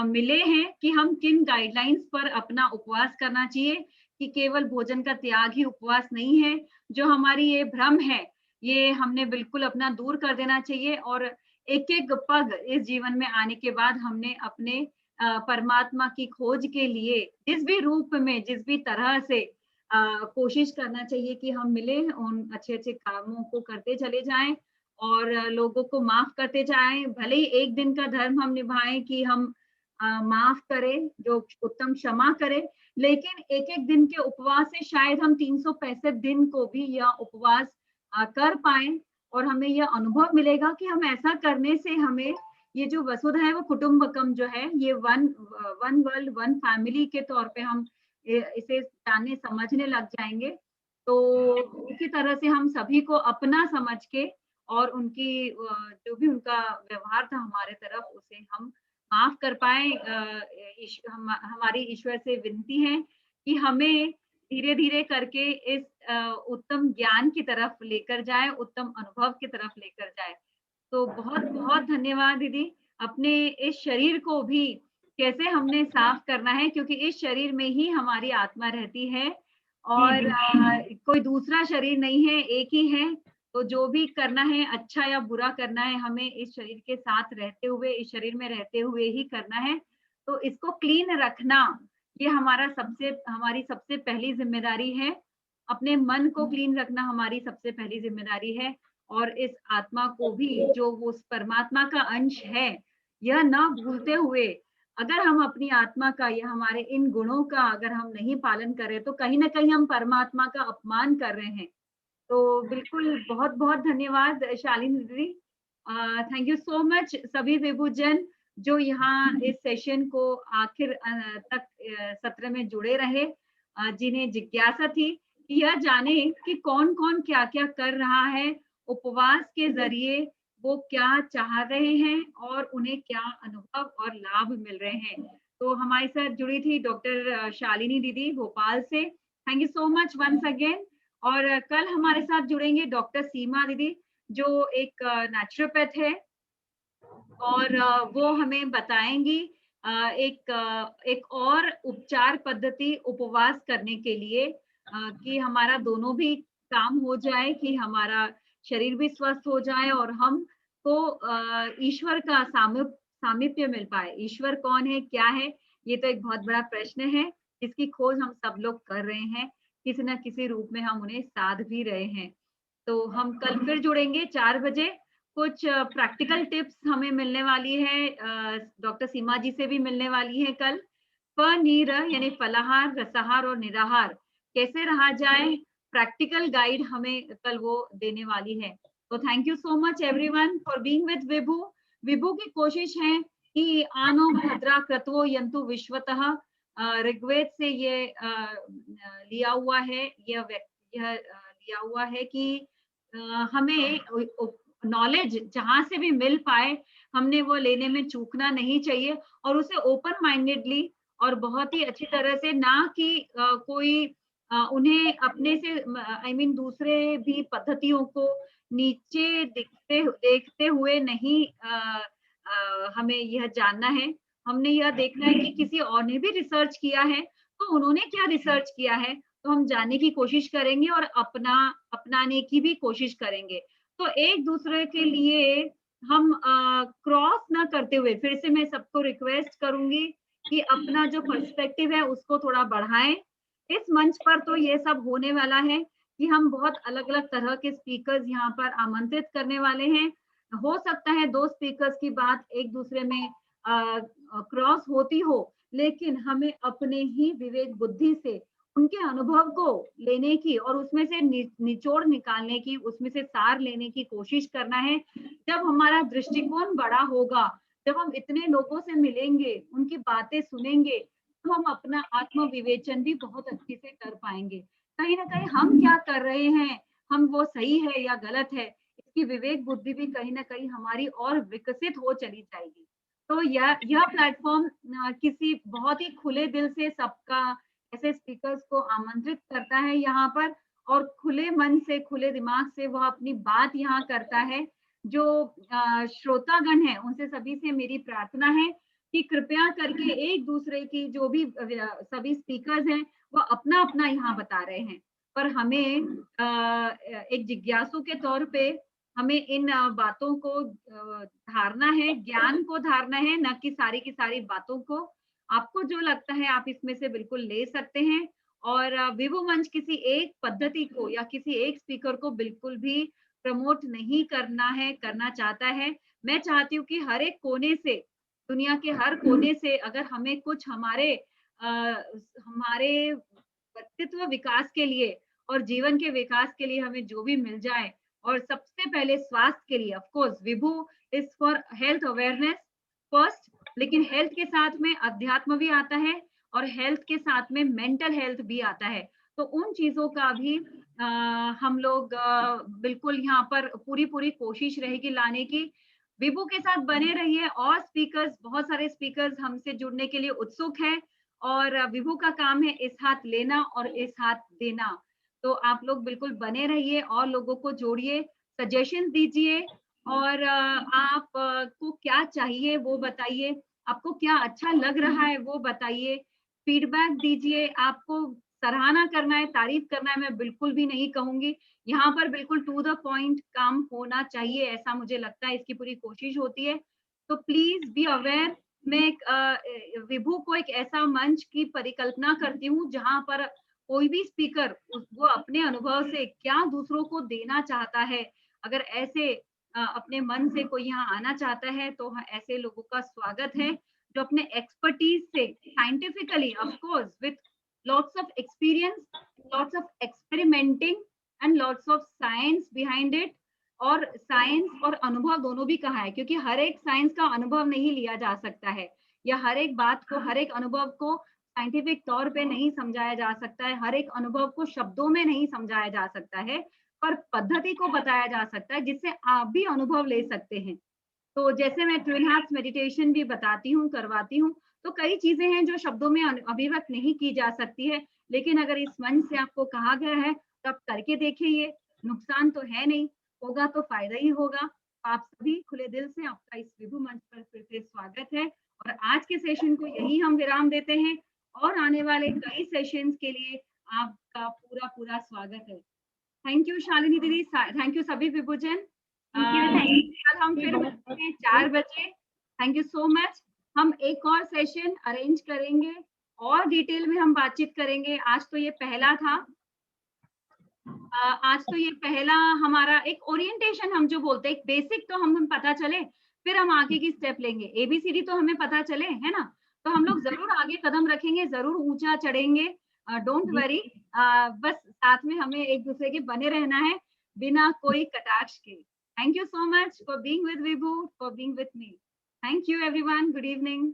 मिले हैं कि हम किन गाइडलाइंस पर अपना उपवास करना चाहिए, कि केवल भोजन का त्याग ही उपवास नहीं है। जो हमारी ये भ्रम है, ये हमने बिल्कुल अपना दूर कर देना चाहिए। और एक एक पग इस जीवन में आने के बाद हमने अपने परमात्मा की खोज के लिए जिस भी रूप में, जिस भी तरह से कोशिश करना चाहिए कि हम मिले, उन अच्छे अच्छे कामों को करते चले जाएं और लोगों को माफ करते जाएं। भले ही एक दिन का धर्म हम निभाएं कि हम माफ करें, जो उत्तम क्षमा करें, लेकिन एक एक दिन के उपवास से शायद हम 365 दिन को भी यह उपवास कर पाए। और हमें यह अनुभव मिलेगा कि हम ऐसा करने से हमें ये जो वसुधैव है वो कुटुंबकम जो है, ये वन वर्ल्ड वन फैमिली के तौर पे हम इसे जानने समझने लग जाएंगे। तो इसी तरह से हम सभी को अपना समझ के और उनकी जो भी उनका व्यवहार था हमारे तरफ, उसे हम माफ कर पाए। हमारी ईश्वर से विनती है कि हमें धीरे धीरे करके इस उत्तम ज्ञान की तरफ लेकर जाए, उत्तम अनुभव की तरफ लेकर जाए। तो बहुत बहुत धन्यवाद दीदी। अपने इस शरीर को भी कैसे हमने साफ करना है, क्योंकि इस शरीर में ही हमारी आत्मा रहती है और कोई दूसरा शरीर नहीं है, एक ही है। तो जो भी करना है, अच्छा या बुरा करना है, हमें इस शरीर के साथ रहते हुए, इस शरीर में रहते हुए ही करना है। तो इसको क्लीन रखना, ये हमारी सबसे पहली जिम्मेदारी है। अपने मन को क्लीन रखना हमारी सबसे पहली जिम्मेदारी है। और इस आत्मा को भी, जो वो परमात्मा का अंश है, यह ना भूलते हुए, अगर हम अपनी आत्मा का या हमारे इन गुणों का अगर हम नहीं पालन करें, तो कहीं ना कहीं हम परमात्मा का अपमान कर रहे हैं। तो बिल्कुल बहुत बहुत धन्यवाद शालिनी दीदी। थैंक यू सो मच सभी विभूजन जो यहाँ इस सेशन को आखिर तक सत्र में जुड़े रहे, जिन्हें जिज्ञासा थी कि यह जाने कि कौन कौन क्या क्या कर रहा है उपवास के जरिए, वो क्या चाह रहे हैं और उन्हें क्या अनुभव और लाभ मिल रहे हैं। तो हमारे साथ जुड़ी थी डॉक्टर शालिनी दीदी भोपाल से। Thank you so much once again. और कल हमारे साथ जुड़ेंगे डॉक्टर सीमा दीदी, जो एक नेचुरोपैथ है, और वो हमें बताएंगी एक और उपचार पद्धति उपवास करने के लिए, कि हमारा दोनों भी काम हो जाए, कि हमारा शरीर भी स्वस्थ हो जाए और हमको ईश्वर का सामीप्य मिल पाए। ईश्वर कौन है, क्या है, ये तो एक बहुत बड़ा प्रश्न है जिसकी खोज हम सब लोग कर रहे हैं, किसी न किसी रूप में हम उन्हें साध भी रहे हैं। तो हम कल फिर जुड़ेंगे 4 बजे। कुछ प्रैक्टिकल टिप्स हमें मिलने वाली है, डॉक्टर सीमा जी से भी मिलने वाली है कल। नीर यानी फलाहार, रसाहार और निराहार कैसे रहा जाए, प्रैक्टिकल गाइड हमें कल वो देने वाली है। तो thank you so much everyone for being with Vibhu. Vibhu की कोशिश है कि आनो भद्रा क्रतवो यंतु विश्वतः, ऋग्वेद से ये लिया हुआ है, यह लिया हुआ है कि हमें नॉलेज जहां से भी मिल पाए, हमने वो लेने में चूकना नहीं चाहिए, और उसे ओपन माइंडेडली और बहुत ही अच्छी तरह से, ना कि कोई उन्हें अपने से आई मीन दूसरे भी पद्धतियों को नीचे देखते हुए नहीं हमें यह जानना है। हमने यह देखना है कि किसी और ने भी रिसर्च किया है, तो उन्होंने क्या रिसर्च किया है, तो हम जानने की कोशिश करेंगे और अपनाने की भी कोशिश करेंगे। तो एक दूसरे के लिए हम क्रॉस ना करते हुए, फिर से मैं सबको रिक्वेस्ट करूंगी कि अपना जो पर्सपेक्टिव है उसको थोड़ा बढ़ाएं। इस मंच पर तो ये सब होने वाला है कि हम बहुत अलग-अलग तरह के स्पीकर्स यहाँ पर आमंत्रित करने वाले हैं। हो सकता है 2 स्पीकर्स की बात एक दूसरे में क्रॉस होती हो, लेकिन हमें अपने ही विवेक बुद्धि से उनके अनुभव को लेने की और उसमें से निचोड़ निकालने की, उसमें से सार लेने की कोशिश करना है। जब हमारा दृष्टिकोण बड़ा होगा, जब हम इतने लोगों से मिलेंगे, उनकी बातें सुनेंगे, तो हम अपना आत्म विवेचन भी बहुत अच्छे से कर पाएंगे। कहीं ना कहीं हम क्या कर रहे हैं, हम वो सही है या गलत है, इसकी विवेक बुद्धि भी कहीं ना कहीं हमारी और विकसित हो चली जाएगी। तो यह प्लेटफॉर्म किसी बहुत ही खुले दिल से सबका ऐसे स्पीकर्स को आमंत्रित करता है यहाँ पर, और खुले मन से खुले दिमाग से वह अपनी बात यहाँ करता है। जो श्रोतागण है उनसे सभी से मेरी प्रार्थना है कि कृपया करके एक दूसरे की जो भी सभी स्पीकर्स हैं वो अपना अपना यहाँ बता रहे हैं, पर हमें एक जिज्ञासु के तौर पे हमें इन बातों को धारना है, ज्ञान को धारना है, न कि सारी की सारी बातों को। आपको जो लगता है आप इसमें से बिल्कुल ले सकते हैं, और विवो मंच किसी एक पद्धति को या किसी एक स्पीकर को बिल्कुल भी प्रमोट नहीं करना चाहता है। मैं चाहती हूँ कि हर एक कोने से, दुनिया के हर कोने से अगर हमें कुछ हमारे व्यक्तित्व विकास के लिए और जीवन के विकास के लिए हमें जो भी मिल जाए, और सबसे पहले स्वास्थ्य के लिए, of course Vibhu is for health awareness first, लेकिन हेल्थ के साथ में अध्यात्म भी आता है और हेल्थ के साथ में मेंटल हेल्थ भी आता है। तो उन चीजों का भी हम लोग बिल्कुल यहाँ पर पूरी कोशिश रहेगी लाने की। विभू के साथ बने रहिए, और स्पीकर्स, बहुत सारे स्पीकर्स हमसे जुड़ने के लिए उत्सुक है, और विभू का काम है इस हाथ लेना और इस हाथ देना। तो आप लोग बिल्कुल बने रहिए और लोगों को जोड़िए, सजेशन दीजिए, और आप को क्या चाहिए वो बताइए, आपको क्या अच्छा लग रहा है वो बताइए, फीडबैक दीजिए। आपको सराहना करना है, तारीफ करना है, मैं बिल्कुल भी नहीं कहूंगी। यहाँ पर बिल्कुल टू द पॉइंट काम होना चाहिए, ऐसा मुझे लगता है, इसकी पूरी कोशिश होती है। तो प्लीज बी अवेयर। मैं विभू को एक ऐसा मंच की परिकल्पना करती हूँ जहां पर कोई भी स्पीकर वो अपने अनुभव से क्या दूसरों को देना चाहता है। अगर ऐसे अपने मन से कोई यहाँ आना चाहता है तो ऐसे लोगों का स्वागत है, जो अपने एक्सपर्टीज से scientifically, of course with lots of experience, lots of experimenting and lots of science behind it. और साइंस और अनुभव दोनों भी कहा है, क्योंकि हर एक साइंस का अनुभव नहीं लिया जा सकता है, या हर एक बात को, हर एक अनुभव को साइंटिफिक तौर पे नहीं समझाया जा सकता है, हर एक अनुभव को शब्दों में नहीं समझाया जा सकता है, पर पद्धति को बताया जा सकता है जिससे आप भी अनुभव ले सकते हैं। तो जैसे मैं ट्विन हार्ट्स मेडिटेशन भी बताती हूँ, करवाती हूँ, तो कई चीजें हैं जो शब्दों में अभिव्यक्त नहीं की जा सकती है, लेकिन अगर इस मंच से आपको कहा गया है तो आप करके देखिए, ये नुकसान तो है नहीं, होगा तो फायदा ही होगा। आप सभी खुले दिल से आपका इस विभू मंच पर फिर से स्वागत है, और आज के सेशन को यही हम विराम देते हैं, और आने वाले कई सेशंस के लिए आपका पूरा स्वागत है। थैंक यू शालिनी दीदी, थैंक यू सभी विभूजन। कल हम फिर मिलते हैं 4 बजे। Thank you so much. हम एक और सेशन अरेंज करेंगे और डिटेल में हम बातचीत करेंगे। आज तो ये पहला था, आज तो ये पहला हमारा एक ओरिएंटेशन हम जो बोलते हैं, एक बेसिक तो हम पता चले, फिर हम आगे की स्टेप लेंगे। ABCD तो हमें पता चले, है ना, तो हम लोग जरूर आगे कदम रखेंगे, जरूर ऊंचा चढ़ेंगे। डोंट वरी, बस साथ में हमें एक दूसरे के बने रहना है बिना कोई कटाक्ष के। Thank you so much for being with Vibhu, for being with me. Thank you everyone, good evening.